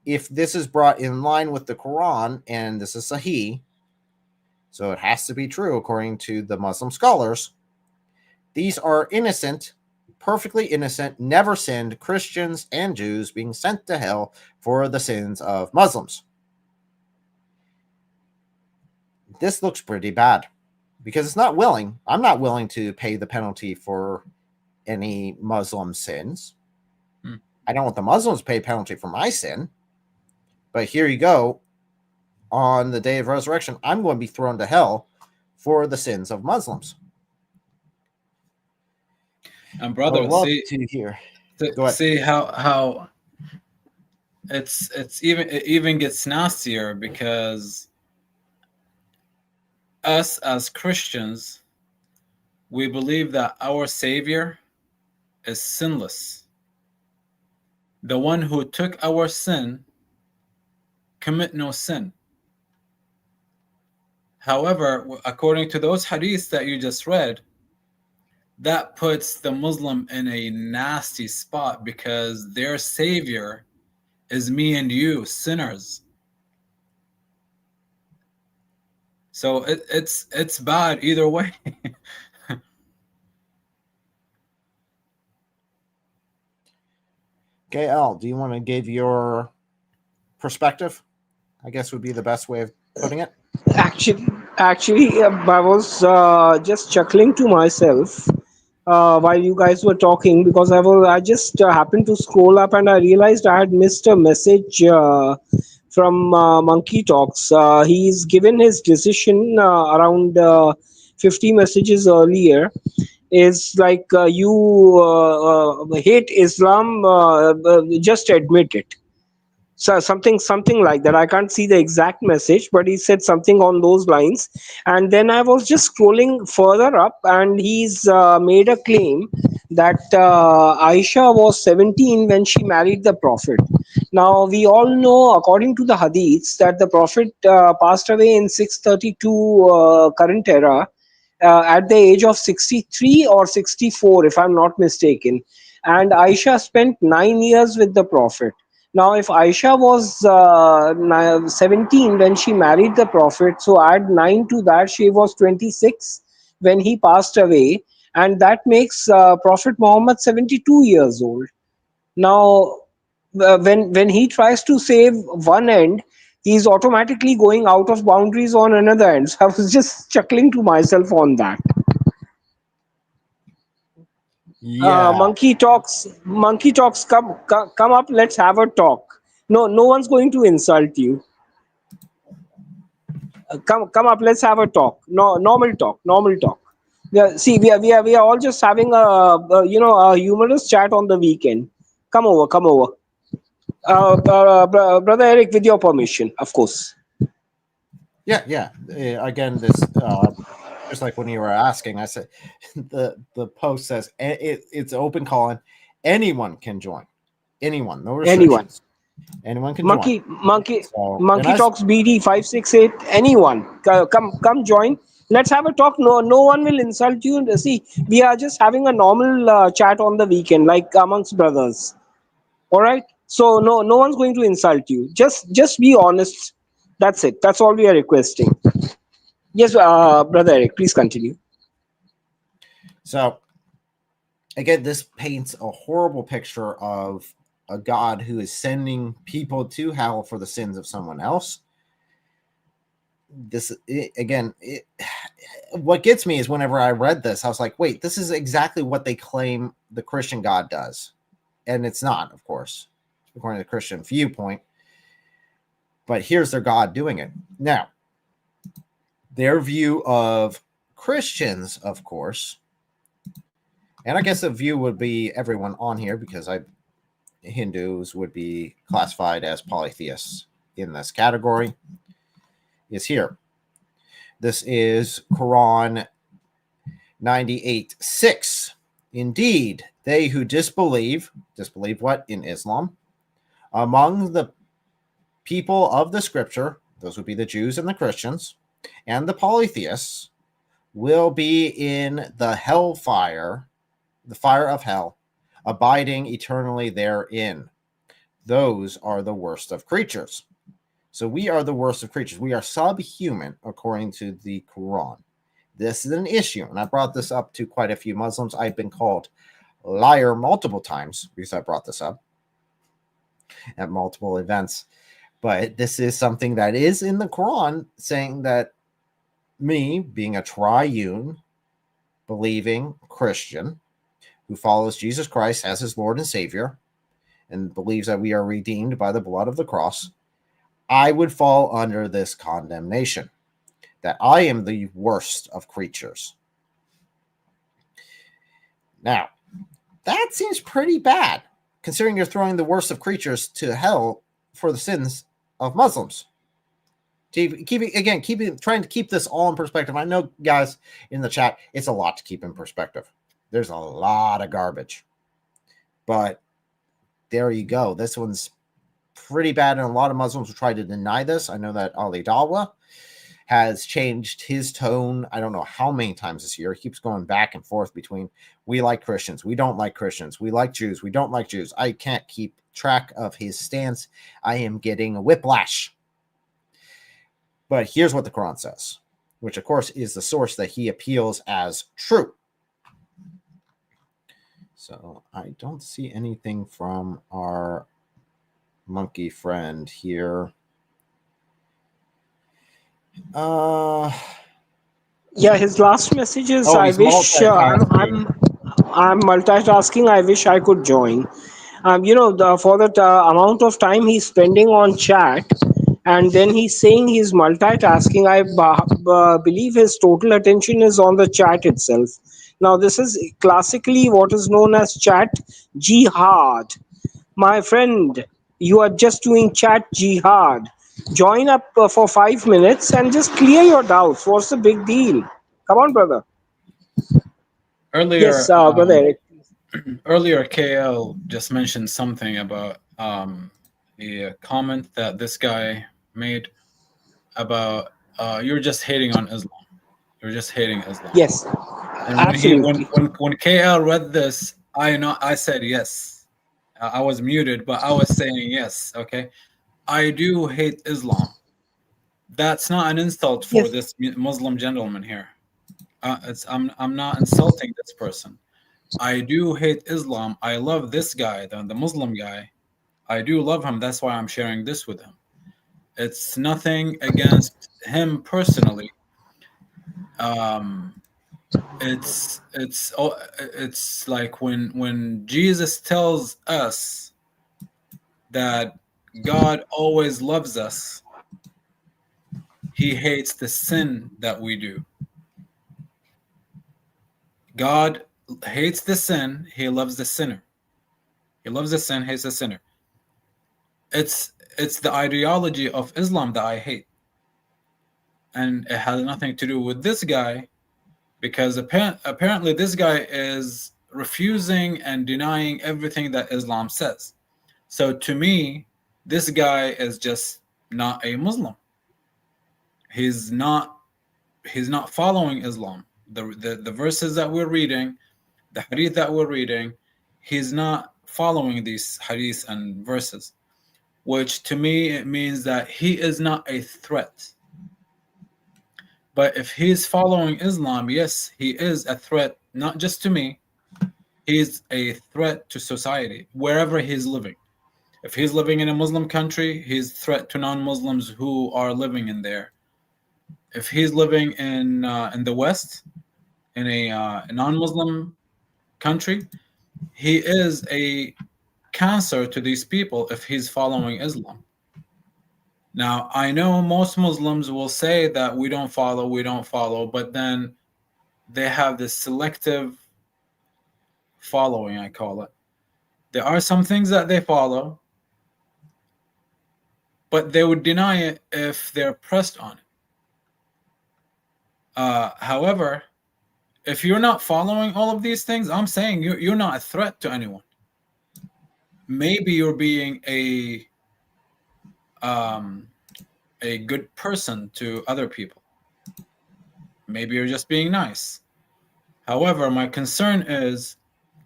if this is brought in line with the Quran, and this is Sahih, so it has to be true according to the Muslim scholars, these are innocent, perfectly innocent, never sinned Christians and Jews being sent to hell for the sins of Muslims. This looks pretty bad because it's not willing. I'm not willing to pay the penalty for any Muslim sins. I don't want the Muslims to pay penalty for my sin. But here you go. On the day of resurrection, I'm going to be thrown to hell for the sins of Muslims. And brother, see how it even gets nastier, because us as Christians, we believe that our Savior is sinless. The one who took our sin commit no sin. However, according to those hadiths that you just read, that puts the Muslim in a nasty spot, because their Savior is me and you, sinners. So it's bad either way. Okay, Al, do you want to give your perspective? I guess would be the best way of putting it. Actually, I was just chuckling to myself while you guys were talking, because I just happened to scroll up and I realized I had missed a message from Monkey Talks. He's given his decision around 50 messages earlier. Is like you hate Islam, just admit it. So something like that. I can't see the exact message, but he said something on those lines. And then I was just scrolling further up, and he's made a claim that Aisha was 17 when she married the Prophet. Now we all know, according to the Hadiths, that the Prophet passed away in 632 current era, at the age of 63 or 64, if I'm not mistaken. And Aisha spent 9 years with the Prophet. Now, if Aisha was 17 when she married the Prophet, so add 9 to that, she was 26 when he passed away. And that makes Prophet Muhammad 72 years old. Now, when he tries to save one end, he's automatically going out of boundaries on another end. So I was just chuckling to myself on that. Yeah. Monkey talks, come up, let's have a talk. No one's going to insult you. Come up, let's have a talk. No, normal talk. Yeah, see, we are all just having a humorous chat on the weekend. Come over. Brother Eric, with your permission, of course. Yeah. Again, this just like when you were asking, I said the post says it's open calling. Anyone can join. Anyone, no restrictions. Anyone can join. Monkey talks BD 568. Anyone, come join. Let's have a talk. No one will insult you. See, we are just having a normal chat on the weekend, like amongst brothers. All right. So no one's going to insult you. Just be honest. That's it. That's all we are requesting. Yes, brother Eric, please continue. So, again, this paints a horrible picture of a God who is sending people to hell for the sins of someone else. What gets me is whenever I read this, I was like, wait, this is exactly what they claim the Christian God does. And it's not, of course, according to the Christian viewpoint. But here's their God doing it. Now, their view of Christians, of course, and I guess the view would be everyone on here, because Hindus would be classified as polytheists in this category, is here. This is Quran 98:6. Indeed, they who disbelieve what? In Islam, among the people of the scripture, those would be the Jews and the Christians, and the polytheists, will be in the hellfire, the fire of hell, abiding eternally therein. Those are the worst of creatures. So we are the worst of creatures. We are subhuman, according to the Quran. This is an issue, and I brought this up to quite a few Muslims. I've been called liar multiple times because I brought this up at multiple events. But this is something that is in the Quran, saying that me, being a triune, believing Christian who follows Jesus Christ as his Lord and Savior and believes that we are redeemed by the blood of the cross, I would fall under this condemnation, that I am the worst of creatures. Now, that seems pretty bad, considering you're throwing the worst of creatures to hell for the sins of Muslims. Trying to keep this all in perspective. I know, guys, in the chat, it's a lot to keep in perspective. There's a lot of garbage. But there you go. This one's pretty bad, and a lot of Muslims will try to deny this. I know that Ali Dawah has changed his tone, I don't know how many times this year. He keeps going back and forth between we like Christians, we don't like Christians, we like Jews, we don't like Jews. I can't keep track of his stance. I am getting a whiplash. But here's what the Quran says, which of course is the source that he appeals as true. So I don't see anything from our monkey friend here. Yeah, his last message is, I wish I'm multitasking. I wish I could join. For that amount of time he's spending on chat, and then he's saying he's multitasking, I believe his total attention is on the chat itself. Now, this is classically what is known as chat jihad. My friend, you are just doing chat jihad. Join up for 5 minutes and just clear your doubts. What's the big deal? Come on, brother. Earlier, yes, brother Eric. Earlier, KL just mentioned something about the comment that this guy made about you're just hating on Islam. You're just hating Islam. Yes, and absolutely. When KL read this, I said yes. I was muted, but I was saying yes. Okay, I do hate Islam. That's not an insult for this Muslim gentleman here. I'm not insulting this person. I do hate Islam. I love this guy, the Muslim guy. I do love him. That's why I'm sharing this with him. It's nothing against him personally. It's like when Jesus tells us that God always loves us, he hates the sin that we do. God hates the sin, he loves the sinner. He loves the sin, hates the sinner. It's the ideology of Islam that I hate. And it has nothing to do with this guy, because apparently this guy is refusing and denying everything that Islam says. So to me, this guy is just not a Muslim. He's not following Islam. The verses that we're reading, the hadith that we're reading, he's not following these hadiths and verses, which to me it means that he is not a threat. But if he's following Islam, yes, he is a threat, not just to me. He's a threat to society, wherever he's living. If he's living in a Muslim country, he's a threat to non-Muslims who are living in there. If he's living in the West, in a non-Muslim country, he is a cancer to these people if he's following Islam. Now, I know most Muslims will say that we don't follow, but then they have this selective following, I call it. There are some things that they follow, but they would deny it if they're pressed on it. However, if you're not following all of these things, I'm saying you're not a threat to anyone. Maybe you're being a good person to other people. Maybe you're just being nice. However, my concern is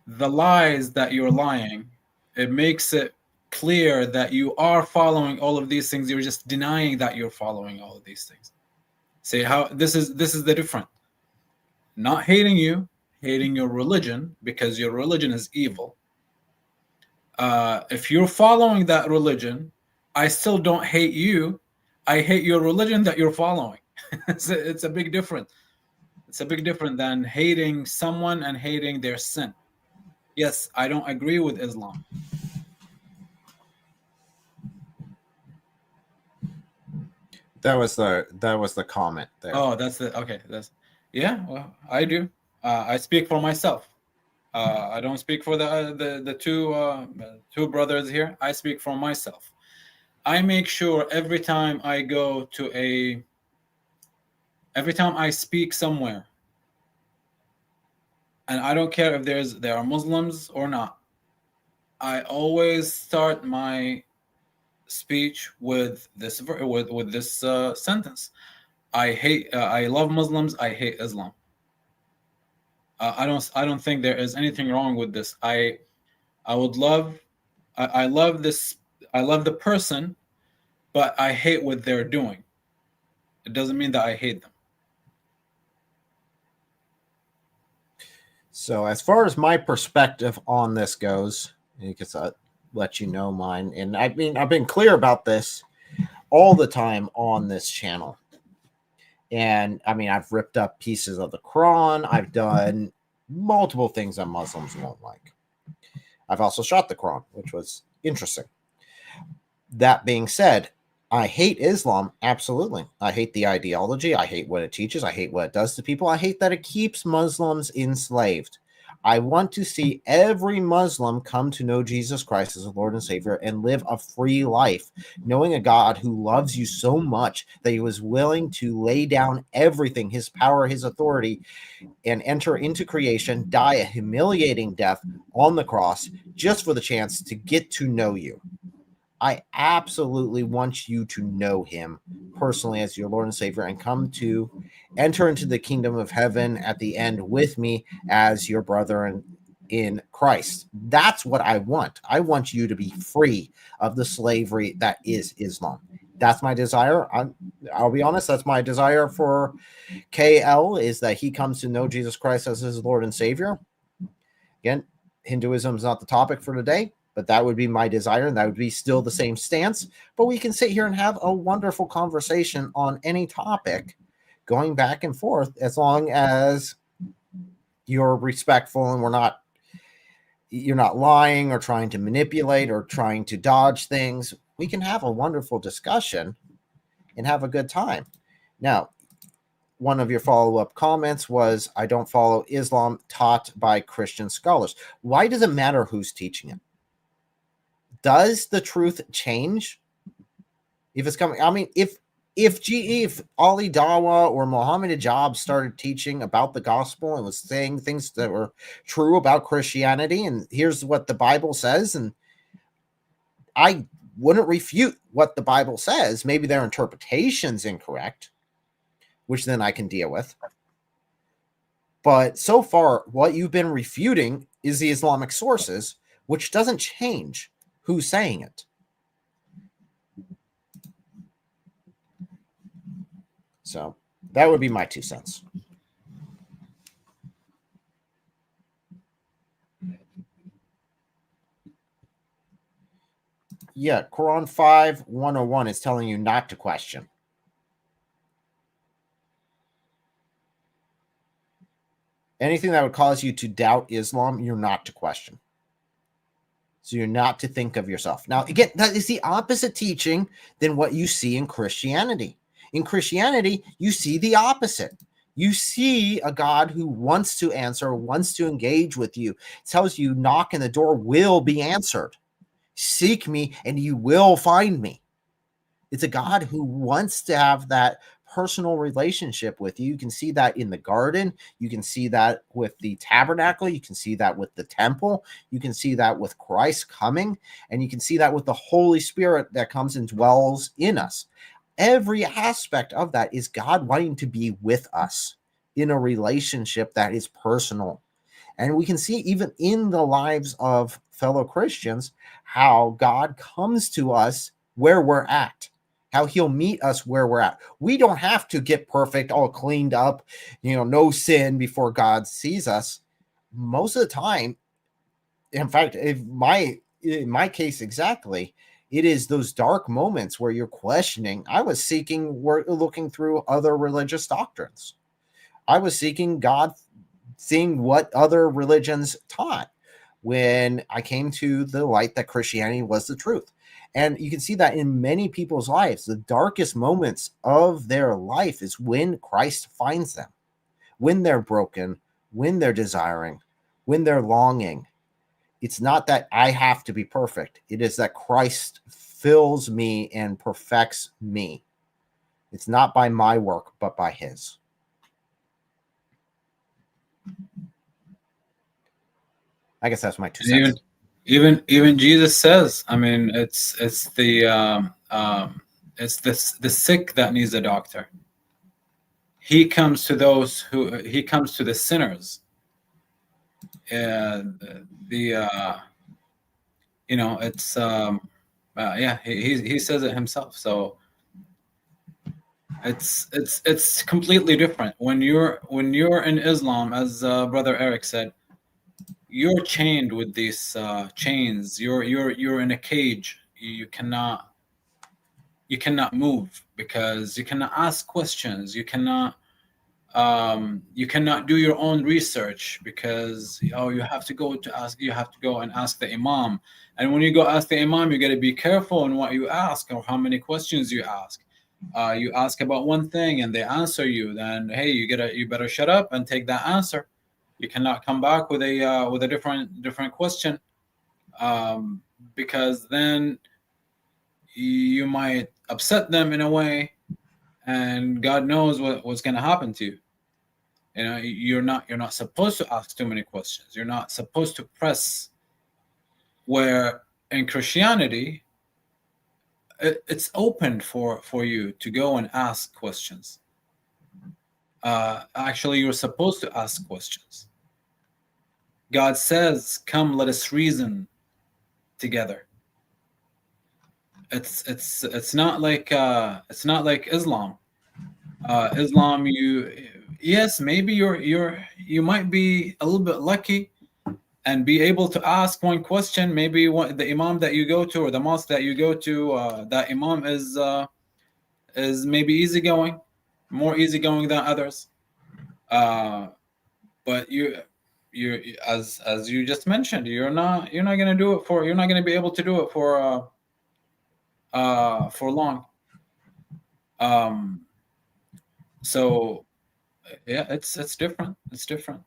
the lies that you're lying. It makes it clear that you are following all of these things. You're just denying that you're following all of these things. See how this is the difference. Not hating you, hating your religion, because your religion is evil. If you're following that religion, I still don't hate you. I hate your religion that you're following. It's a big difference. It's a big difference than hating someone and hating their sin. Yes, I don't agree with Islam. That was the comment there. Oh, yeah. Well, I do. I speak for myself. I don't speak for the two brothers here. I speak for myself. I make sure every time I speak somewhere, and I don't care if there are Muslims or not, I always start my speech with this sentence: I love Muslims. I hate Islam. I don't think there is anything wrong with this. I love this. I love the person, but I hate what they're doing. It doesn't mean that I hate them. So as far as my perspective on this goes, because I'll let you know mine, and I've been clear about this all the time on this channel. And I've ripped up pieces of the Quran. I've done multiple things that Muslims won't like. I've also shot the Quran, which was interesting. That being said, I hate Islam, absolutely. I hate the ideology. I hate what it teaches. I hate what it does to people. I hate that it keeps Muslims enslaved. I want to see every Muslim come to know Jesus Christ as a Lord and Savior and live a free life, knowing a God who loves you so much that he was willing to lay down everything, his power, his authority, and enter into creation, die a humiliating death on the cross just for the chance to get to know you. I absolutely want you to know him personally as your Lord and Savior and come to enter into the kingdom of heaven at the end with me as your brother in Christ. That's what I want. I want you to be free of the slavery that is Islam. That's my desire. I'll be honest, that's my desire for KL, is that he comes to know Jesus Christ as his Lord and Savior. Again, Hinduism is not the topic for today. But that would be my desire, and that would be still the same stance. But we can sit here and have a wonderful conversation on any topic, going back and forth, as long as you're respectful and you're not lying or trying to manipulate or trying to dodge things. We can have a wonderful discussion and have a good time. Now, one of your follow-up comments was, I don't follow Islam taught by Christian scholars. Why does it matter who's teaching it? Does the truth change if it's coming? I mean, if Ali Dawah or Muhammad Hijab started teaching about the gospel and was saying things that were true about Christianity, and here's what the Bible says, and I wouldn't refute what the Bible says. Maybe their interpretation's incorrect, which then I can deal with. But so far, what you've been refuting is the Islamic sources, which doesn't change who's saying it. So that would be my 2 cents. Yeah, Quran 5:101 is telling you not to question. Anything that would cause you to doubt Islam, you're not to question. So you're not to think of yourself. Now, again, that is the opposite teaching than what you see in Christianity. In Christianity, you see the opposite. You see a God who wants to answer, wants to engage with you, tells you, knock and the door will be answered. Seek me and you will find me. It's a God who wants to have that personal relationship with you. You can see that in the garden. You can see that with the tabernacle. You can see that with the temple. You can see that with Christ coming. And you can see that with the Holy Spirit that comes and dwells in us. Every aspect of that is God wanting to be with us in a relationship that is personal. And we can see even in the lives of fellow Christians how God comes to us where we're at, how he'll meet us where we're at. We don't have to get perfect, all cleaned up, no sin before God sees us. Most of the time, in fact, in my case exactly, it is those dark moments where you're questioning. I was looking through other religious doctrines. I was seeking God, seeing what other religions taught when I came to the light that Christianity was the truth. And you can see that in many people's lives, the darkest moments of their life is when Christ finds them, when they're broken, when they're desiring, when they're longing. It's not that I have to be perfect. It is that Christ fills me and perfects me. It's not by my work, but by his. I guess that's my 2 cents. Even Jesus says, I mean, it's the sick that needs a doctor. He comes to the sinners. He says it himself. So it's completely different when you're in Islam, as Brother Eric said. You're chained with these chains. You're in a cage. You cannot move because you cannot ask questions. You cannot do your own research because you have to go and ask the imam. And when you go ask the imam, you got to be careful in what you ask or how many questions you ask. You ask about one thing and they answer you, then hey, you better shut up and take that answer. You cannot come back with a different question, because then you might upset them in a way, and God knows what's going to happen to you. You're not supposed to ask too many questions. You're not supposed to press. Where in Christianity, it's open for you to go and ask questions. Actually, you're supposed to ask questions. God says, "Come, let us reason together." It's not like Islam. Islam, yes, maybe you might be a little bit lucky and be able to ask one question. Maybe the imam that you go to or the mosque that you go to, that imam is maybe easygoing, more easygoing than others. But you as you just mentioned, you're not gonna do it for, you're not gonna be able to do it for long. So yeah, it's different. It's different.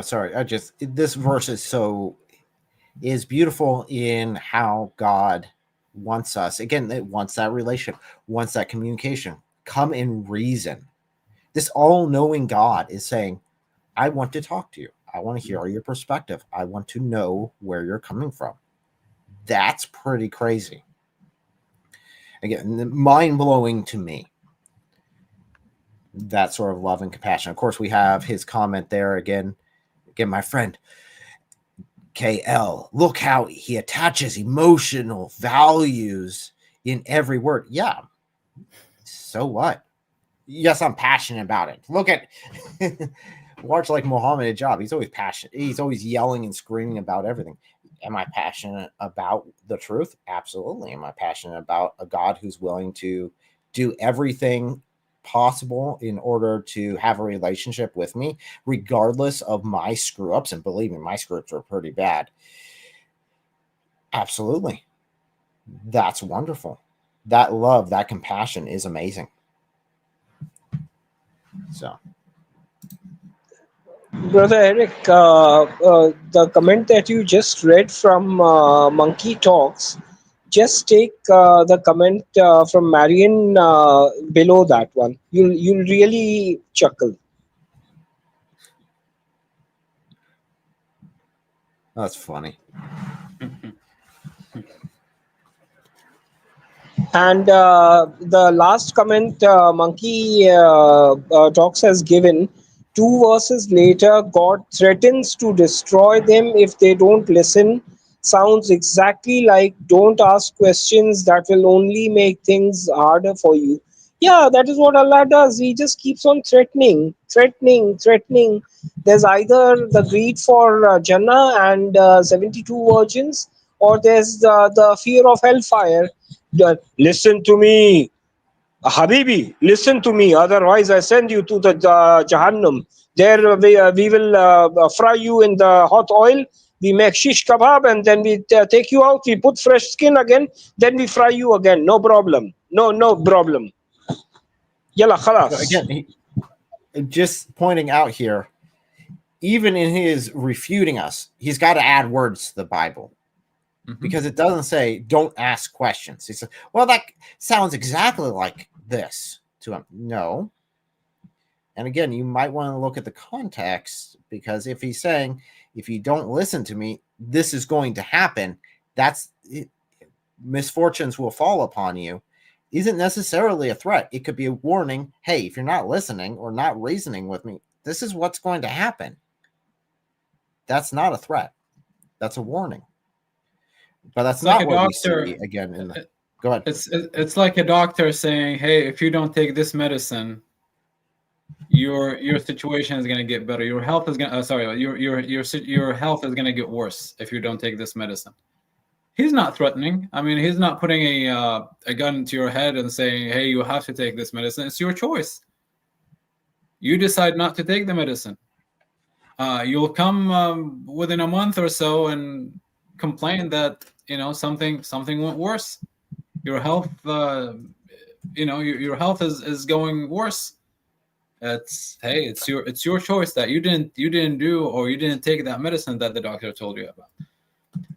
Sorry, this verse is beautiful in how God wants us. Again, it wants that relationship, wants that communication. Come and reason. This all-knowing God is saying, I want to talk to you. I want to hear your perspective. I want to know where you're coming from. That's pretty crazy. Again, mind-blowing to me. That sort of love and compassion. Of course, we have his comment there again, my friend KL. Look how he attaches emotional values in every word. Yeah. So what? Yes, I'm passionate about it. Look at watch like Muhammad Hijab. He's always passionate. He's always yelling and screaming about everything. Am I passionate about the truth? Absolutely. Am I passionate about a God who's willing to do everything possible in order to have a relationship with me, regardless of my screw ups? And believe me, my screw ups are pretty bad. Absolutely. That's wonderful. That love, that compassion is amazing. So, Brother Eric, the comment that you just read from Monkey Talks, just take the comment from Marion below that one. You'll really chuckle. that's funny. And the last comment Monkey Talks has given, 2 verses later, God threatens to destroy them if they don't listen. Sounds exactly like don't ask questions that will only make things harder for you. Yeah, that is what Allah does. He just keeps on threatening. There's either the greed for Jannah and 72 virgins, or there's the fear of hellfire. Listen to me, Habibi, listen to me. Otherwise, I send you to the Jahannam. There we will fry you in the hot oil. We make shish kebab and then we take you out. We put fresh skin again. Then we fry you again. No problem. No problem. Yalla, khalas. So again, just pointing out here, even in his refuting us, he's got to add words to the Bible. Because it doesn't say don't ask questions. He says, well, that sounds exactly like this to him. No. And again, you might want to look at the context, because if he's saying, if you don't listen to me, this is going to happen, that's it, misfortunes will fall upon you, isn't necessarily a threat. It could be a warning. Hey, if you're not listening or not reasoning with me, this is what's going to happen. That's not a threat. That's a warning. But that's not what we see again in the. Go ahead. It's like a doctor saying, "Hey, if you don't take this medicine, your situation is going to get better. Your health is going to your health is going to get worse if you don't take this medicine." He's not threatening. I mean, he's not putting a gun to your head and saying, "Hey, you have to take this medicine." It's your choice. You decide not to take the medicine. You'll come within a month or so and complain that something went worse. Your health, your health is going worse. It's your choice that you didn't do, or you didn't take that medicine that the doctor told you about.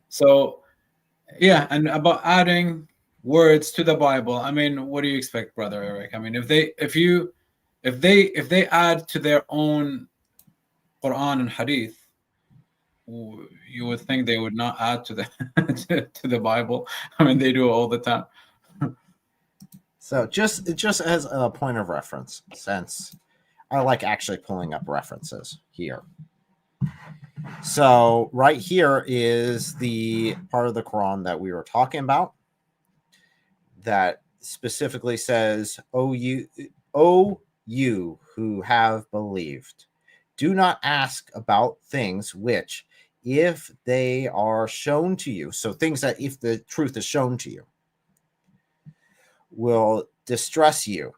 So, yeah, and about adding words to the Bible. I mean, what do you expect, Brother Eric? I mean, if they add to their own Quran and Hadith, you would think they would not add to the to the Bible. I mean, they do it all the time. So just as a point of reference, since I like actually pulling up references here. So right here is the part of the Quran that we were talking about that specifically says, "O you who have believed, do not ask about things which, if they are shown to you, so things that if the truth is shown to you, will distress you,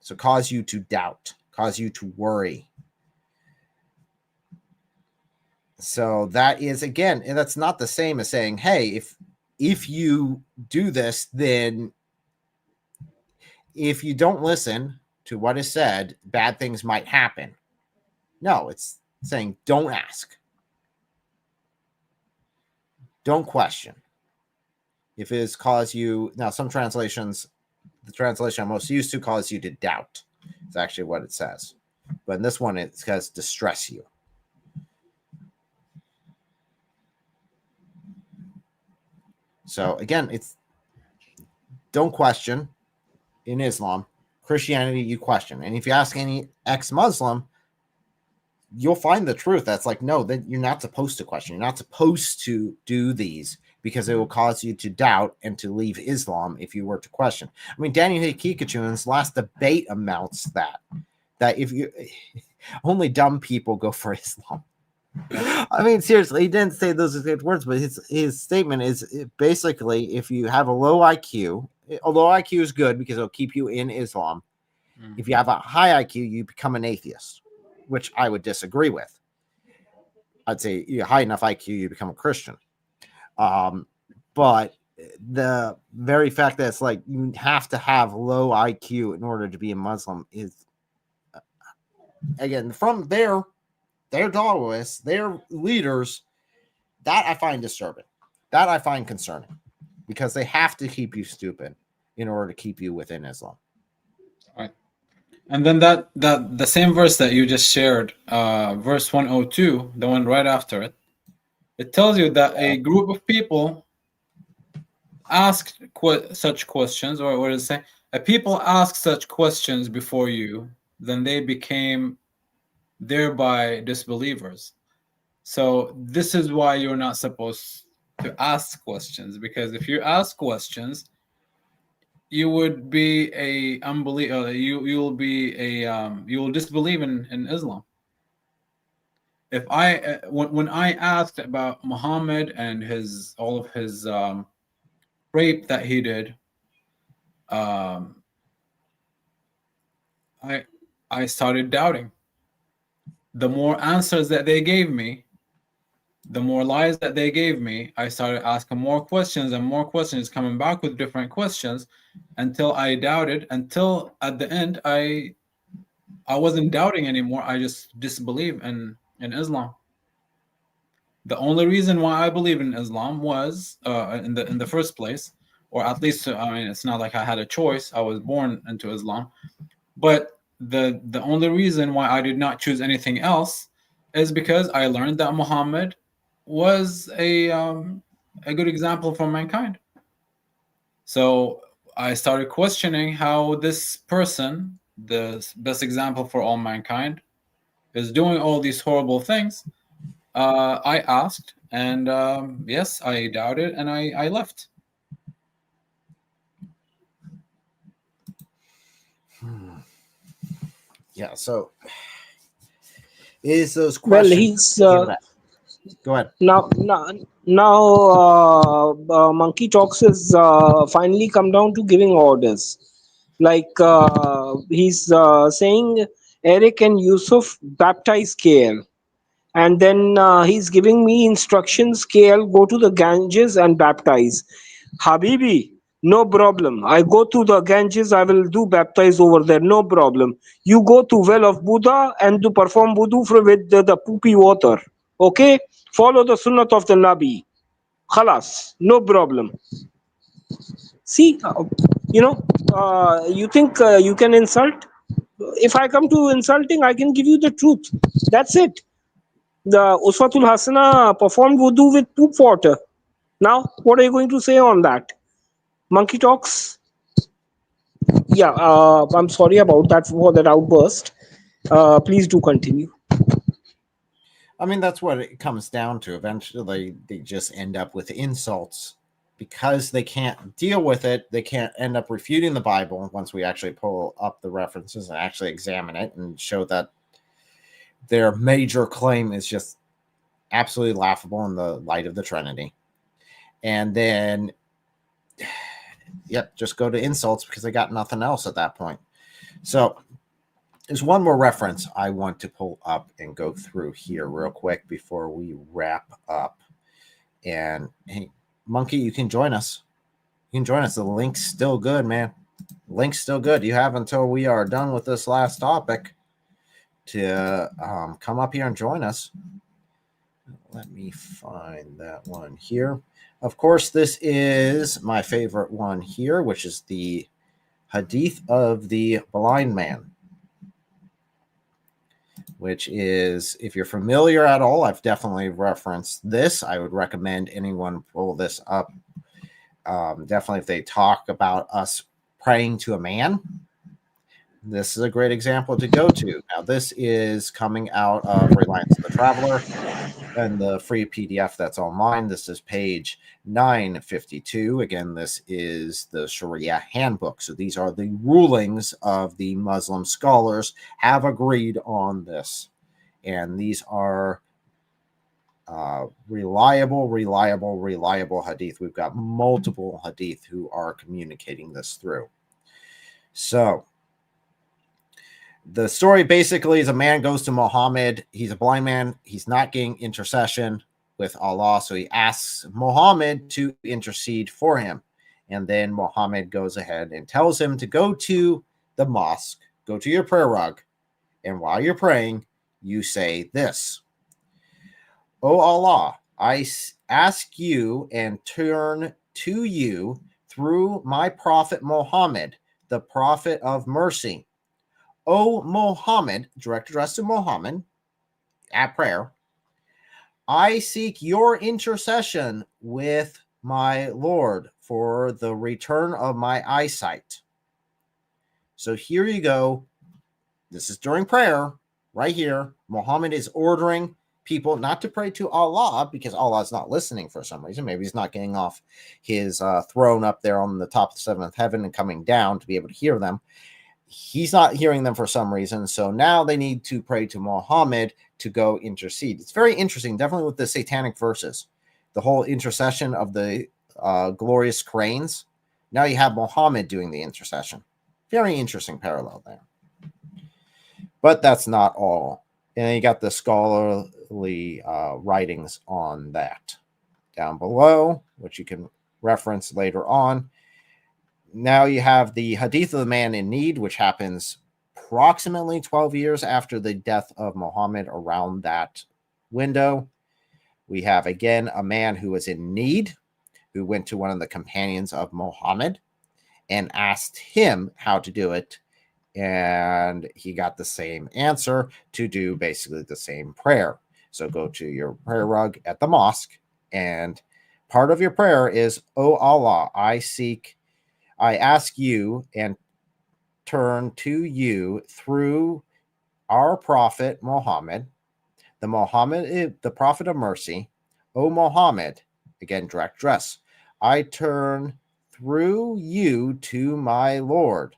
so cause you to doubt, cause you to worry. So that is, again, and that's not the same as saying, hey, if you do this, then if you don't listen to what is said, bad things might happen. No, it's saying don't ask. Don't question. If it has caused you, now some translations, the translation I'm most used to calls you to doubt. It's actually what it says. But in this one, it says distress you. So again, it's don't question in Islam. Christianity, you question. And if you ask any ex-Muslim, you'll find the truth. That's like, no, that you're not supposed to question. You're not supposed to do these because it will cause you to doubt and to leave Islam if you were to question. I mean, Daniel Hikikachu in his last debate amounts that if you only dumb people go for Islam. I mean, seriously, he didn't say those exact words, but his statement is basically, if you have a low IQ is good because it'll keep you in Islam. Mm-hmm. If you have a high IQ, you become an atheist, which I would disagree with. I'd say you high enough IQ, you become a Christian. But the very fact that it's like you have to have low IQ in order to be a Muslim is, again, from their dawahists, their leaders, that I find disturbing. That I find concerning, because they have to keep you stupid in order to keep you within Islam. Right. And then that the same verse that you just shared, verse 102, the one right after it, it tells you that a group of people asked such questions, or what does it say? A people asked such questions before you, then they became thereby disbelievers. So this is why you're not supposed to ask questions, because if you ask questions, you would be a unbeliever. You will disbelieve in Islam. If when I asked about Muhammad and all of his rape that he did, I started doubting. The more answers that they gave me, the more lies that they gave me, I started asking more questions and more questions, coming back with different questions, until I doubted, until at the end I wasn't doubting anymore. I just disbelieve in Islam. The only reason why I believe in Islam was in the first place, or at least, I mean, it's not like I had a choice. I was born into Islam, but the only reason why I did not choose anything else is because I learned that Muhammad was a good example for mankind. So I started questioning how this person, the best example for all mankind, is doing all these horrible things. I asked, and yes, I doubted, and I left. Yeah, so is those questions. Well, he's go ahead. Now, Monkey Talks is finally come down to giving orders. Like he's saying, Eric and Yusuf baptize KL. And then he's giving me instructions, KL, go to the Ganges and baptize. Habibi, no problem. I go to the Ganges, I will do baptize over there, no problem. You go to well of Buddha and to perform wudu with the poopy water. Okay? Follow the sunnat of the Nabi. Khalas, no problem. See, you think you can insult? If I come to insulting, I can give you the truth. That's it. The Uswatul Hasana performed wudu with poop water. Now, what are you going to say on that? Monkey Talks? Yeah, I'm sorry about that for that outburst. Please do continue. I mean, that's what it comes down to. Eventually, they just end up with insults because they can't deal with it. They can't end up refuting the Bible once we actually pull up the references and actually examine it and show that their major claim is just absolutely laughable in the light of the Trinity. And then, yep, just go to insults because they got nothing else at that point. So there's one more reference I want to pull up and go through here real quick before we wrap up. And hey, Monkey, you can join us. You can join us. The link's still good, man. The link's still good. You have until we are done with this last topic to come up here and join us. Let me find that one here. Of course, this is my favorite one here, which is the Hadith of the Blind Man, which is, if you're familiar at all, I've definitely referenced this. I would recommend anyone pull this up. Definitely if they talk about us praying to a man, this is a great example to go to. Now, this is coming out of Reliance of the Traveler and the free PDF that's online. This is page 952. Again, this is the Sharia handbook. So these are the rulings of the Muslim scholars have agreed on this. And these are reliable hadith. We've got multiple hadith who are communicating this through. So the story basically is a man goes to Muhammad. He's a blind man. He's not getting intercession with Allah. So he asks Muhammad to intercede for him. And then Muhammad goes ahead and tells him to go to the mosque, go to your prayer rug. And while you're praying, you say this: "O Allah, I ask you and turn to you through my prophet Muhammad, the prophet of mercy. O Muhammad," direct address to Muhammad at prayer, "I seek your intercession with my Lord for the return of my eyesight." So here you go. This is during prayer right here. Muhammad is ordering people not to pray to Allah because Allah is not listening for some reason. Maybe he's not getting off his throne up there on the top of the seventh heaven and coming down to be able to hear them. He's not hearing them for some reason. So now they need to pray to Muhammad to go intercede. It's very interesting, definitely with the satanic verses, the whole intercession of the glorious cranes. Now you have Muhammad doing the intercession. Very interesting parallel there. But that's not all. And then you got the scholarly writings on that down below, which you can reference later on. Now you have the Hadith of the Man in Need, which happens approximately 12 years after the death of Muhammad, around that window. We have, again, a man who was in need, who went to one of the companions of Muhammad and asked him how to do it. And he got the same answer, to do basically the same prayer. So go to your prayer rug at the mosque, and part of your prayer is, "O Allah, I ask you and turn to you through our prophet Muhammad, the prophet of mercy. O Muhammad," again, direct address, "I turn through you to my Lord,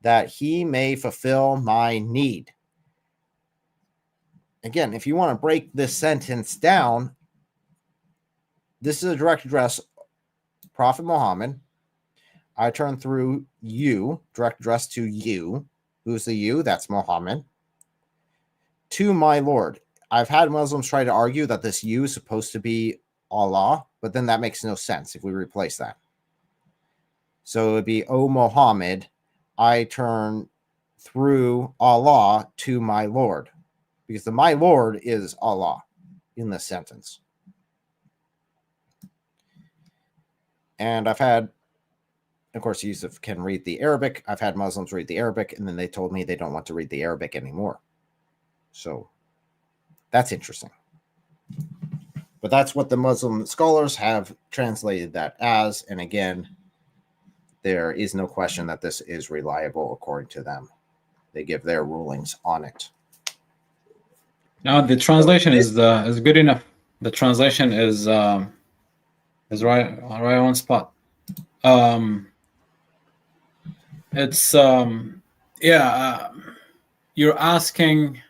that he may fulfill my need." Again, if you want to break this sentence down, this is a direct address, Prophet Muhammad, I turn through you, direct address to you. Who's the you? That's Muhammad. To my Lord. I've had Muslims try to argue that this you is supposed to be Allah, but then that makes no sense if we replace that. So it would be, "O Muhammad, I turn through Allah to my Lord," because the "my Lord" is Allah in this sentence. And I've had, of course, Yusuf can read the Arabic. I've had Muslims read the Arabic, and then they told me they don't want to read the Arabic anymore. So that's interesting. But that's what the Muslim scholars have translated that as. And again, there is no question that this is reliable according to them. They give their rulings on it. Now the translation is good enough. The translation is right on spot. It's you're asking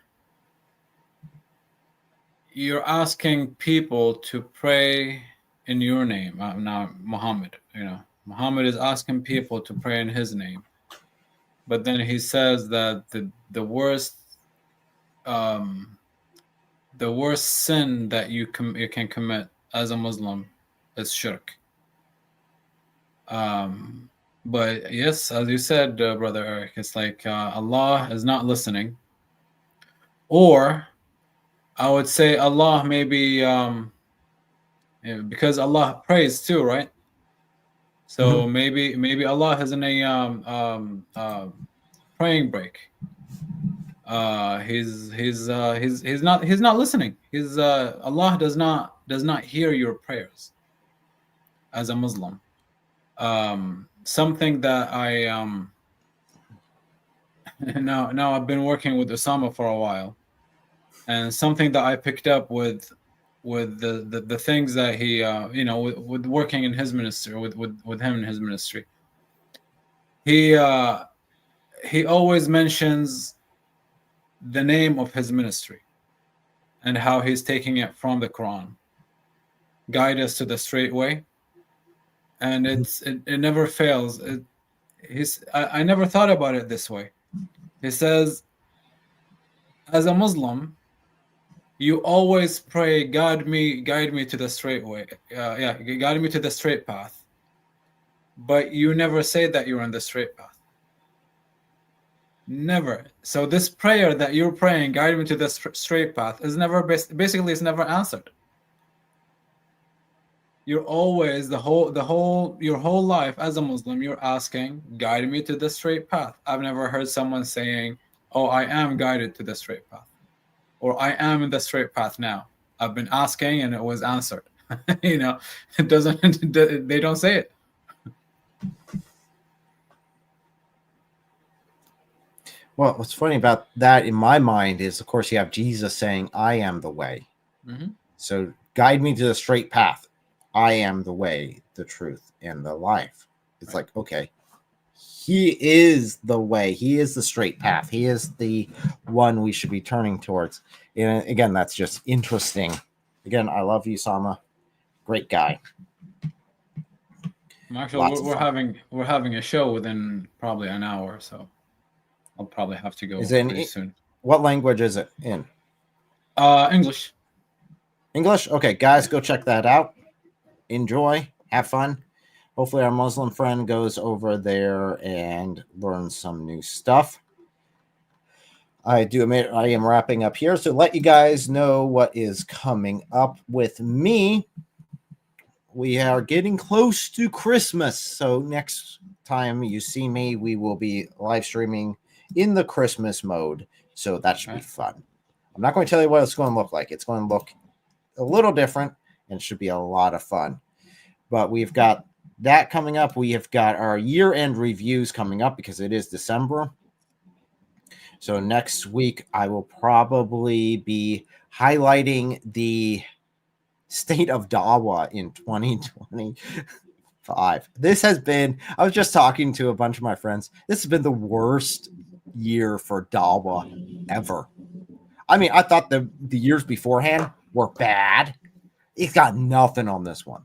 you're asking people to pray in your name. Now, Muhammad, Muhammad is asking people to pray in his name, but then he says that the worst sin that you can commit as a Muslim is shirk. But yes, as you said, Brother Eric, it's like Allah is not listening, or I would say Allah maybe because Allah prays too, right? So maybe Allah is in a praying break. He's not listening. Allah does not hear your prayers as a Muslim. Something that I now I've been working with Osama for a while, and something that I picked up with the things that he with working in his ministry with him in his ministry, he always mentions the name of his ministry and how he's taking it from the Quran. Guide us to the straight way. And it never fails. I never thought about it this way. He says, as a Muslim, you always pray, guide me to the straight way. Guide me to the straight path. But you never say that you're on the straight path. Never. So this prayer that you're praying, guide me to the straight path, is never basically it's never answered. You're always your whole life as a Muslim, you're asking, guide me to the straight path. I've never heard someone saying, oh, I am guided to the straight path, or I am in the straight path now. I've been asking and it was answered. It doesn't. They don't say it. Well, what's funny about that in my mind is, of course, you have Jesus saying, I am the way. Mm-hmm. So guide me to the straight path. I am the way, the truth, and the life. It's like, okay, he is the way. He is the straight path. He is the one we should be turning towards. And again, that's just interesting. Again, I love you, Sama. Great guy. Actually, we're having a show within probably an hour, so I'll probably have to go pretty soon. What language is it in? English. English? Okay, guys, go check that out. Enjoy, have fun. Hopefully our Muslim friend goes over there and learns some new stuff. I do admit I am wrapping up here, so let you guys know what is coming up with me. We are getting close to Christmas, so next time you see me, we will be live streaming in the Christmas mode, so that should be fun. I'm not going to tell you what it's going to look like. It's going to look a little different, and it should be a lot of fun. But we've got that coming up. We have got our year-end reviews coming up because it is December. So next week, I will probably be highlighting the state of dawah in 2025. This has been, I was just talking to a bunch of my friends. This has been the worst year for dawah ever. I mean, I thought the years beforehand were bad. It's got nothing on this one.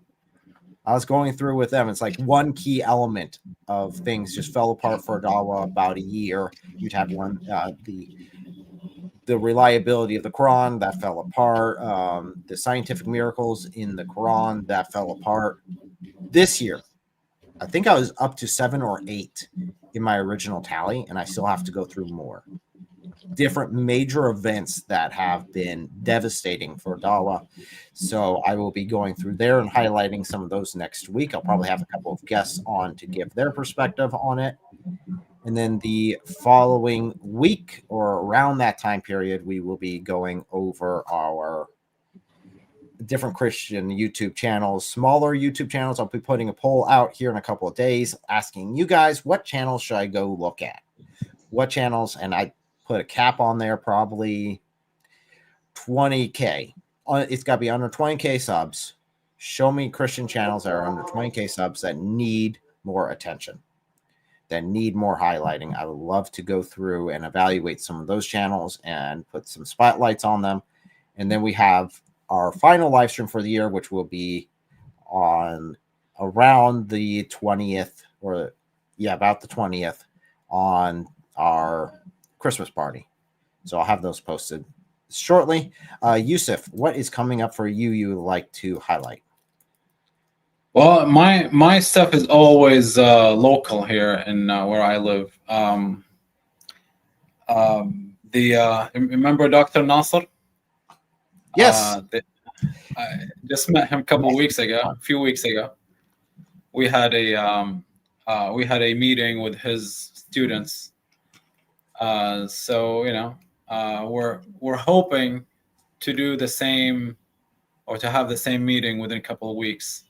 I was going through with them. It's like one key element of things just fell apart for dawah about a year. You'd have one, the reliability of the Quran that fell apart. The scientific miracles in the Quran that fell apart. This year, I think I was up to 7 or 8 in my original tally, and I still have to go through more. Different major events that have been devastating for dawah. So I will be going through there and highlighting some of those next week. I'll probably have a couple of guests on to give their perspective on it. And then the following week or around that time period, we will be going over our different Christian YouTube channels, smaller YouTube channels. I'll be putting a poll out here in a couple of days asking you guys, what channels should I go look at? What channels? And I put a cap on there, probably 20K. It's got to be under 20K subs. Show me Christian channels that are under 20K subs that need more attention, that need more highlighting. I would love to go through and evaluate some of those channels and put some spotlights on them And then we have our final live stream for the year, which will be on around the 20th, or about the 20th, on our Christmas party. So I'll have those posted shortly. Yusuf, what is coming up for you would like to highlight? Well, my stuff is always local here in where I live. Remember Dr. Nasser? Yes. I just met him a few weeks ago. We had a meeting with his students. So we're hoping to do the same, or to have the same meeting within a couple of weeks.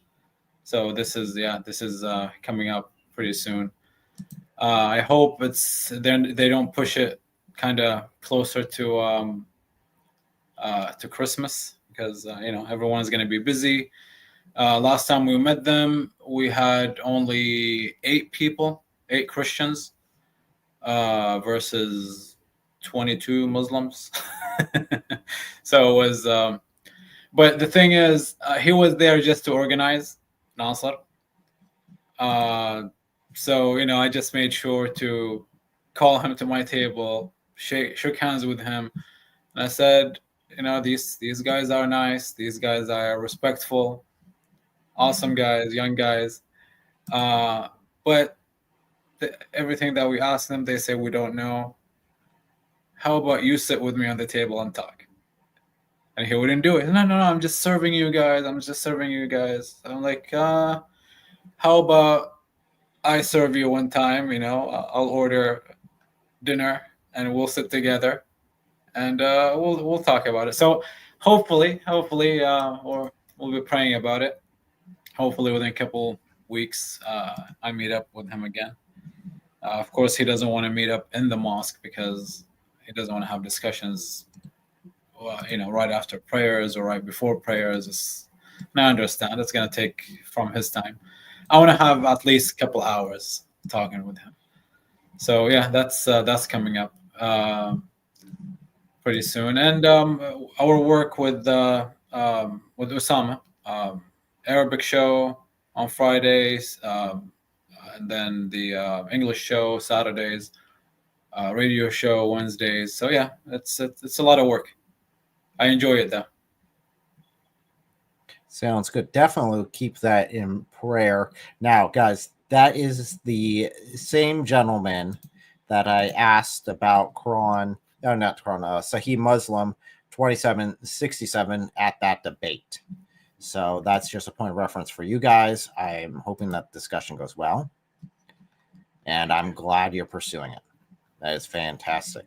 So this is coming up pretty soon. I hope they don't push it kind of closer to Christmas, because everyone's going to be busy. Last time we met them, we had only 8 Christians versus 22 Muslims. So it was, but the thing is, he was there just to organize, Nasser. So I just made sure to call him to my table, shook hands with him, and I said, these guys are nice, these guys are respectful, awesome guys, young guys, but everything that we ask them, they say we don't know. How about you sit with me on the table and talk? And he wouldn't do it. No, I'm just serving you guys. I'm like, how about I serve you one time? I'll order dinner and we'll sit together, and we'll talk about it. So hopefully, or we'll be praying about it. Hopefully, within a couple weeks, I meet up with him again. Of course, he doesn't want to meet up in the mosque because he doesn't want to have discussions, right after prayers or right before prayers. And I understand it's going to take from his time. I want to have at least a couple hours talking with him. So yeah, that's coming up pretty soon. And our work with Osama, Arabic show on Fridays, and then the English show Saturdays, radio show Wednesdays. So yeah, it's a lot of work. I enjoy it though. Sounds good. Definitely keep that in prayer. Now, guys, that is the same gentleman that I asked about Sahih Muslim 2767 at that debate. So that's just a point of reference for you guys. I'm hoping that discussion goes well, and I'm glad you're pursuing it. That is fantastic.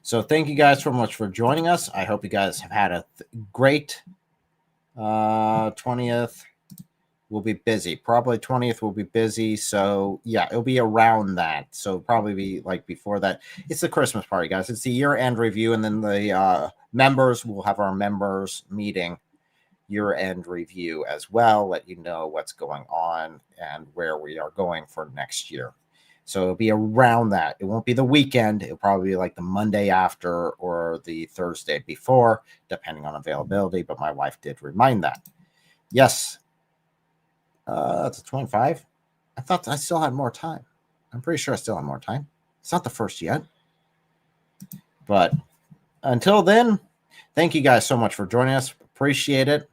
So thank you guys so much for joining us. I hope you guys have had a great 20th. Will be busy. Probably 20th will be busy. So yeah, it'll be around that. So probably be like before that. It's the Christmas party, guys. It's the year-end review, and then the members will have our members meeting year-end review as well. Let you know what's going on and where we are going for next year. So it'll be around that. It won't be the weekend. It'll probably be like the Monday after or the Thursday before, depending on availability. But my wife did remind that. Yes. It's a 25. I thought I still had more time. I'm pretty sure I still have more time. It's not the first yet. But until then, thank you guys so much for joining us. Appreciate it.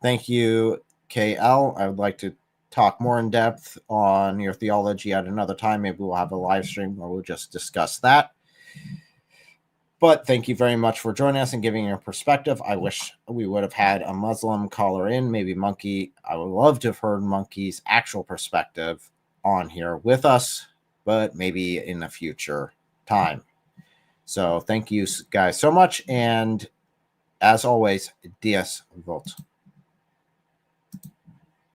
Thank you, KL. I would like to talk more in depth on your theology at another time. Maybe we'll have a live stream where we'll just discuss that. But thank you very much for joining us and giving your perspective. I wish we would have had a Muslim caller in, maybe Monkey. I would love to have heard Monkey's actual perspective on here with us, but maybe in a future time. So thank you guys so much. And as always, Dias Volt.